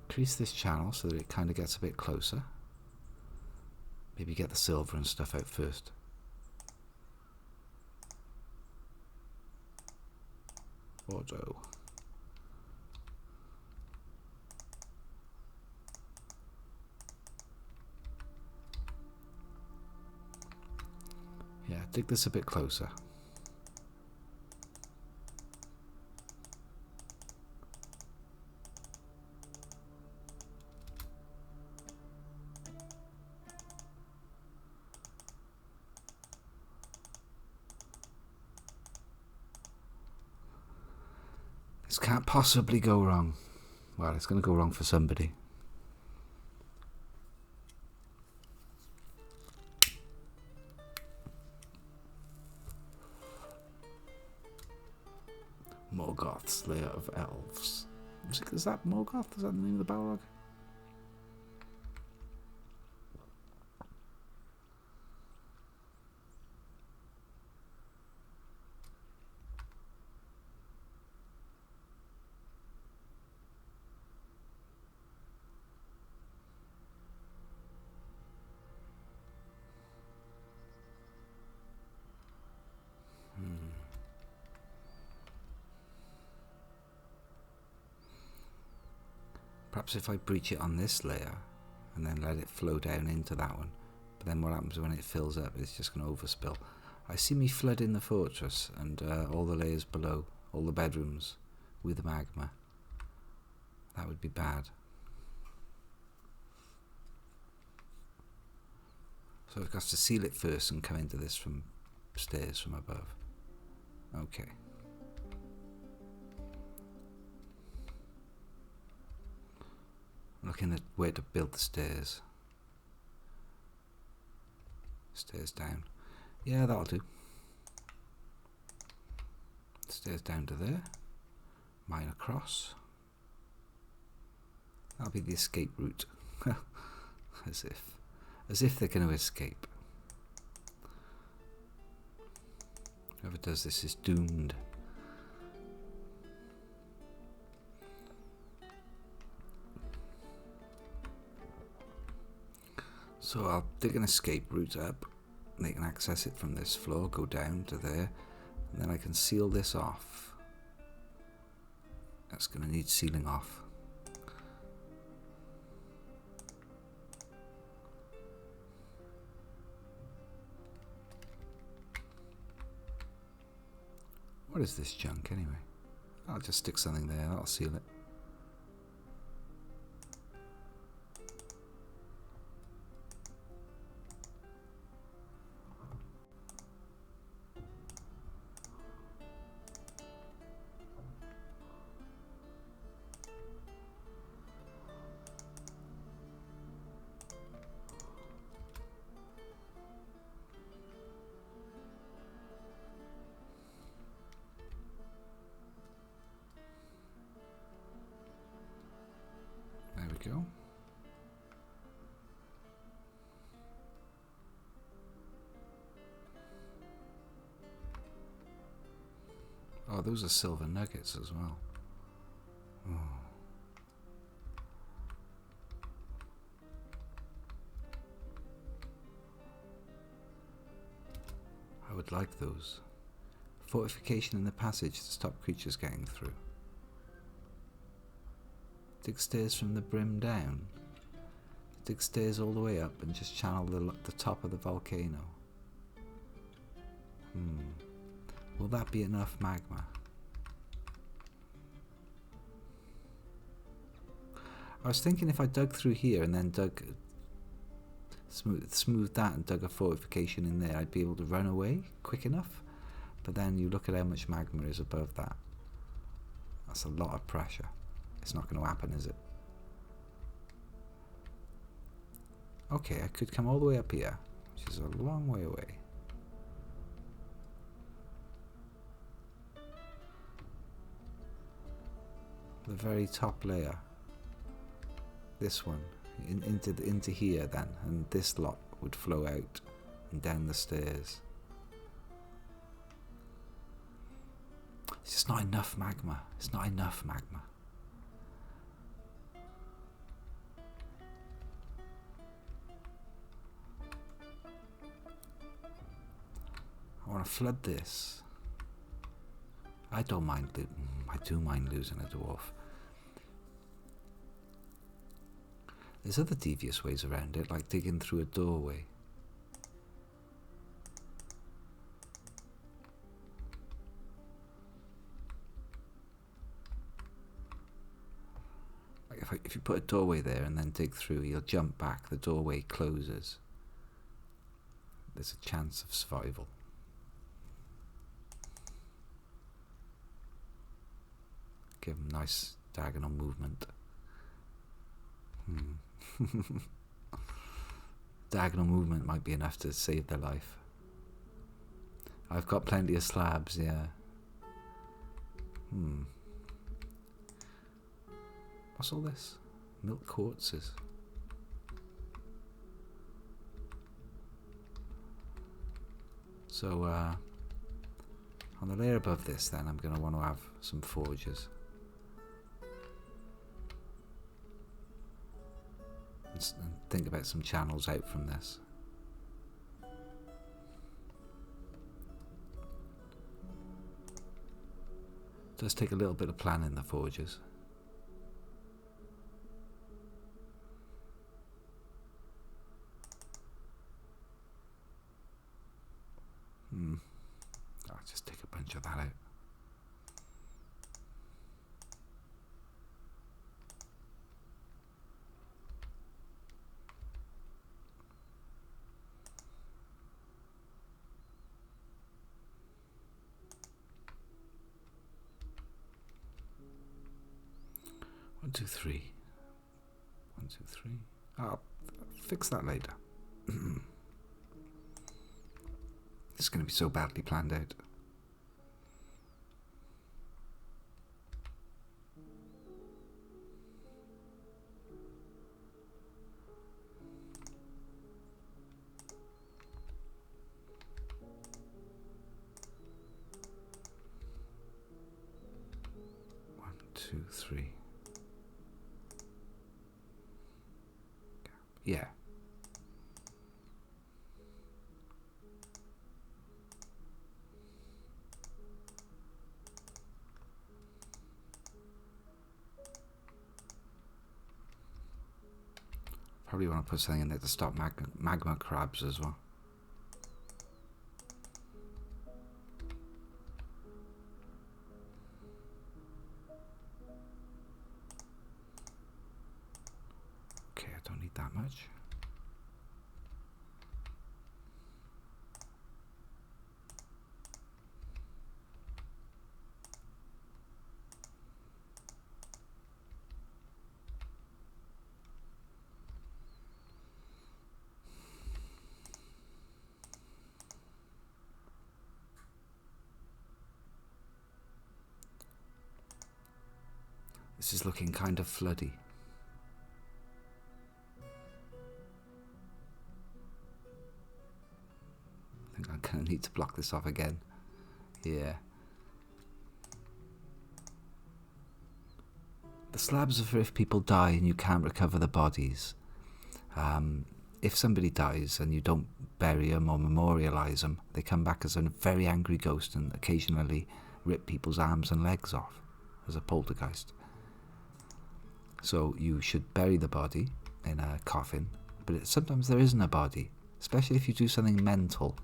increase this channel so that it kind of gets a bit closer. Maybe get the silver and stuff out first. Auto. Yeah, dig this a bit closer. This can't possibly go wrong. Well, it's going to go wrong for somebody. Morgoth, Slayer of Elves. Is that Morgoth? Is that the name of the Balrog? Perhaps if I breach it on this layer and then let it flow down into that one. But then what happens when it fills up? It's just going to overspill. I see me flooding the fortress and all the layers below, all the bedrooms with magma. That would be bad. So I've got to seal it first and come into this from stairs from above. Okay. Looking at where to build the stairs. Stairs down. Yeah, that'll do. Stairs down to there. Mine across. That'll be the escape route. As if they're going to escape. Whoever does this is doomed. So I'll dig an escape route up. They can access it from this floor, go down to there, and then I can seal this off. That's going to need sealing off. What is this junk anyway? I'll just stick something there, that'll seal it. Oh, those are silver nuggets as well. Oh. I would like those. Fortification in the passage to stop creatures getting through. Dig stairs from the brim down. Dig stairs all the way up and just channel the top of the volcano. Will that be enough magma? I was thinking if I dug through here and then dug smoothed that and dug a fortification in there, I'd be able to run away quick enough. But then you look at how much magma is above that. That's a lot of pressure. It's not going to happen, is it? Okay, I could come all the way up here, which is a long way away. The very top layer. This one. Into here then, and this lot would flow out and down the stairs. It's just not enough magma. It's not enough magma. I want to flood this. I don't mind. I do mind losing a dwarf. There's other devious ways around it, like digging through a doorway. Like if you put a doorway there and then dig through, you'll jump back, the doorway closes. There's a chance of survival. Give them nice diagonal movement. Diagonal movement might be enough to save their life. I've got plenty of slabs, yeah. What's all this? Milk quartzes. So, on the layer above this then, I'm going to want to have some forges. And think about some channels out from this. It does take a little bit of planning, the forges. I'll just take a bunch of that out. One, two, three. 1, 2, 3. I'll fix that later. It's going to be so badly planned out. One, two, three. Yeah. Probably want to put something in there to stop magma crabs as well. Okay, I don't need that much. This is looking kind of floody. I think I'm going to need to block this off again. Yeah. The slabs are for if people die and you can't recover the bodies. If somebody dies and you don't bury them or memorialise them, they come back as a very angry ghost and occasionally rip people's arms and legs off as a poltergeist. So you should bury the body in a coffin, but sometimes there isn't a body, especially if you do something mental,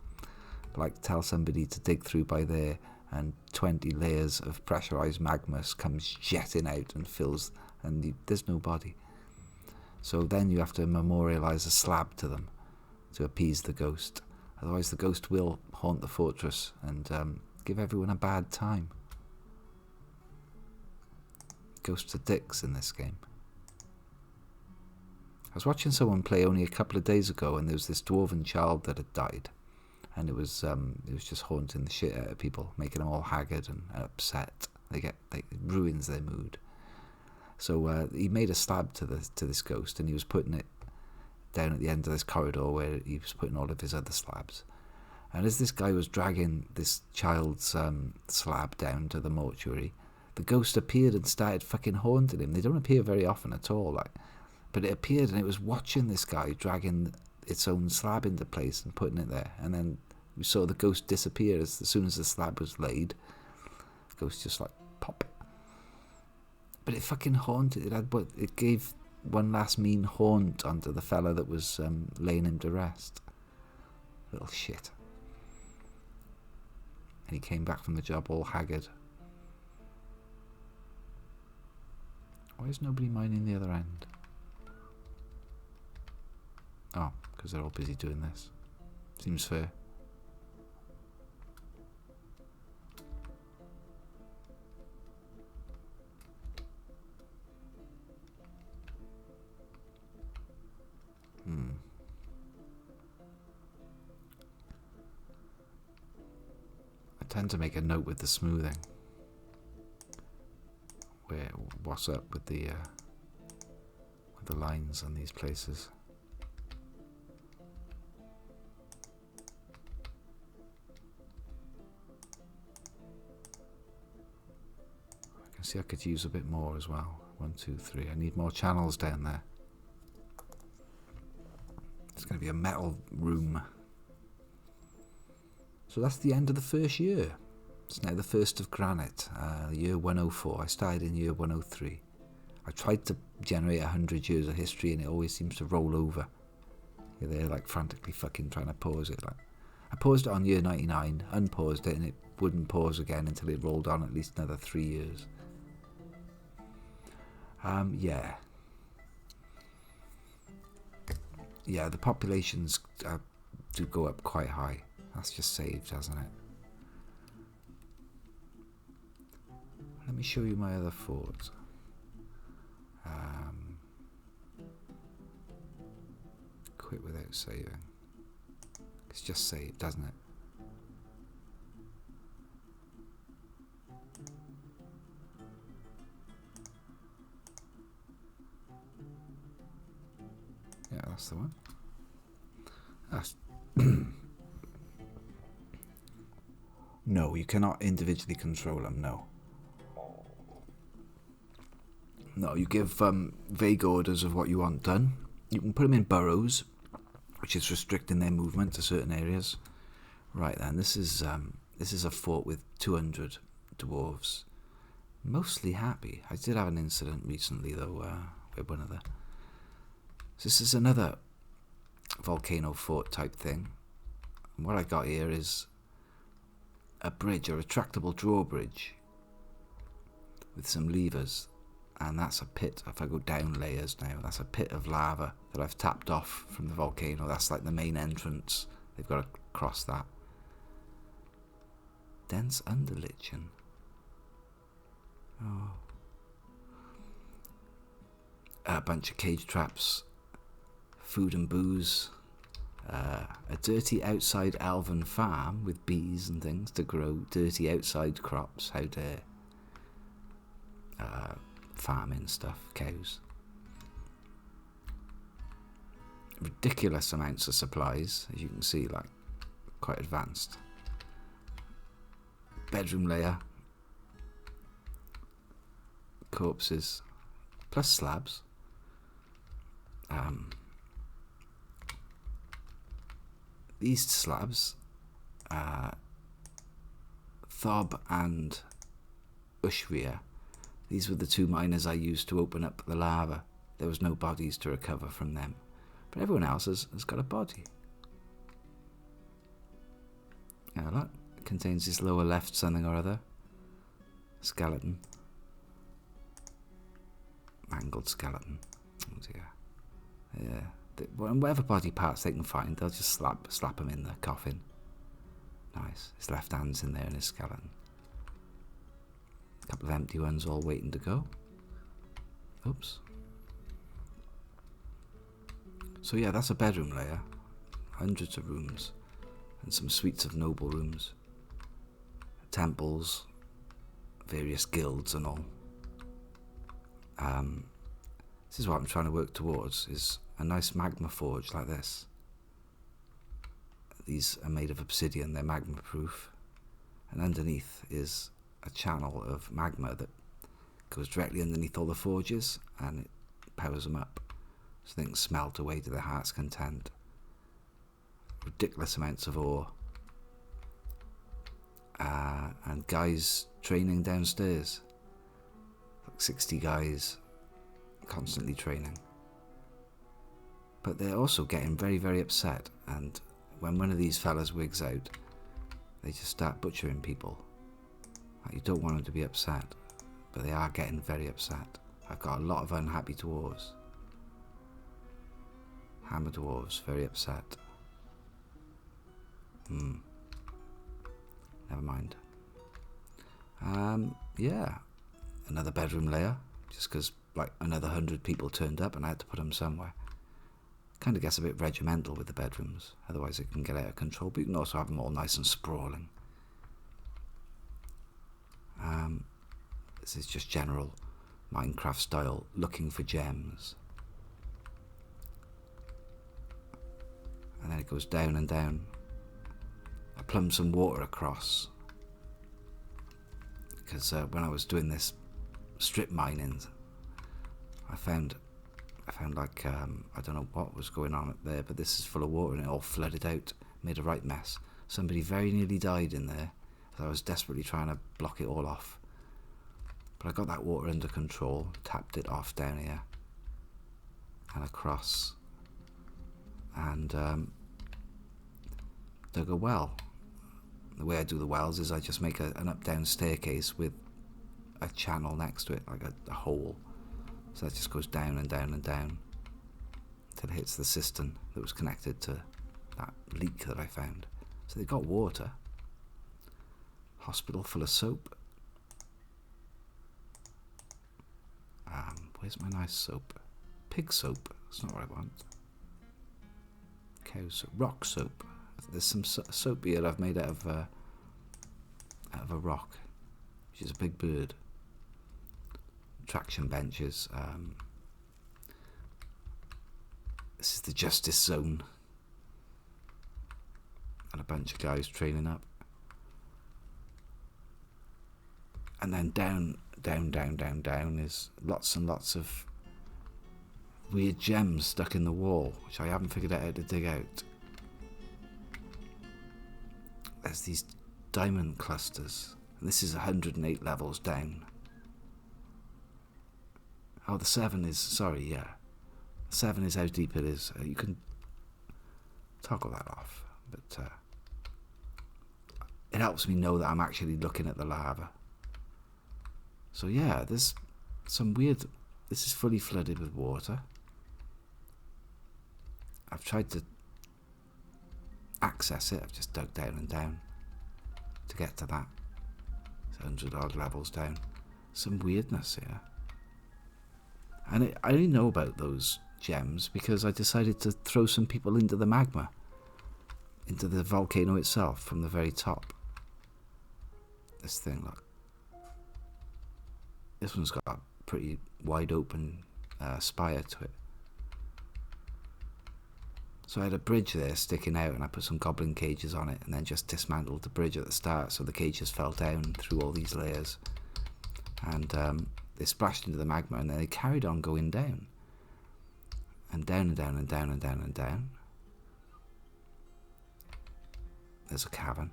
like tell somebody to dig through by there and 20 layers of pressurised magma comes jetting out and fills, and there's no body. So then you have to memorialise a slab to them to appease the ghost. Otherwise the ghost will haunt the fortress and give everyone a bad time. Ghosts are dicks in this game. I was watching someone play only a couple of days ago, and there was this dwarven child that had died, and it was just haunting the shit out of people, making them all haggard and upset. It ruins their mood. So he made a slab to this ghost, and he was putting it down at the end of this corridor where he was putting all of his other slabs. And as this guy was dragging this child's slab down to the mortuary, the ghost appeared and started fucking haunting him. They don't appear very often at all, but it appeared and it was watching this guy dragging its own slab into place and putting it there. And then we saw the ghost disappear as soon as the slab was laid. The ghost just like pop. But it fucking haunted. It gave one last mean haunt onto the fella that was laying him to rest. Little shit. And he came back from the job all haggard. Why is nobody mining the other end? Oh, because they're all busy doing this. Seems fair. I tend to make a note with the smoothing. What's up with the lines on these places? I can see I could use a bit more as well. 1, 2, 3. I need more channels down there. It's going to be a metal room. So that's the end of the first year. It's now the 1st of Granite, year 104. I started in year 103. I tried to generate 100 years of history and it always seems to roll over. They're like frantically fucking trying to pause it. I paused it on year 99, unpaused it, and it wouldn't pause again until it rolled on at least another 3 years. Yeah, the populations do go up quite high. That's just saved, hasn't it? Let me show you my other fort. Quit without saving. It's just saved, doesn't it? Yeah, that's the one. That's no, you cannot individually control them, no. No, you give vague orders of what you want done. You can put them in burrows, which is restricting their movement to certain areas. Right then, this is a fort with 200 dwarves. Mostly happy. I did have an incident recently though, with one of the... This is another volcano fort type thing. And what I got here is a bridge, a retractable drawbridge with some levers, and that's a pit. If I go down layers now, that's a pit of lava that I've tapped off from the volcano. That's like the main entrance. They've got to cross that. Dense underlichen. Oh. A bunch of cage traps, food and booze, a dirty outside elven farm with bees and things to grow dirty outside crops. How dare farming stuff, cows. Ridiculous amounts of supplies, as you can see, like quite advanced. Bedroom layer, corpses, plus slabs. These slabs, Thob and Ushvia, these were the two miners I used to open up the lava. There was no bodies to recover from them, but everyone else has got a body. Yeah, look, it contains this lower left something or other. Skeleton. Mangled skeleton. Oh dear. Yeah. Whatever body parts they can find, they'll just slap them in the coffin. Nice. His left hand's in there in his skeleton. A couple of empty ones all waiting to go. Oops. So yeah, that's a bedroom layer. Hundreds of rooms. And some suites of noble rooms. Temples. Various guilds and all. This is what I'm trying to work towards, is a nice magma forge like this. These are made of obsidian, they're magma proof. And underneath is a channel of magma that goes directly underneath all the forges and it powers them up. So things smelt away to their heart's content. Ridiculous amounts of ore. And guys training downstairs. Like 60 guys constantly training. But they're also getting very, very upset, and when one of these fellas wigs out, they just start butchering people. Like, you don't want them to be upset, but they are getting very upset. I've got a lot of unhappy dwarves. Hammer dwarves, very upset. Never mind. Yeah, another bedroom layer, just because like another 100 people turned up and I had to put them somewhere. Kind of gets a bit regimental with the bedrooms, otherwise it can get out of control, but you can also have them all nice and sprawling. This is just general Minecraft style, looking for gems. And then it goes down and down. I plumbed some water across, because when I was doing this strip mining, I found like, I don't know what was going on up there, but this is full of water and it all flooded out, made a right mess. Somebody very nearly died in there, as I was desperately trying to block it all off. But I got that water under control, tapped it off down here, and across, and dug a well. The way I do the wells is I just make an up-down staircase with a channel next to it, like a hole. So that just goes down and down and down until it hits the cistern that was connected to that leak that I found. So they've got water. Hospital full of soap. Where's my nice soap? Pig soap. That's not what I want. Cow soap. Rock soap. There's some soap here I've made out of a rock, which is a big bird. Traction benches. This is the justice zone, and a bunch of guys training up. And then down is lots and lots of weird gems stuck in the wall, which I haven't figured out how to dig out. There's these diamond clusters, and this is 108 levels down. Oh, the 7 is, sorry, yeah. 7 is how deep it is. You can toggle that off, but it helps me know that I'm actually looking at the lava. So yeah, there's some weird, this is fully flooded with water. I've tried to access it, I've just dug down and down to get to that. It's 100 odd levels down. Some weirdness here. And I only know about those gems because I decided to throw some people into the magma, into the volcano itself from the very top. This thing, look. This one's got a pretty wide open spire to it. So I had a bridge there sticking out and I put some goblin cages on it and then just dismantled the bridge at the start so the cages fell down through all these layers. And they splashed into the magma, and then they carried on going down. And down and down and down and down and down. There's a cavern.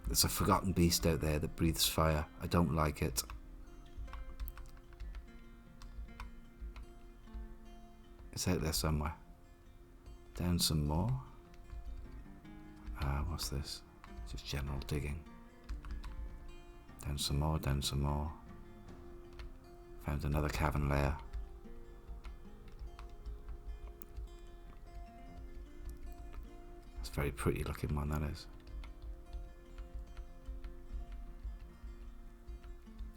There's a forgotten beast out there that breathes fire. I don't like it. It's out there somewhere. Down some more. What's this? Just general digging. Down some more, down some more. Found another cavern layer. It's a very pretty looking one, that is.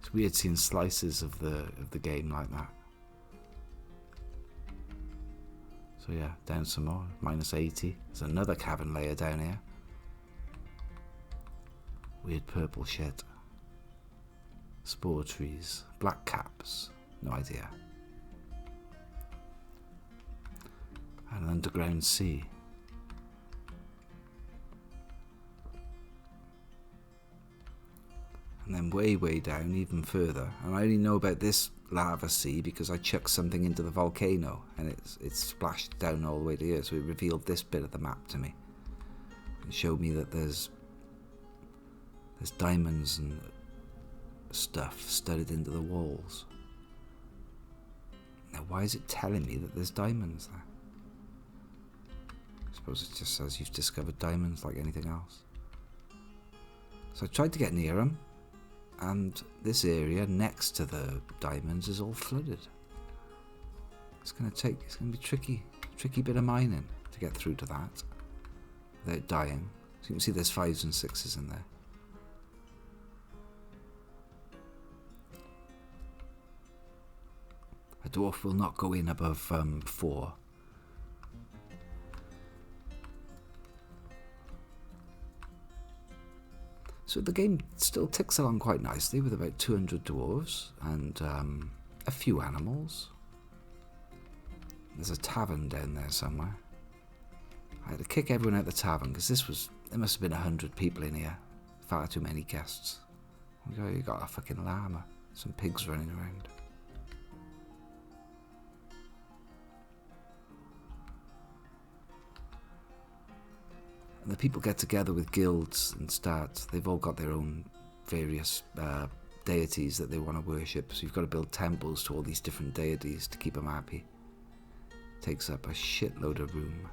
It's weird seeing slices of the game like that. So yeah, down some more. Minus 80. There's another cavern layer down here. Weird purple shit. Spore trees. Black caps. No idea. And an underground sea. And then way, way down, even further. And I only know about this lava sea because I chucked something into the volcano and it's splashed down all the way to here. So it revealed this bit of the map to me. It showed me that there's diamonds and stuff studded into the walls. Now why is it telling me that there's diamonds there? I suppose it just says you've discovered diamonds like anything else. So I tried to get near them, and this area next to the diamonds is all flooded. It's gonna be tricky bit of mining to get through to that without dying. So you can see there's 5s and 6s in there. A dwarf will not go in above 4. So the game still ticks along quite nicely with about 200 dwarves and a few animals. There's a tavern down there somewhere. I had to kick everyone out the tavern because there must have been 100 people in here. Far too many guests. You got a fucking llama, some pigs running around. And the people get together with guilds and they've all got their own various deities that they want to worship. So you've got to build temples to all these different deities to keep them happy. Takes up a shitload of room.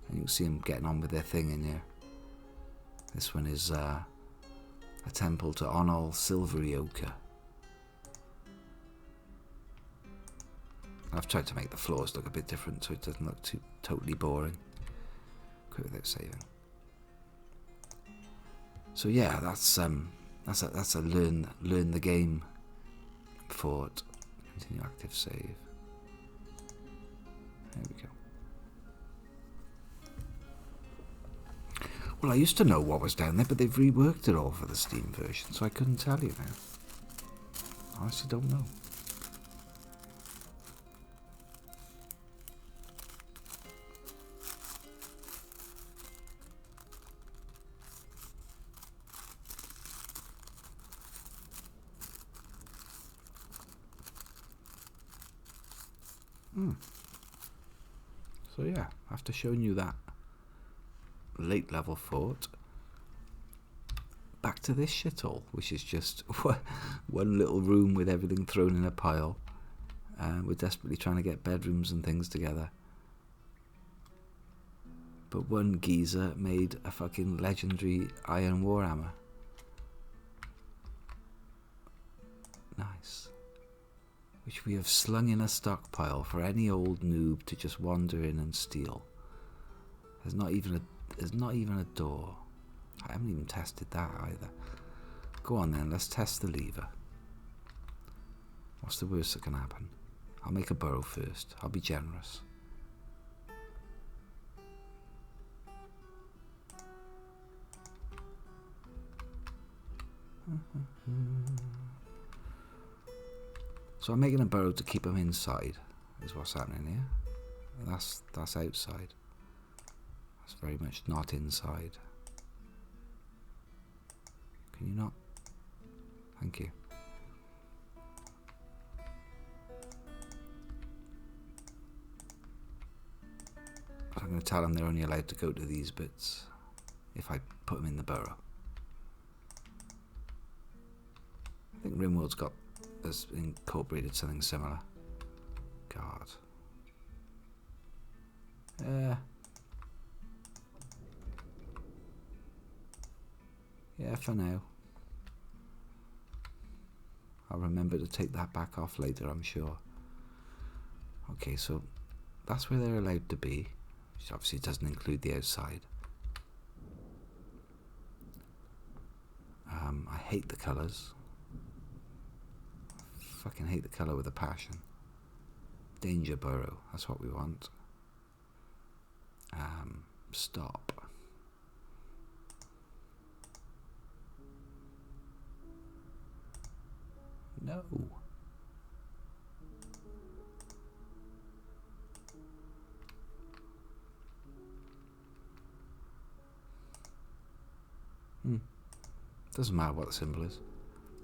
And you can see them getting on with their thing in here. This one is a temple to Onol Silverioka. I've tried to make the floors look a bit different so it doesn't look too totally boring. Quit without saving. So yeah, that's a learn the game fort. Continue active save. There we go. Well, I used to know what was down there, but they've reworked it all for the Steam version, so I couldn't tell you now. I honestly don't know. So yeah, after showing you that late level fort, back to this shithole, which is just one little room with everything thrown in a pile. We're desperately trying to get bedrooms and things together. But one geezer made a fucking legendary iron warhammer. Nice. Which we have slung in a stockpile for any old noob to just wander in and steal. There's not even a door. I haven't even tested that either. Go on then, let's test the lever. What's the worst that can happen? I'll make a burrow first. I'll be generous. So I'm making a burrow to keep them inside, is what's happening here. That's outside. That's very much not inside. Can you not? Thank you. I'm going to tell them they're only allowed to go to these bits if I put them in the burrow. I think Rimworld's has incorporated something similar. God. Yeah, for now. I'll remember to take that back off later, I'm sure. Okay, so that's where they're allowed to be, which obviously doesn't include the outside. I hate the colours. I fucking hate the colour with a passion. Danger burrow, that's what we want. Stop. No. Doesn't matter what the symbol is.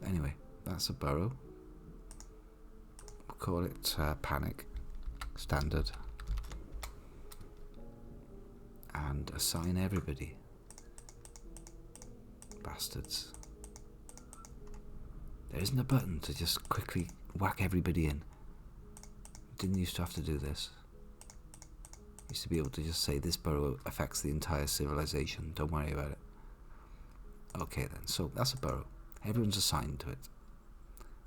Anyway, that's a burrow. We'll call it panic. Standard. And assign everybody. Bastards. There isn't a button to just quickly whack everybody in. Didn't used to have to do this. Used to be able to just say this burrow affects the entire civilization. Don't worry about it. Okay then, so that's a burrow. Everyone's assigned to it.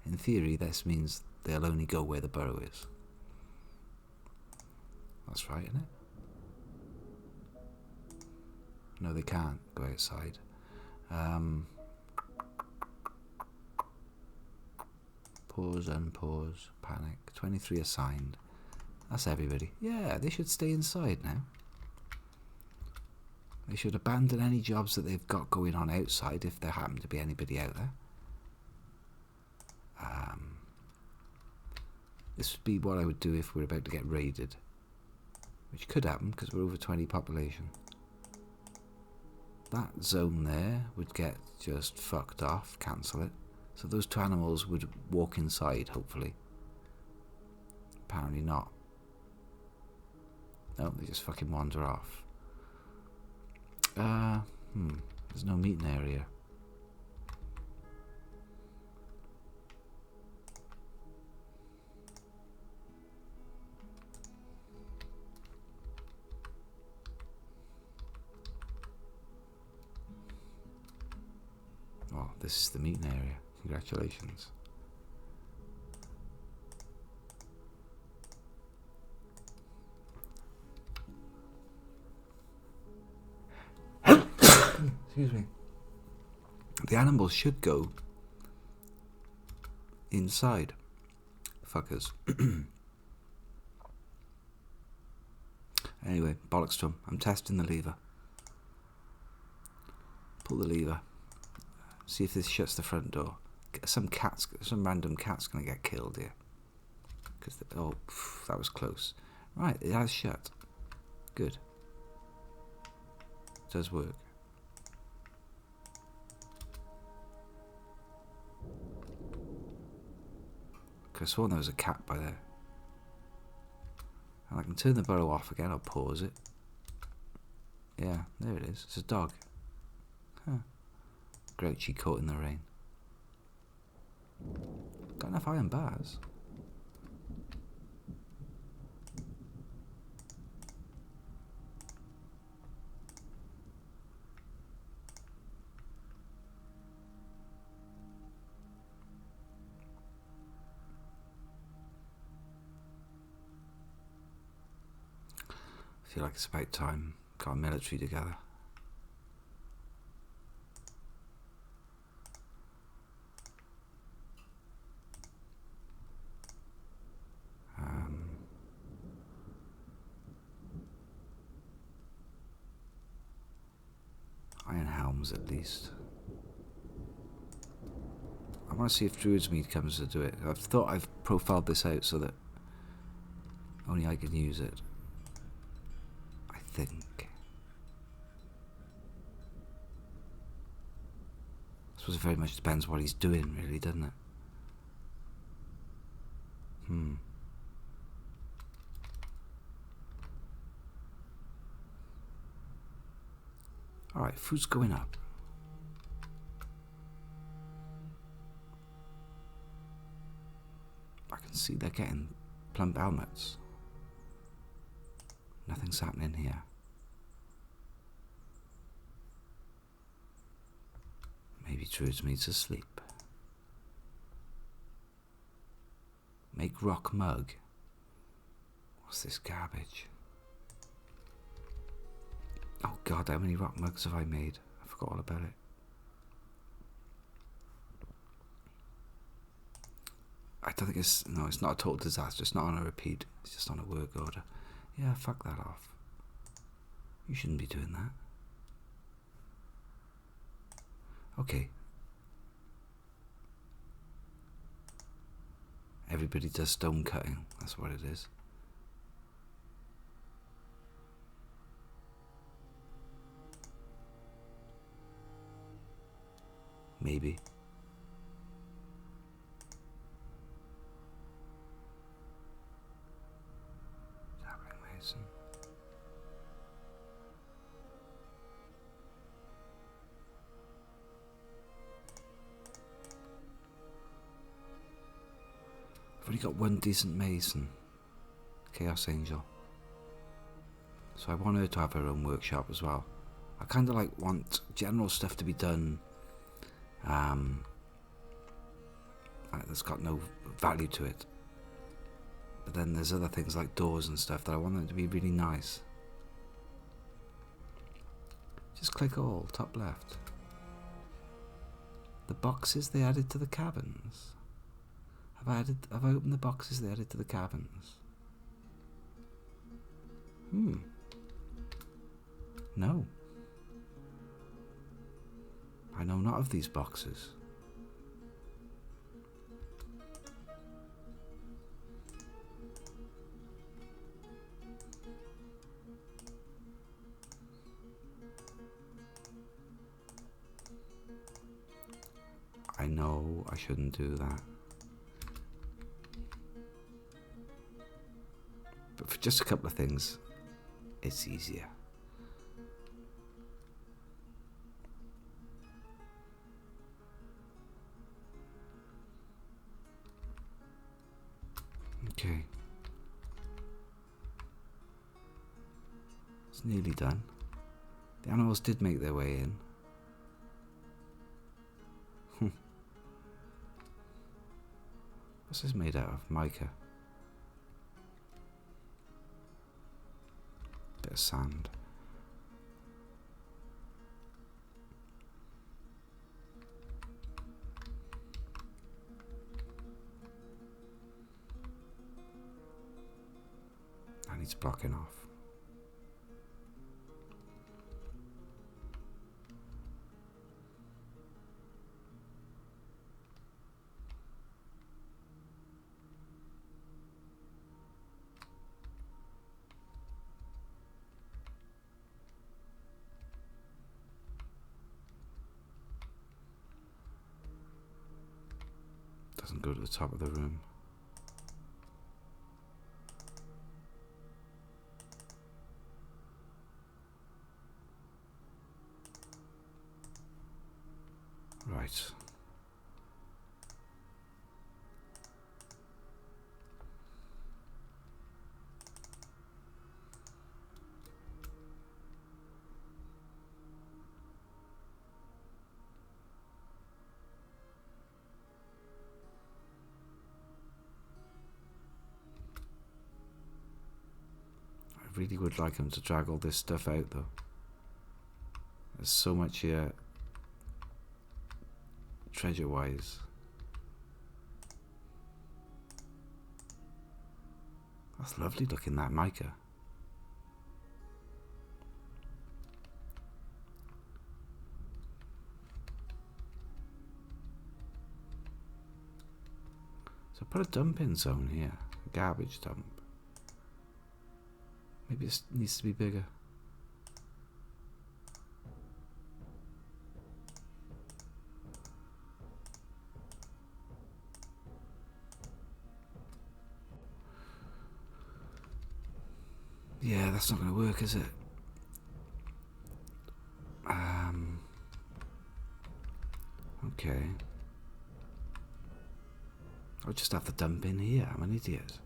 In theory, this means they'll only go where the burrow is. That's right, isn't it? No, they can't go outside. Pause, unpause, panic. 23 assigned. That's everybody. Yeah, they should stay inside now. They should abandon any jobs that they've got going on outside if there happen to be anybody out there. This would be what I would do if we're about to get raided. Which could happen because we're over 20 population. That zone there would get just fucked off, cancel it. So those two animals would walk inside, hopefully. Apparently not. No, they just fucking wander off. There's no meeting area. Oh, this is the meeting area. Congratulations. Excuse me. The animals should go inside. Fuckers. Anyway, bollocks to them. I'm testing the lever. Pull the lever. See if this shuts the front door. Some random cat's gonna get killed here. Oh, that was close. Right, it has shut. Good. It does work. Could have sworn there was a cat by there. And I can turn the burrow off again. I'll pause it. Yeah, there it is. It's a dog. Huh. Grouchy caught in the rain. Got enough iron bars. I feel like it's about time. Got a military together. Iron helms at least. I want to see if Druid's Mead comes to do it. I've thought I've profiled this out so that only I can use it. I think. suppose it very much depends what he's doing, really, doesn't it? Alright, food's going up. I can see they're getting plump helmets. Nothing's happening here. Maybe Trude's needs to sleep. Make rock mug. What's this garbage? Oh God, how many rock mugs have I made? I forgot all about it. I don't think it's... No, it's not a total disaster. It's not on a repeat. It's just on a work order. Yeah, fuck that off. You shouldn't be doing that. Okay. Everybody does stone cutting. That's what it is. Maybe. Sapling mason. I've only got one decent mason. Chaos Angel. So I want her to have her own workshop as well. I kind of like want general stuff to be done that's got no value to it. But then there's other things like doors and stuff that I want them to be really nice. Just click all, top left. The boxes they added to the cabins. Have I opened the boxes they added to the cabins? No. I know not of these boxes. I know I shouldn't do that. But for just a couple of things, it's easier. Okay. It's nearly done. The animals did make their way in. What's this made out of? Mica. Bit of sand. And it's blocking off. Doesn't go to the top of the room. Right. I really would like him to drag all this stuff out though. There's so much here treasure wise. That's lovely looking, that mica. So put a dumping zone here, a garbage dump. Maybe it needs to be bigger. Yeah, that's not going to work, is it? Okay. I'll just have the dump in here. I'm an idiot.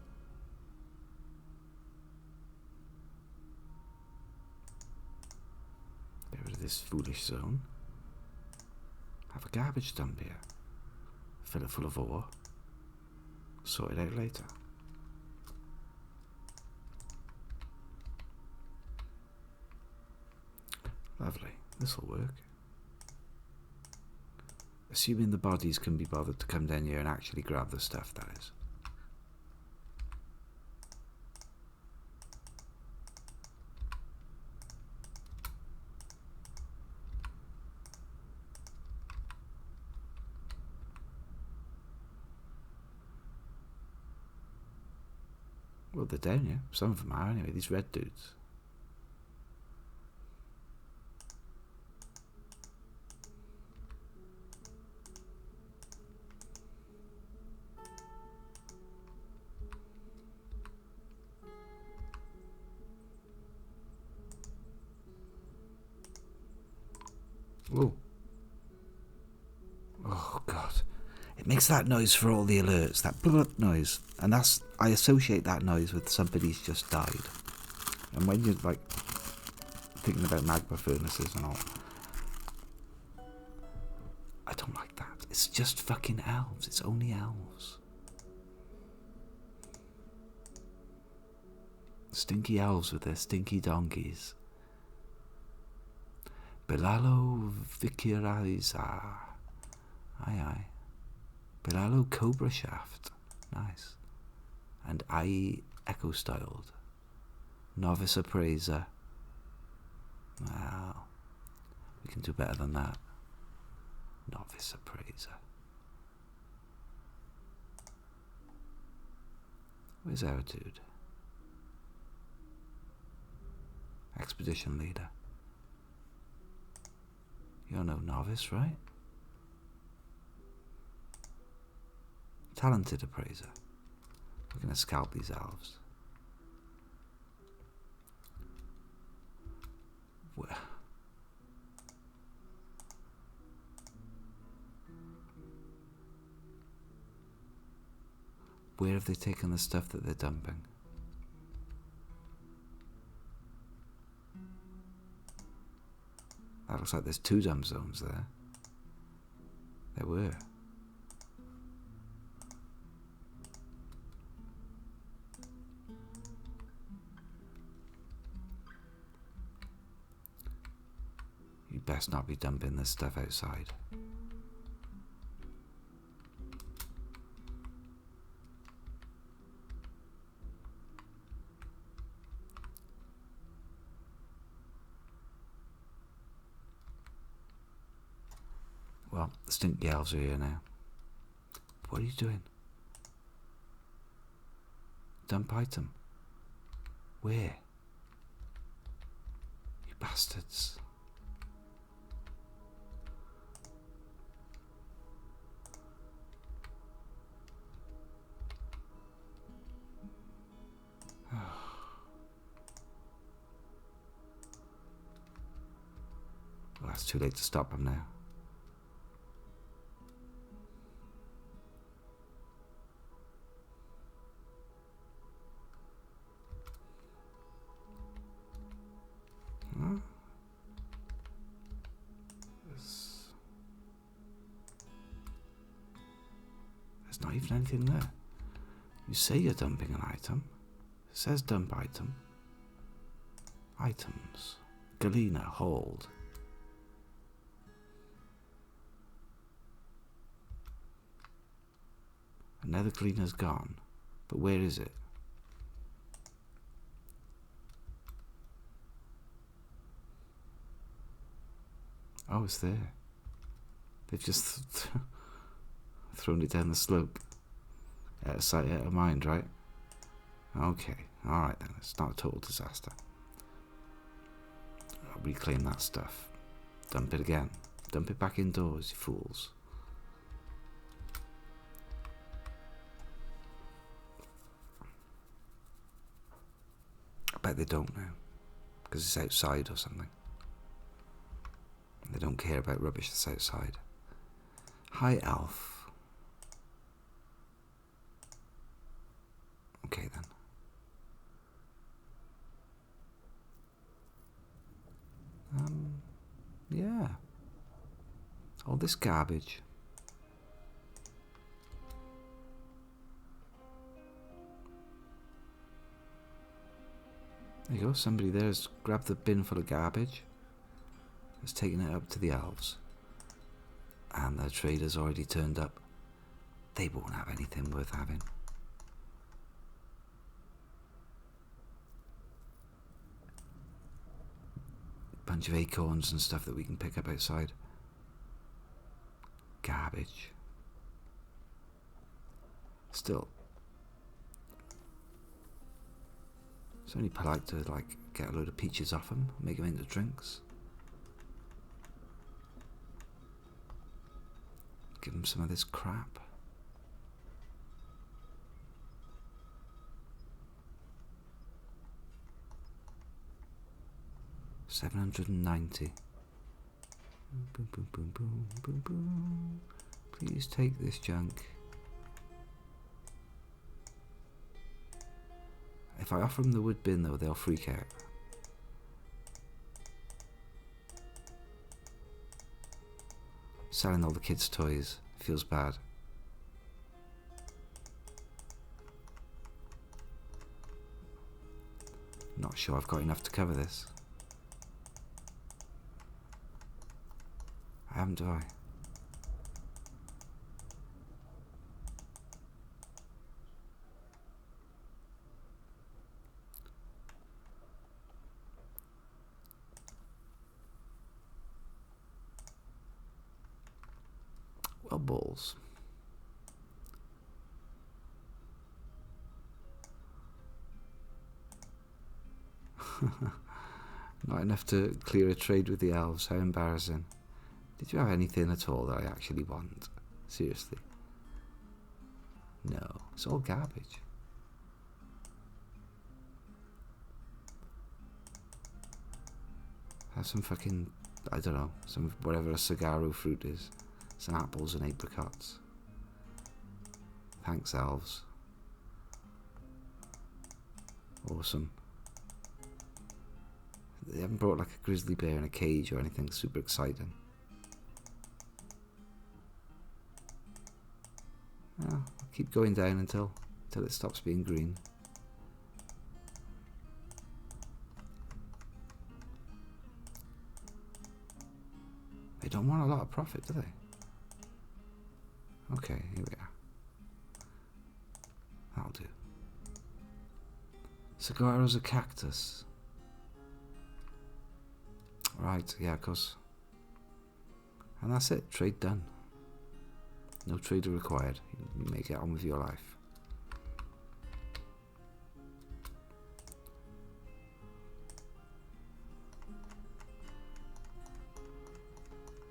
Get rid of this foolish zone. Have a garbage dump here. Fill it full of ore. Sort it out later. Lovely. This'll work. Assuming the bodies can be bothered to come down here and actually grab the stuff, that is. Well, they're down here. Some of them are anyway, these red dudes. Whoa. Oh, God. It makes that noise for all the alerts, that blub noise. And that's, I associate that noise with somebody's just died. And when you're, like, thinking about magma furnaces and all, I don't like that. It's just fucking elves. It's only elves. Stinky elves with their stinky donkeys. Belalo Vikiraiza. Aye, aye. Belalo Cobra Shaft. Nice. And I Echo Styled. Novice Appraiser. Wow. We can do better than that. Novice Appraiser. Where's our dude? Expedition Leader. You're no novice, right? Talented Appraiser. We're going to scalp these elves. Where have they taken the stuff that they're dumping? That looks like there's 2 dump zones there. There were. You best not be dumping this stuff outside. Well, the stinky elves are here now. What are you doing? Dump item. Where? You bastards. Well, it's too late to stop them now. Huh? There's not even anything there. You say you're dumping an item. It says dump item. Items. Galena, hold. Another cleaner's gone. But where is it? Oh, it's there. They've just thrown it down the slope. Out of sight, out of mind, right? Okay, alright then. It's not a total disaster. I'll reclaim that stuff. Dump it again. Dump it back indoors, you fools. bet they don't now, because it's outside or something. They don't care about rubbish that's outside. Hi, Alf. Okay then. Yeah. All this garbage. There you go, somebody there has grabbed the bin full of garbage, has taken it up to the elves, and the trader's already turned up. They won't have anything worth having. Bunch of acorns and stuff that we can pick up outside. Garbage. Still, it's only polite to like get a load of peaches off them, make them into drinks. Give them some of this crap. $790. Boom, boom, boom, boom, boom, boom. Please take this junk. If I offer them the wood bin though, they'll freak out. Selling all the kids' toys feels bad. Not sure I've got enough to cover this. I haven't, do I? Well, balls. Not enough to clear a trade with the elves, how embarrassing. Did you have anything at all that I actually want? Seriously? No, it's all garbage. Have some fucking, I don't know, some whatever a saguaro fruit is. Some apples and apricots. Thanks, elves. Awesome. They haven't brought like a grizzly bear in a cage or anything super exciting. Well, I'll keep going down until it stops being green. They don't want a lot of profit, do they? Okay, here we are. That'll do. Saguaro's a cactus. Right, yeah, of course. And that's it, trade done. No trader required. You may get on with your life.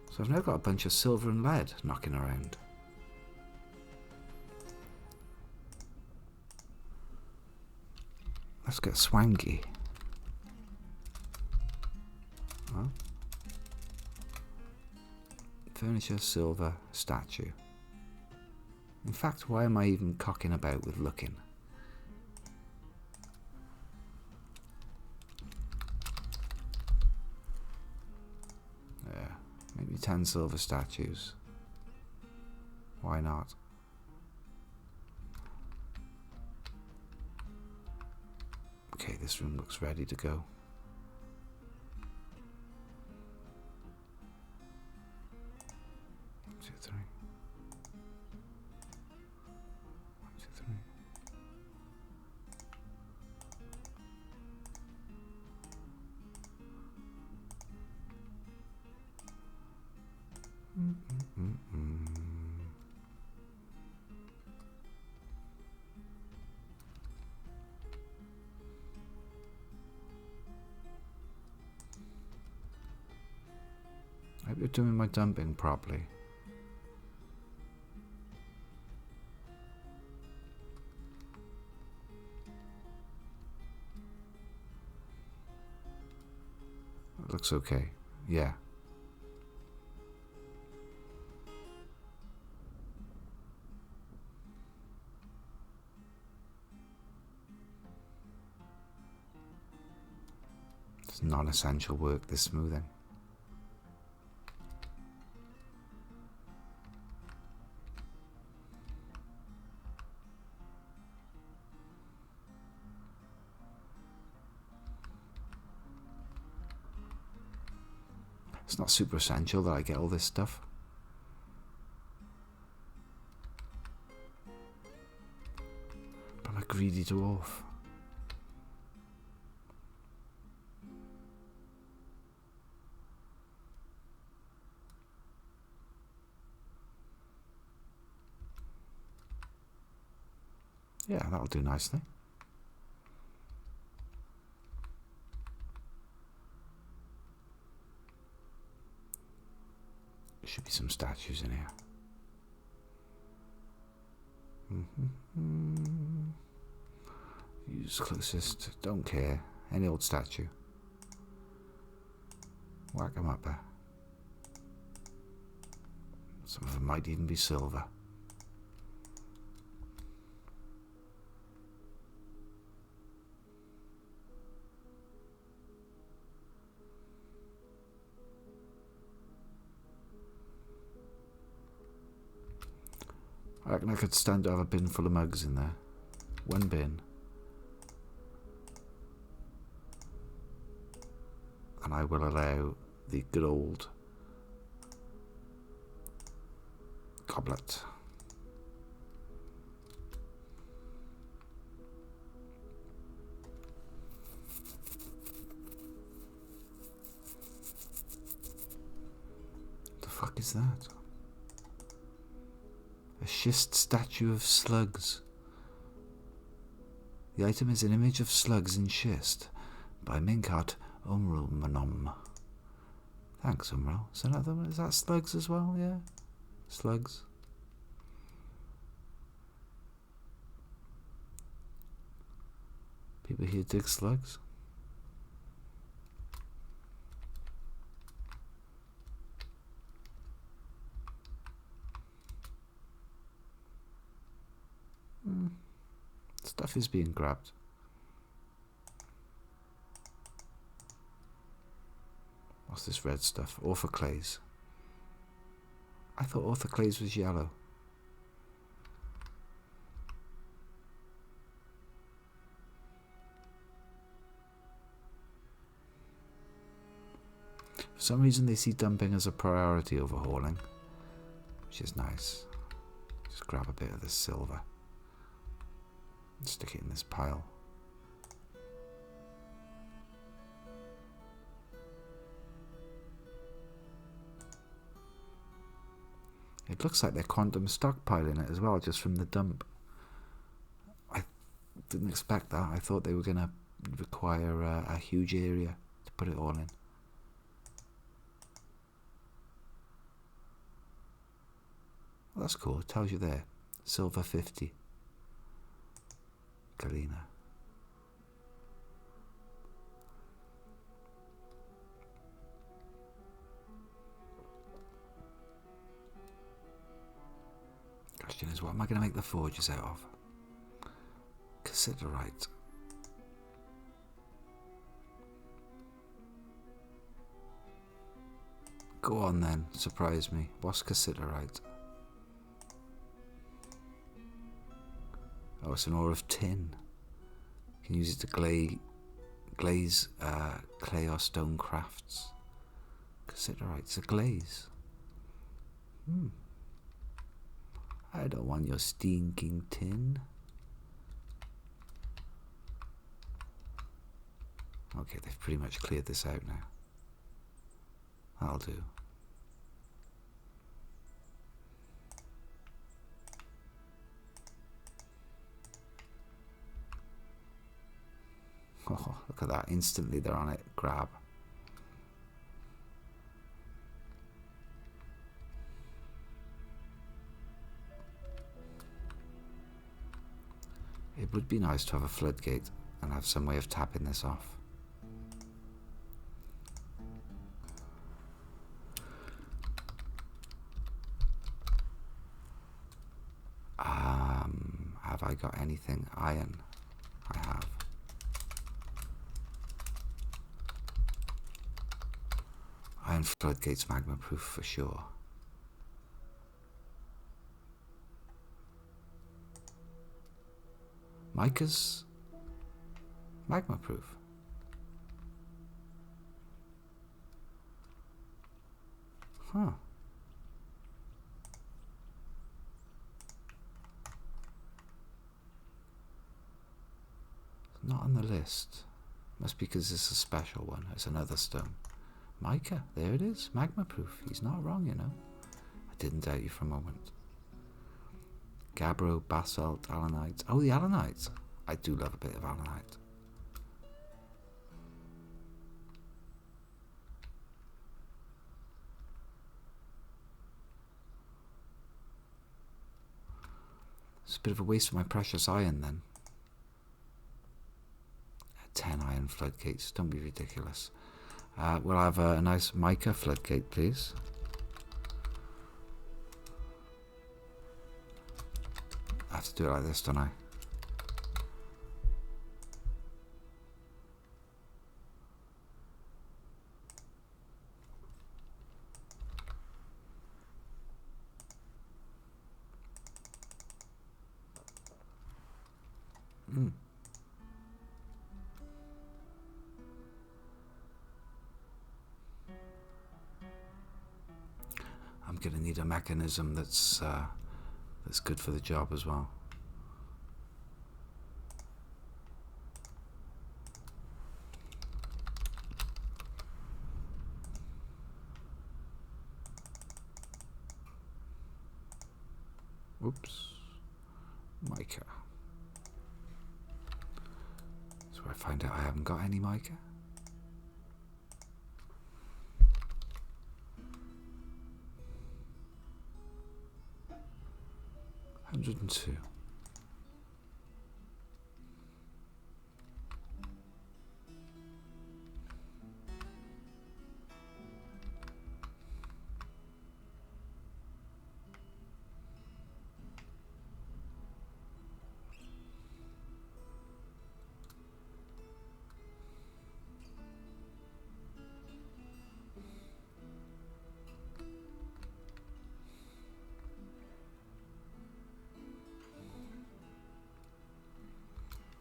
So I've now got a bunch of silver and lead knocking around. Let's get swanky. Well, furniture, silver, statue. In fact, why am I even cocking about with looking? Yeah, maybe 10 silver statues. Why not? Okay, this room looks ready to go. One, two, three. One, two, three. I hope you're doing my dumping properly. It looks okay. Yeah. It's non-essential work, this smoothing. It's not super essential that I get all this stuff. But I'm a greedy dwarf. Yeah, that'll do nicely. There should be some statues in here. Use closest. Don't care. Any old statue. Whack them up there. Some of them might even be silver. I reckon I could stand to have a bin full of mugs in there. One bin. And I will allow the good old goblet. The fuck is that? A schist statue of slugs. The item is an image of slugs in schist by Minkart Umrulmanom. Thanks, Umrul. Is another one? Is that slugs as well? Yeah, slugs. People here dig slugs. Stuff is being grabbed. What's this red stuff? Orthoclase. I thought orthoclase was yellow. For some reason they see dumping as a priority over hauling, which is nice. Just grab a bit of this silver. Stick it in this pile. It looks like they're quantum stockpiling it as well, just from the dump. I didn't expect that. I thought they were going to require a huge area to put it all in. Well, that's cool. It tells you there. Silver 50. Galena. Question is, what am I going to make the forges out of? Cassiterite. Go on then, surprise me. What's cassiterite? Oh, it's an ore of tin. You can use it to glaze clay or stone crafts. Cassiterite's a glaze. I don't want your stinking tin. Okay, they've pretty much cleared this out now. That'll do. Oh, look at that. Instantly they're on it. Grab. It would be nice to have a floodgate and have some way of tapping this off. I got anything iron. I have. Iron floodgates magma proof for sure. Mica's magma proof. Huh. It's not on the list. Must be because it's a special one. It's another stone. Mica, there it is. Magma proof. He's not wrong, you know. I didn't doubt you for a moment. Gabbro, basalt, allanite. Oh, the allanite. I do love a bit of allanite. It's a bit of a waste of my precious iron then. 10 iron floodgates. Don't be ridiculous. We'll have a nice mica floodgate, please. I have to do it like this, don't I? I'm going to need a mechanism that's good for the job as well. Oops. Mica. So I find out I haven't got any mica. $102.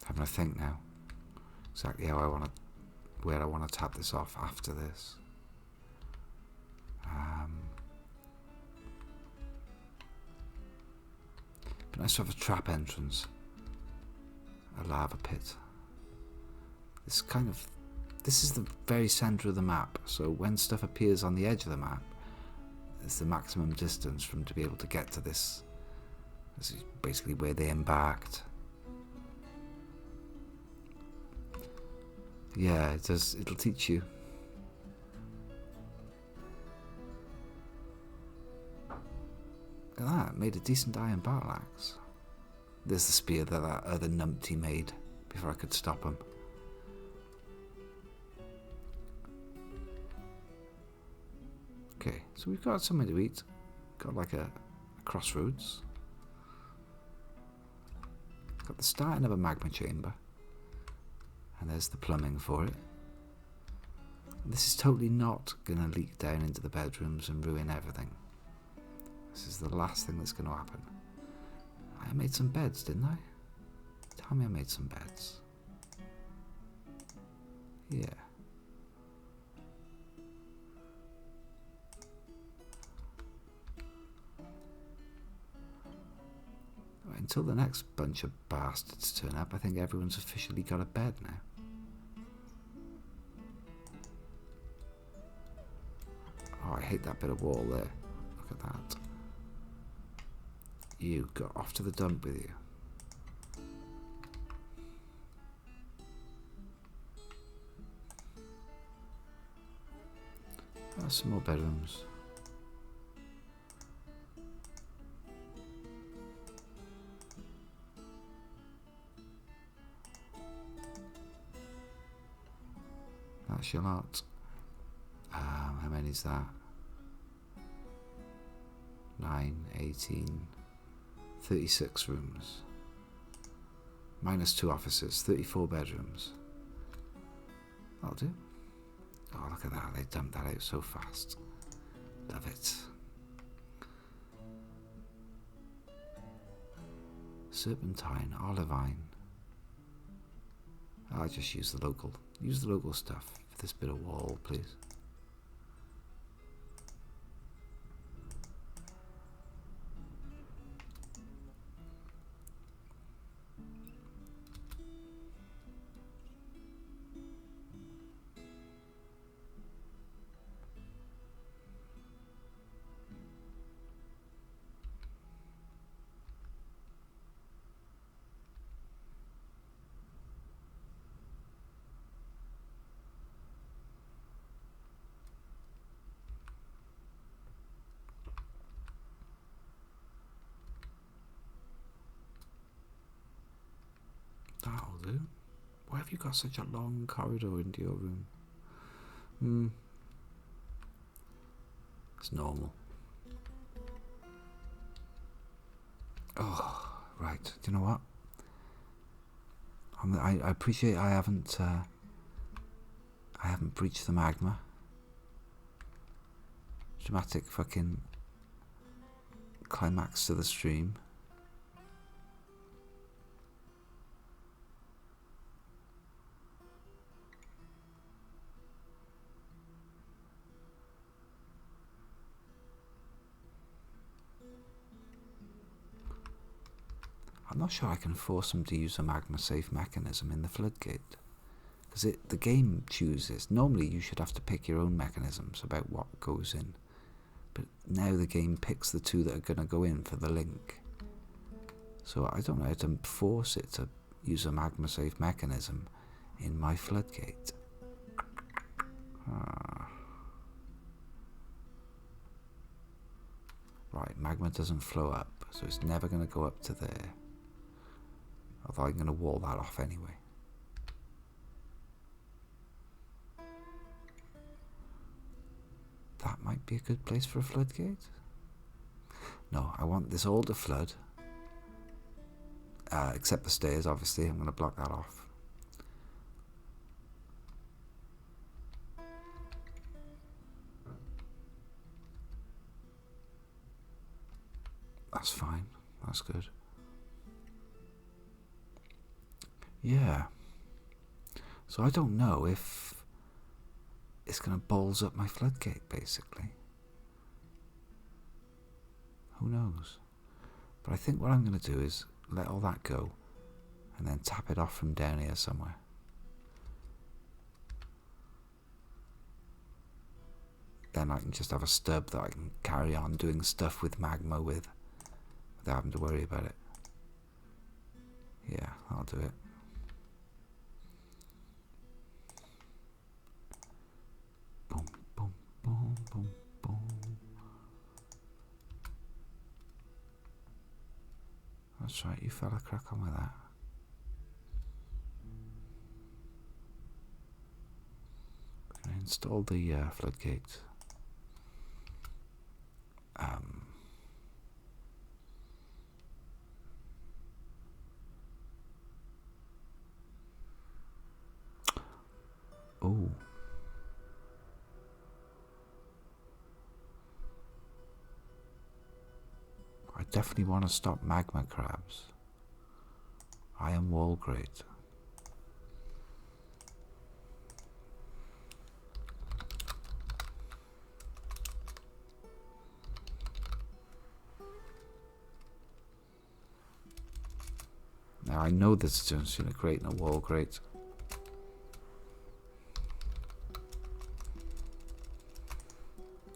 Having a think now, exactly how I want to, where I want to tap this off after this. But nice to have a trap entrance, a lava pit. This is the very center of the map. So when stuff appears on the edge of the map, it's the maximum distance from to be able to get to this. This is basically where they embarked. Yeah, it does. It'll teach you. Look at that, made a decent iron battle axe. There's the spear that other numpty made before I could stop him. Okay, so we've got somewhere to eat. Got like a crossroads. Got the starting of a magma chamber. And there's the plumbing for it. This is totally not going to leak down into the bedrooms and ruin everything. This is the last thing that's going to happen. I made some beds, didn't I? Tell me I made some beds. Yeah. Right, until the next bunch of bastards turn up, I think everyone's officially got a bed now. Oh, I hate that bit of wall there. Look at that. You got off to the dump with you. Oh, some more bedrooms. That's your lot. How many is that? 9, 18, 36 rooms. -2 offices, 34 bedrooms. That'll do. Oh, look at that. They dumped that out so fast. Love it. Serpentine, olivine. I'll just use the local stuff for this bit of wall, please. That'll do. Why have you got such a long corridor into your room? It's normal. Oh, right. Do you know what? I appreciate I haven't breached the magma. Dramatic fucking climax to the stream. I'm not sure I can force them to use a magma safe mechanism in the floodgate, because the game chooses. Normally you should have to pick your own mechanisms about what goes in, but now the game picks the two that are going to go in for the link. So I don't know how to force it to use a magma safe mechanism in my floodgate. Right, magma doesn't flow up, so it's never going to go up to there. Although I'm going to wall that off anyway. That might be a good place for a floodgate. No, I want this all to flood. Except the stairs, obviously. I'm going to block that off. That's fine. That's good. Yeah. So I don't know if it's going to balls up my floodgate, basically. Who knows? But I think what I'm going to do is let all that go and then tap it off from down here somewhere. Then I can just have a stub that I can carry on doing stuff with magma with without having to worry about it. Yeah, I'll do it. Boom, boom, boom, boom, boom. That's right, you fella, crack on with that. We're going to install the floodgate. Oh. I definitely want to stop magma crabs. Iron wall grate. Now I know this is just in a grate and a wall grate.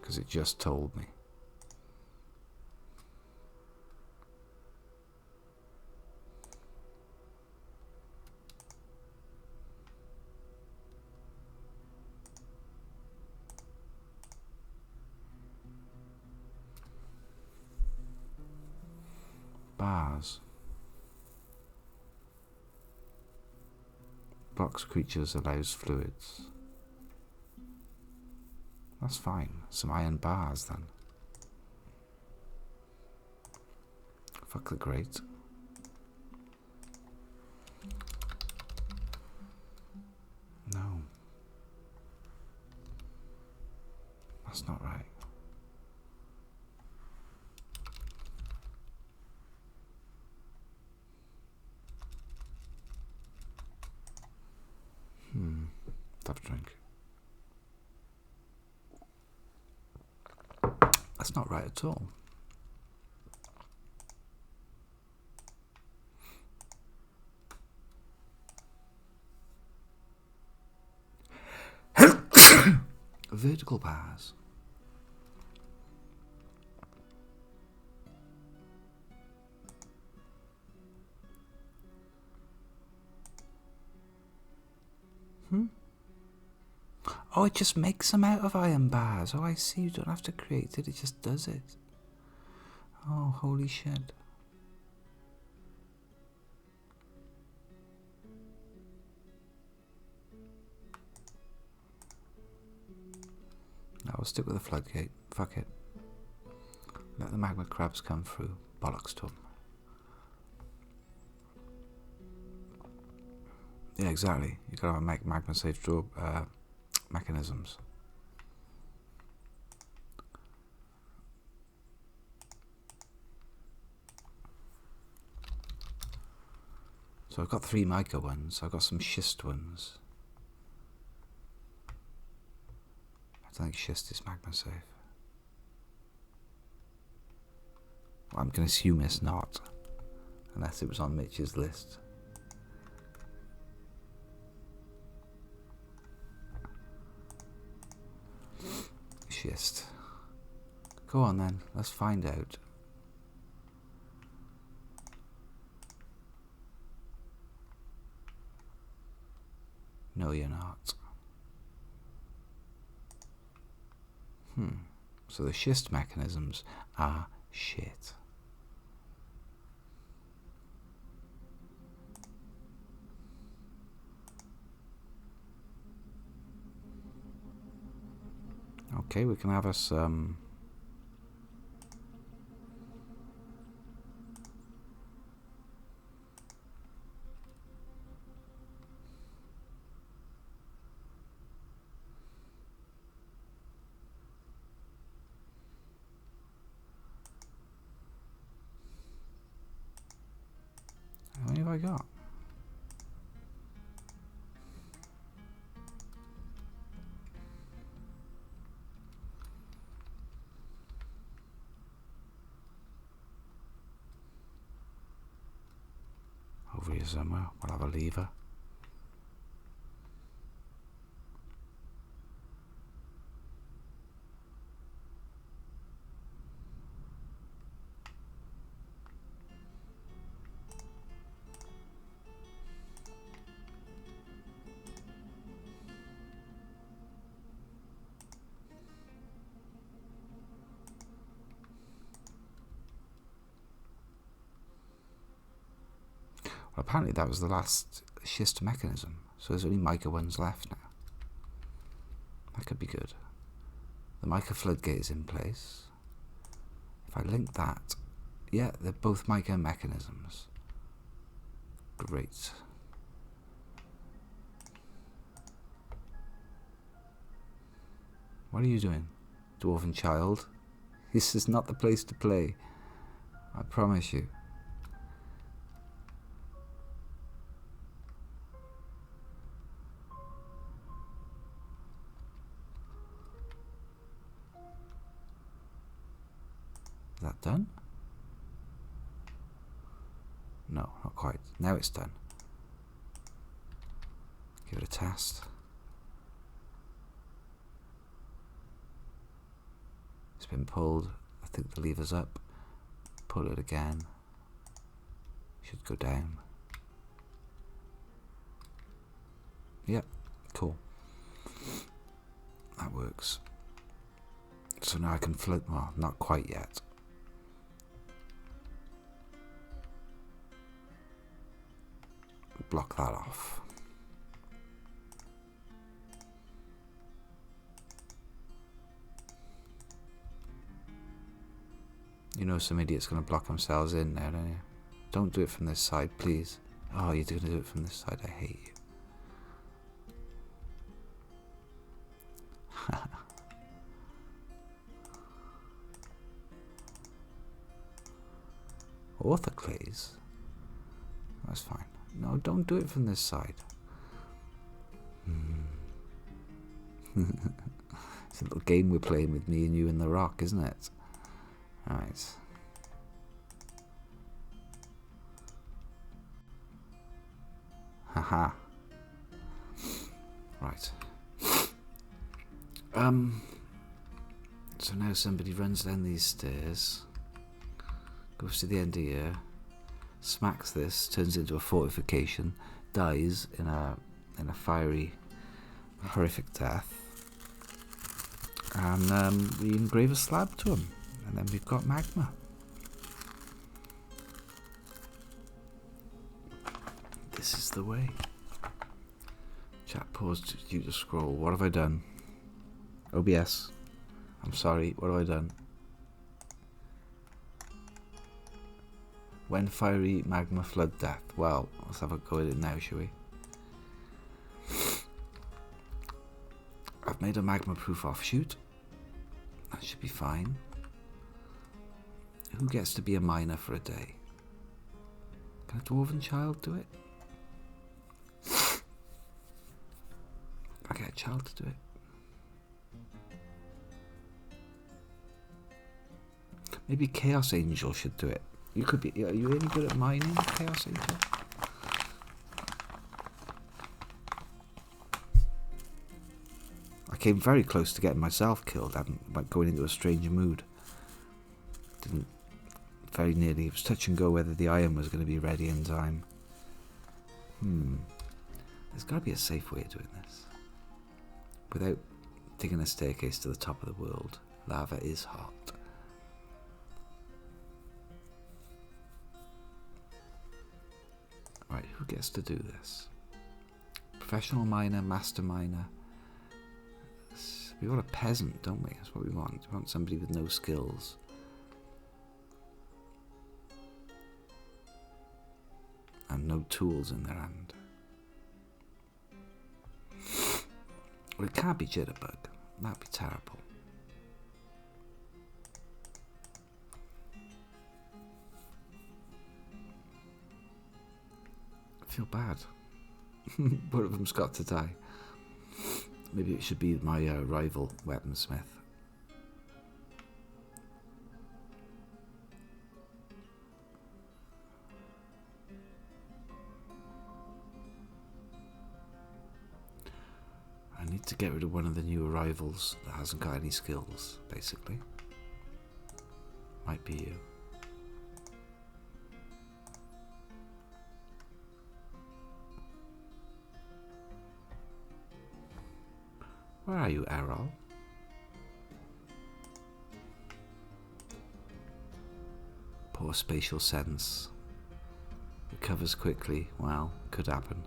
Because it just told me. Bars. Blocks creatures, allows fluids. That's fine. Some iron bars then. Fuck the grate. That's not right. Have a drink. That's not right at all. Vertical bars. Oh, it just makes them out of iron bars. Oh, I see. You don't have to create it. It just does it. Oh, holy shit. No, we'll stick with the floodgate. Fuck it. Let the magma crabs come through. Bollocks to them. Yeah, exactly. You gotta have a magma safe draw mechanisms. So I've got 3 mica ones. I've got some schist ones. I don't think schist is magma safe. Well, I'm going to assume it's not, unless it was on Mitch's list. Schist. Go on then, let's find out. No, you're not. So the schist mechanisms are shit. Okay, we can have us how many have I got? Over here somewhere, we'll have a lever. Well, apparently that was the last schist mechanism, so there's only mica ones left now. That could be good. The mica floodgate is in place. If I link that, yeah, they're both mica mechanisms. Great. What are you doing, dwarven child? This is not the place to play. I promise you. Is that done? No, not quite. Now it's done. Give it a test. It's been pulled. I think the lever's up. Pull it again. Should go down. Yep, cool. That works. So now I can float. Well, not quite yet. Block that off. You know some idiot's going to block themselves in now, don't you? Don't do it from this side, please. Oh, you're going to do it from this side. I hate you. Orthoclase? That's fine. No, don't do it from this side. It's a little game we're playing with me and you and the rock, isn't it? Right. Haha. Right. So now somebody runs down these stairs, goes to the end of here, smacks this, turns into a fortification, dies in a fiery, horrific death, and we engrave a slab to him, and then we've got magma. This is the way. Chat paused due to scroll. What have I done? OBS. I'm sorry, what have I done? When fiery magma flood death. Well, let's have a go at it now, shall we? I've made a magma proof offshoot. That should be fine. Who gets to be a miner for a day? Can a dwarven child do it? I'll get a child to do it. Maybe Chaos Angel should do it. You could be. Are you really good at mining, Chaos Angel? I came very close to getting myself killed and going into a strange mood. Didn't. Very nearly. It was touch and go whether the iron was going to be ready in time. There's got to be a safe way of doing this. Without digging a staircase to the top of the world. Lava is hot. Right, who gets to do this? Professional miner, master miner. We want a peasant, don't we? That's what we want. We want somebody with no skills. And no tools in their hand. Well, it can't be Jitterbug. That'd be terrible. I feel bad. One of them's got to die. Maybe it should be my rival weaponsmith. I need to get rid of one of the new arrivals that hasn't got any skills, basically. Might be you. Where are you, Errol? Poor spatial sense. Recovers quickly. Well, could happen.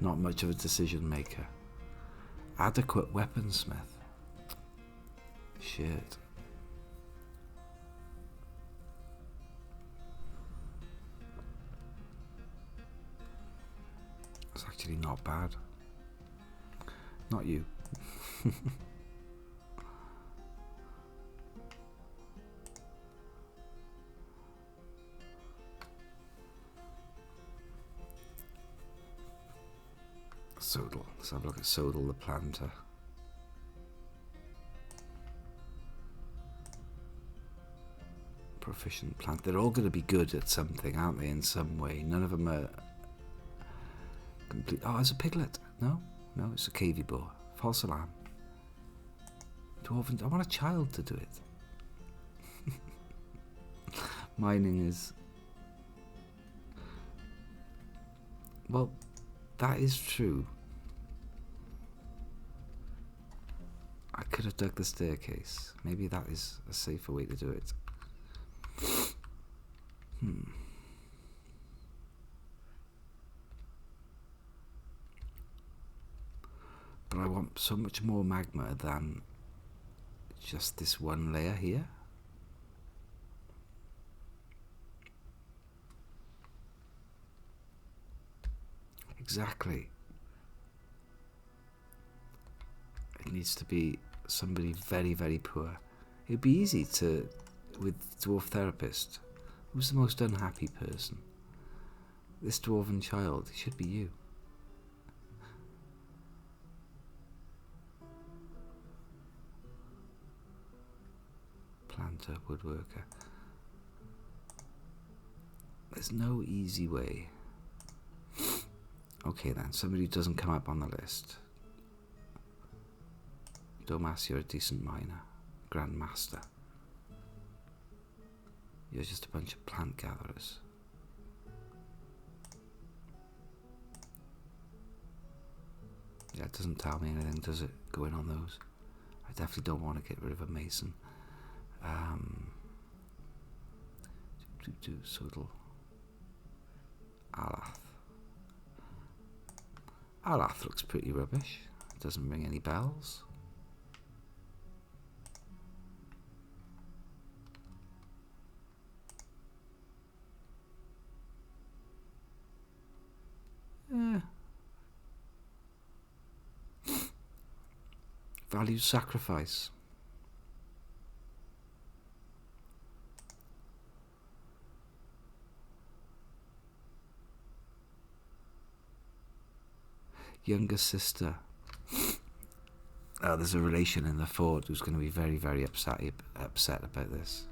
Not much of a decision maker. Adequate weaponsmith. Shit. It's actually not bad. Not you. Sodal. Let's have a look at Sodal the planter. Proficient plant. They're all going to be good at something, aren't they, in some way? None of them are complete. Oh, it's a piglet. No? No, it's a cavy boar. False alarm. Dwarven. I want a child to do it. Mining is... Well, that is true. I could have dug the staircase. Maybe that is a safer way to do it. But I want so much more magma than just this one layer here. Exactly. It needs to be somebody very, very poor. It'd be easy to, with Dwarf Therapist, Who's the most unhappy person? This dwarven child. It should be you. Planter, woodworker. There's no easy way. Okay then, somebody who doesn't come up on the list. Domas, you're a decent miner. Grandmaster. You're just a bunch of plant gatherers. Yeah, it doesn't tell me anything, does it, going on those? I definitely don't want to get rid of a mason. Sodal. Alath. Alath looks pretty rubbish. It doesn't ring any bells. Value sacrifice. Younger sister. Oh, there's a relation in the fort who's going to be very, very upset about this.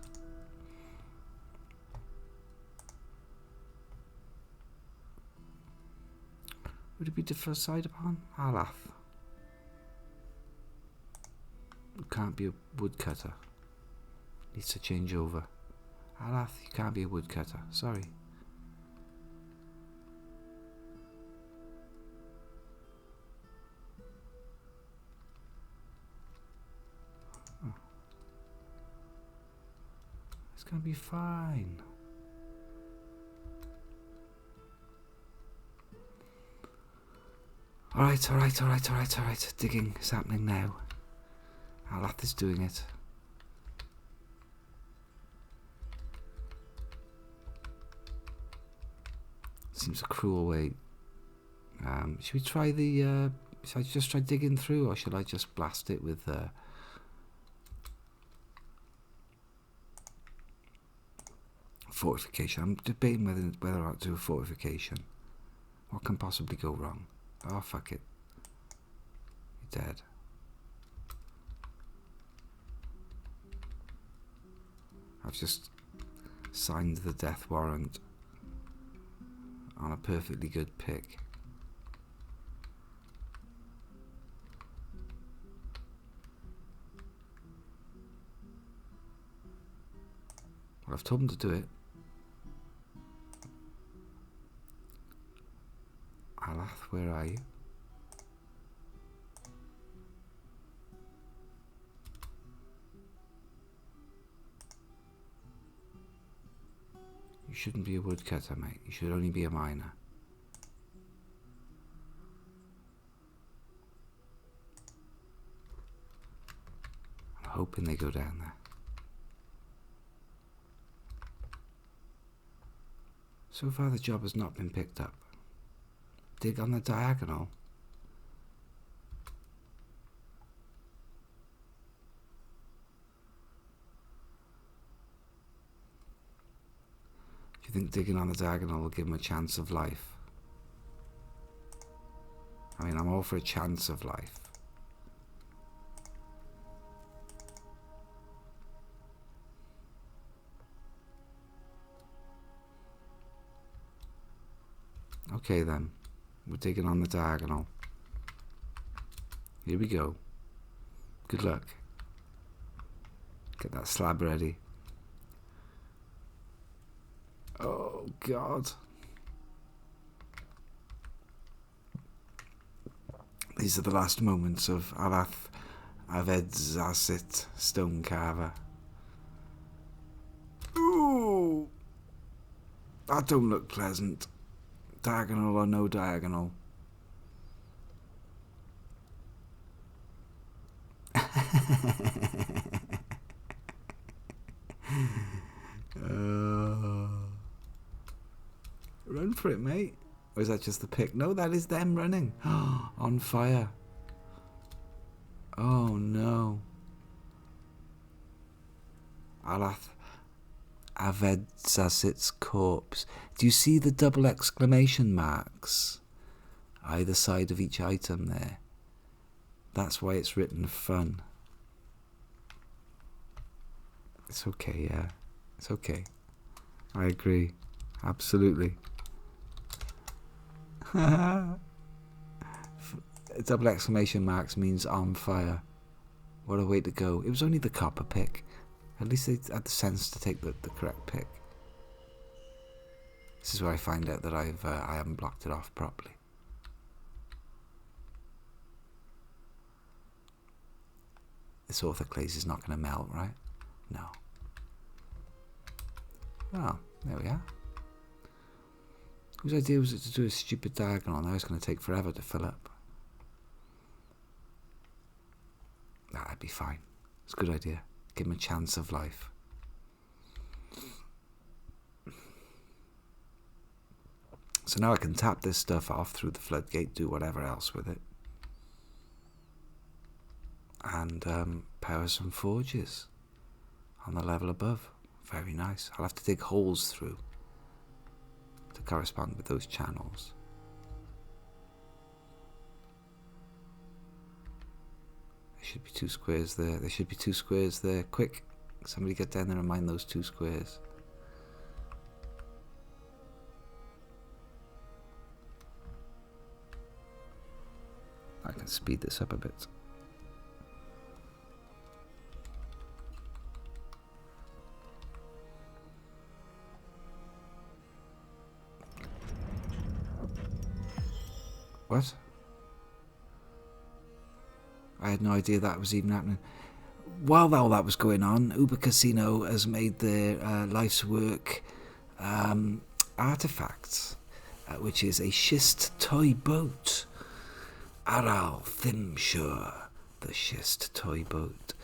Would it be decided upon? Alath. You can't be a woodcutter. Needs to change over. Alath, you can't be a woodcutter. Sorry. Oh. It's gonna be fine. Alright. Digging is happening now. Alath is doing it. Seems a cruel way. Should we try the... should I just try digging through, or should I just blast it with... fortification? I'm debating whether or not to do a fortification. What can possibly go wrong? Oh, fuck it. You're dead. I've just signed the death warrant on a perfectly good pick. Well, I've told him to do it. Alath, where are you? You shouldn't be a woodcutter, mate. You should only be a miner. I'm hoping they go down there. So far the job has not been picked up. Dig on the diagonal. Do you think digging on the diagonal will give him a chance of life? I mean, I'm all for a chance of life. Okay then, we're digging on the diagonal. Here we go. Good luck. Get that slab ready. Oh God. These are the last moments of Alath Avedzasit, stone carver. Ooh! That don't look pleasant. Diagonal or no diagonal. Run for it, mate. Or is that just the pick? No, that is them running. On fire. Oh no. Alath Avedzassit's corpse. Do you see the double exclamation marks either side of each item there? That's why it's written fun. It's okay, yeah. It's okay. I agree. Absolutely. Double exclamation marks means on fire. What a way to go. It was only the copper pick. At least they had the sense to take the correct pick. This is where I find out that I haven't blocked it off properly. This orthoclase is not going to melt, right? No. Well, there we are. Whose idea was it to do a stupid diagonal? Now it's going to take forever to fill up. That'd be fine. It's a good idea. Give him a chance of life. So now I can tap this stuff off through the floodgate, do whatever else with it. And power some forges on the level above. Very nice. I'll have to dig holes through to correspond with those channels. There should be 2 squares there. There should be 2 squares there. Quick, somebody get down there and mine those 2 squares. I can speed this up a bit. What? I had no idea that was even happening. While all that was going on, Uber Casino has made their life's work artifacts, which is a schist toy boat. Aral Thimshur, the schist toy boat.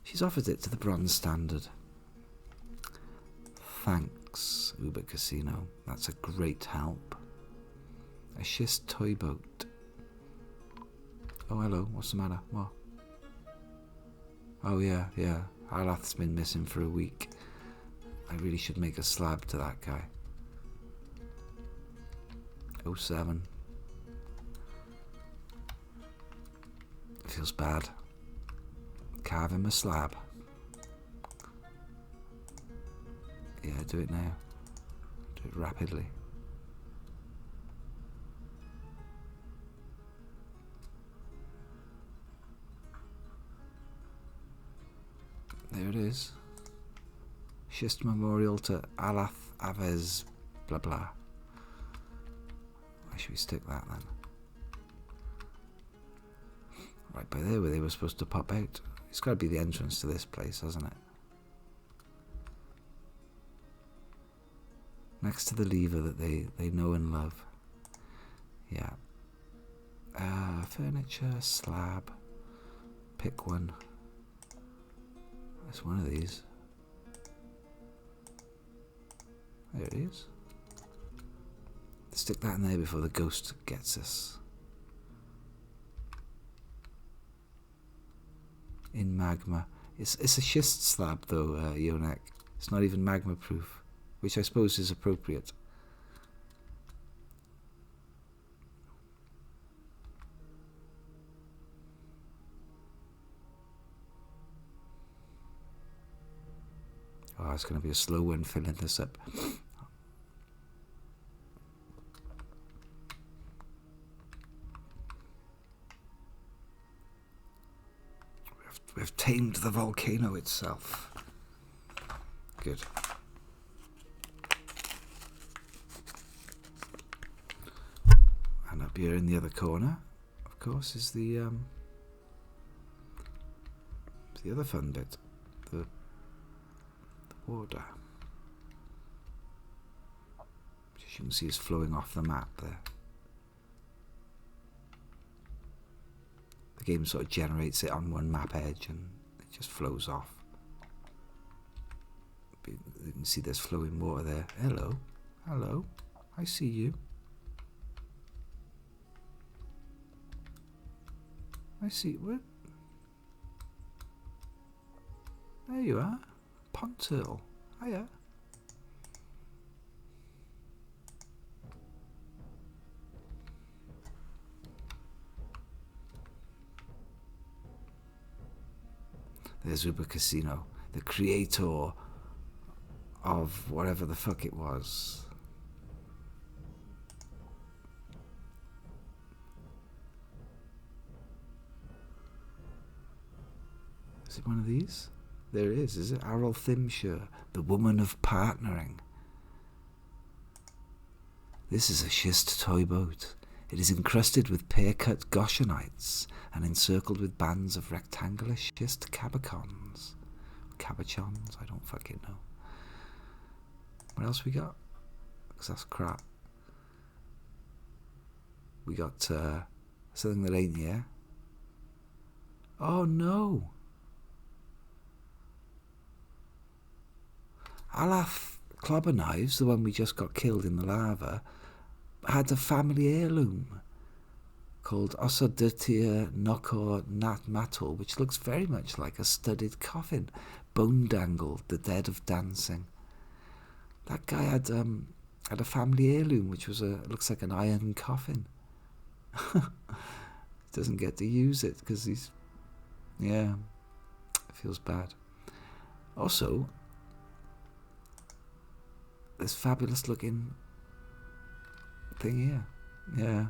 She's offered it to the bronze standard. Thanks, Uber Casino. That's a great help. A schist toy boat. Oh, hello. What's the matter? What? Oh, yeah. Alath's been missing for a week. I really should make a slab to that guy. 07. Feels bad. Carve him a slab. Yeah, do it now. Do it rapidly. There it is. Schist Memorial to Alath Avez blah blah. Why should we stick that then? Right by there where they were supposed to pop out. It's got to be the entrance to this place, hasn't it? Next to the lever that they know and love. Yeah. Furniture, slab. Pick one. It's one of these. There it is. Stick that in there before the ghost gets us. In magma. It's a schist slab though, Yonek. It's not even magma proof, which I suppose is appropriate. Oh, it's going to be a slow one filling this up. We've tamed the volcano itself. Good. And up here in the other corner, of course, is the other fun bit. The water. Which as you can see is flowing off the map there. The game sort of generates it on one map edge and it just flows off. You can see there's flowing water there. Hello. Hello. I see you. I see. What? There you are. Pond turtle. Hiya. There's Uber Casino, the creator of whatever the fuck it was. Is it one of these? There it is it? Errol Thimshire, the woman of partnering. This is a schist toy boat. It is encrusted with pear-cut Goshenites and encircled with bands of rectangular schist cabochons. Cabochons? I don't fucking know. What else we got? Because that's crap. We got something that ain't here. Oh no! Alath Clobber Knives, the one we just got killed in the lava, had a family heirloom called Osodirtia Nokor Nat Matul, which looks very much like a studded coffin, bone dangled, the dead of dancing. That guy had a family heirloom, which was looks like an iron coffin. Doesn't get to use it because he's, yeah, it feels bad. Also, this fabulous looking thing here. Yeah.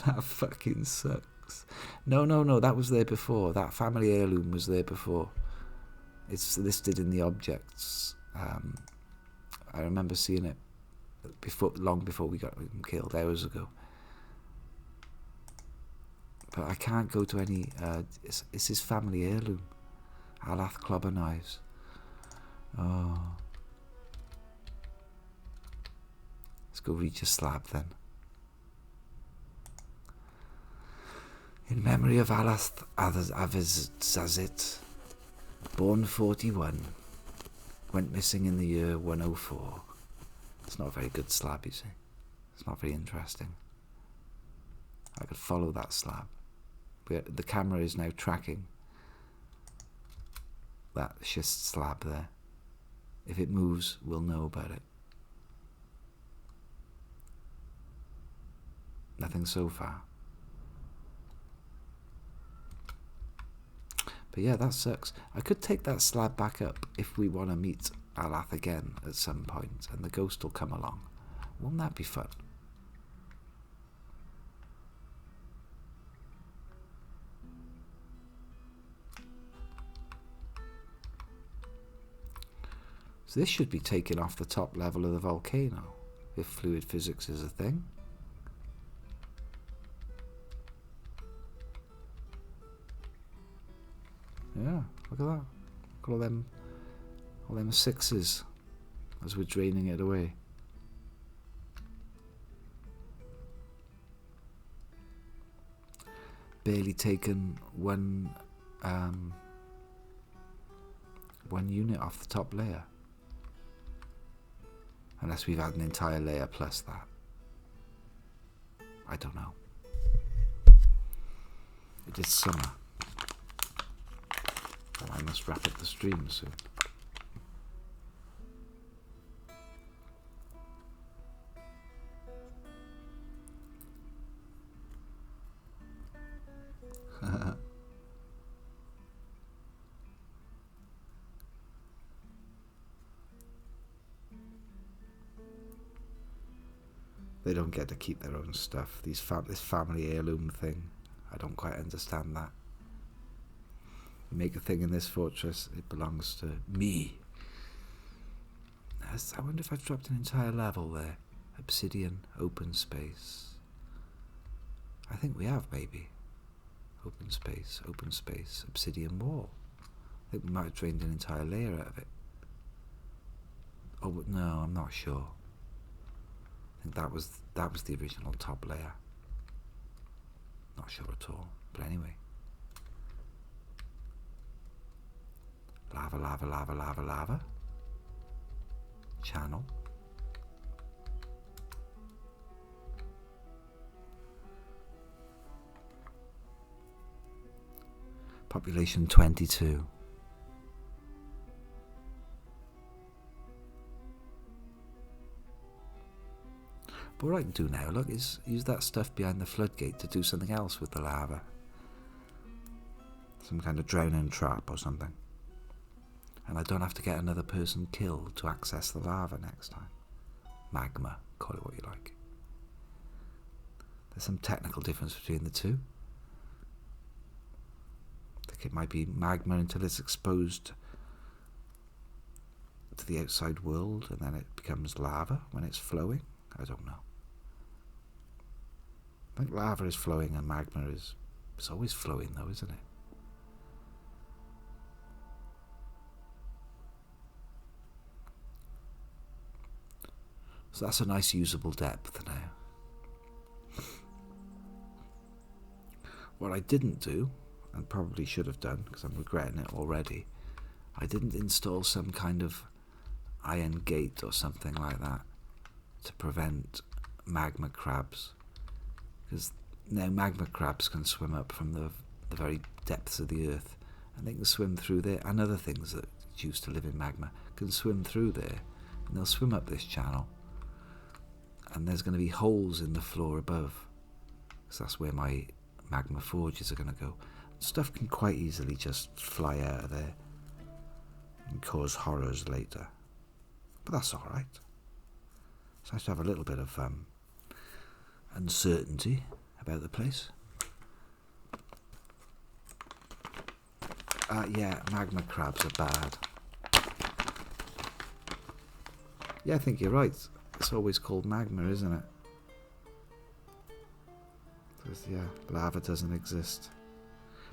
That fucking sucks. No, that was there before. That family heirloom was there before. It's listed in the objects. I remember seeing it long before we got him killed, hours ago. But I can't go to any. It's his family heirloom. Alath Clobber Knives. Oh. Let's go reach a slab then. In memory of Alath Avizazit, born 41, went missing in the year 104. It's not a very good slab, you see. It's not very interesting. I could follow that slab. The camera is now tracking that schist slab there. If it moves, we'll know about it. Nothing so far. But yeah, that sucks. I could take that slab back up if we want to meet Alath again at some point, and the ghost will come along. Won't that be fun? So this should be taken off the top level of the volcano, if fluid physics is a thing. Yeah, look at that. Look at all them sixes as we're draining it away. Barely taken one unit off the top layer. Unless we've had an entire layer plus that. I don't know. It is summer. Well, I must wrap up the stream soon. They don't get to keep their own stuff. This family heirloom thing, I don't quite understand that. You make a thing in this fortress, it belongs to me. I wonder if I've dropped an entire level there. Obsidian, open space. I think we have, maybe. Open space, obsidian wall. I think we might have drained an entire layer out of it. Oh, but no, I'm not sure. I think that was the original top layer. Not sure at all, but anyway. Lava, lava, lava, lava, lava. Channel. Population 22. But what I can do now, look, is use that stuff behind the floodgate to do something else with the lava. some kind of drowning trap or something. And I don't have to get another person killed to access the lava next time. Magma, call it what you like. There's some technical difference between the two. I think it might be magma until it's exposed to the outside world, and then it becomes lava when it's flowing. I don't know. I think lava is flowing and magma is always flowing though, isn't it? So that's a nice usable depth now. What I didn't do, and probably should have done because I'm regretting it already, I didn't install some kind of iron gate or something like that to prevent magma crabs, because now magma crabs can swim up from the very depths of the earth, and they can swim through there, and other things that used to live in magma can swim through there, and they'll swim up this channel, and there's going to be holes in the floor above, because that's where my magma forges are going to go. Stuff can quite easily just fly out of there and cause horrors later. But that's alright. It's nice to have a little bit of uncertainty about the place. Yeah, magma crabs are bad. Yeah, I think you're right. It's always called magma, isn't it? Because, yeah, lava doesn't exist.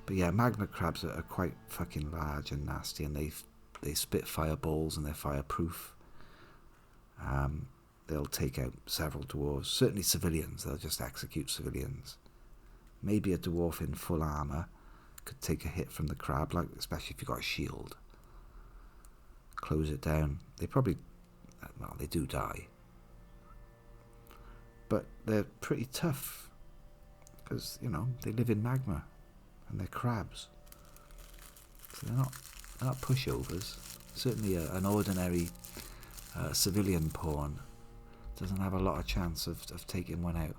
But yeah, magma crabs are quite fucking large and nasty, and they spit fireballs and they're fireproof. They'll take out several dwarves. Certainly civilians, they'll just execute civilians. Maybe a dwarf in full armour could take a hit from the crab, like especially if you've got a shield. Close it down. They probably, well, they do die. But they're pretty tough, because, you know, they live in magma, and they're crabs. So they're not pushovers. Certainly an ordinary civilian pawn doesn't have a lot of chance of taking one out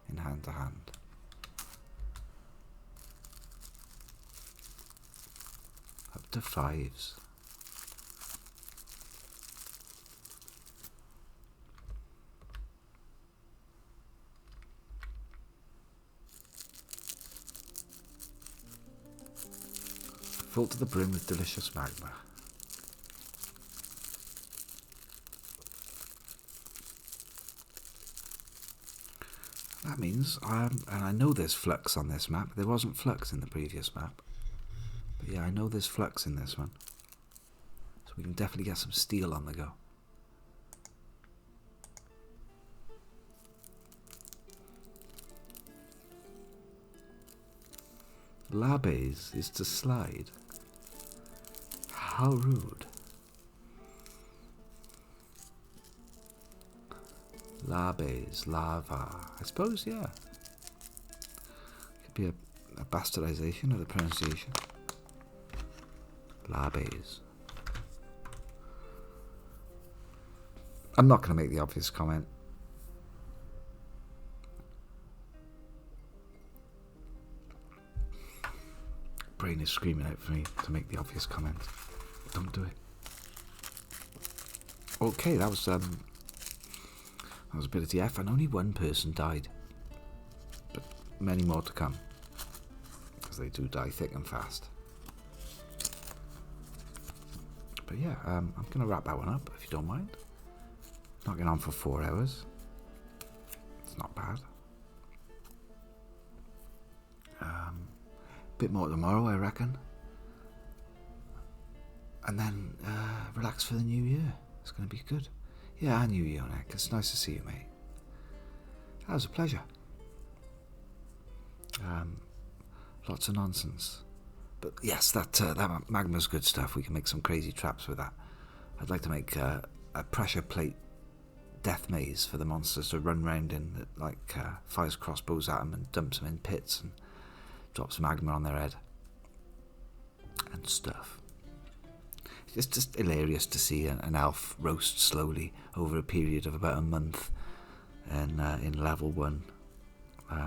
in hand to hand. Up to 5s. Full to the brim with delicious magma. That means, and I know there's flux on this map. There wasn't flux in the previous map. But yeah, I know there's flux in this one. So we can definitely get some steel on the go. Labes is to slide. How rude. Labes, lava. I suppose, yeah. Could be a bastardization of the pronunciation. Labes. I'm not going to make the obvious comment. Brain is screaming out for me to make the obvious comment. Don't do it. Okay, that was a bit of DF, and only one person died. But many more to come. Because they do die thick and fast. But yeah, I'm going to wrap that one up, if you don't mind. Not getting on for 4 hours. It's not bad. Bit more tomorrow, I reckon. And then relax for the new year. It's going to be good. Yeah, and you, Nick. It's nice to see you, mate. That was a pleasure. Lots of nonsense. But yes, that magma's good stuff. We can make some crazy traps with that. I'd like to make a pressure plate death maze for the monsters to run round in that, like, fires crossbows at them and dumps them in pits and drops magma on their head. And stuff. It's just hilarious to see an elf roast slowly over a period of about a month in level 1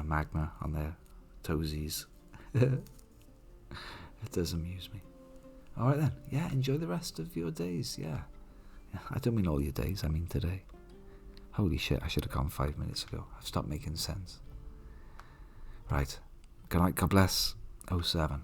magma on their toesies. It does amuse me. Alright then, yeah, enjoy the rest of your days, yeah. I don't mean all your days, I mean today. Holy shit, I should have gone 5 minutes ago. I've stopped making sense. Right. Good night, God bless. 07.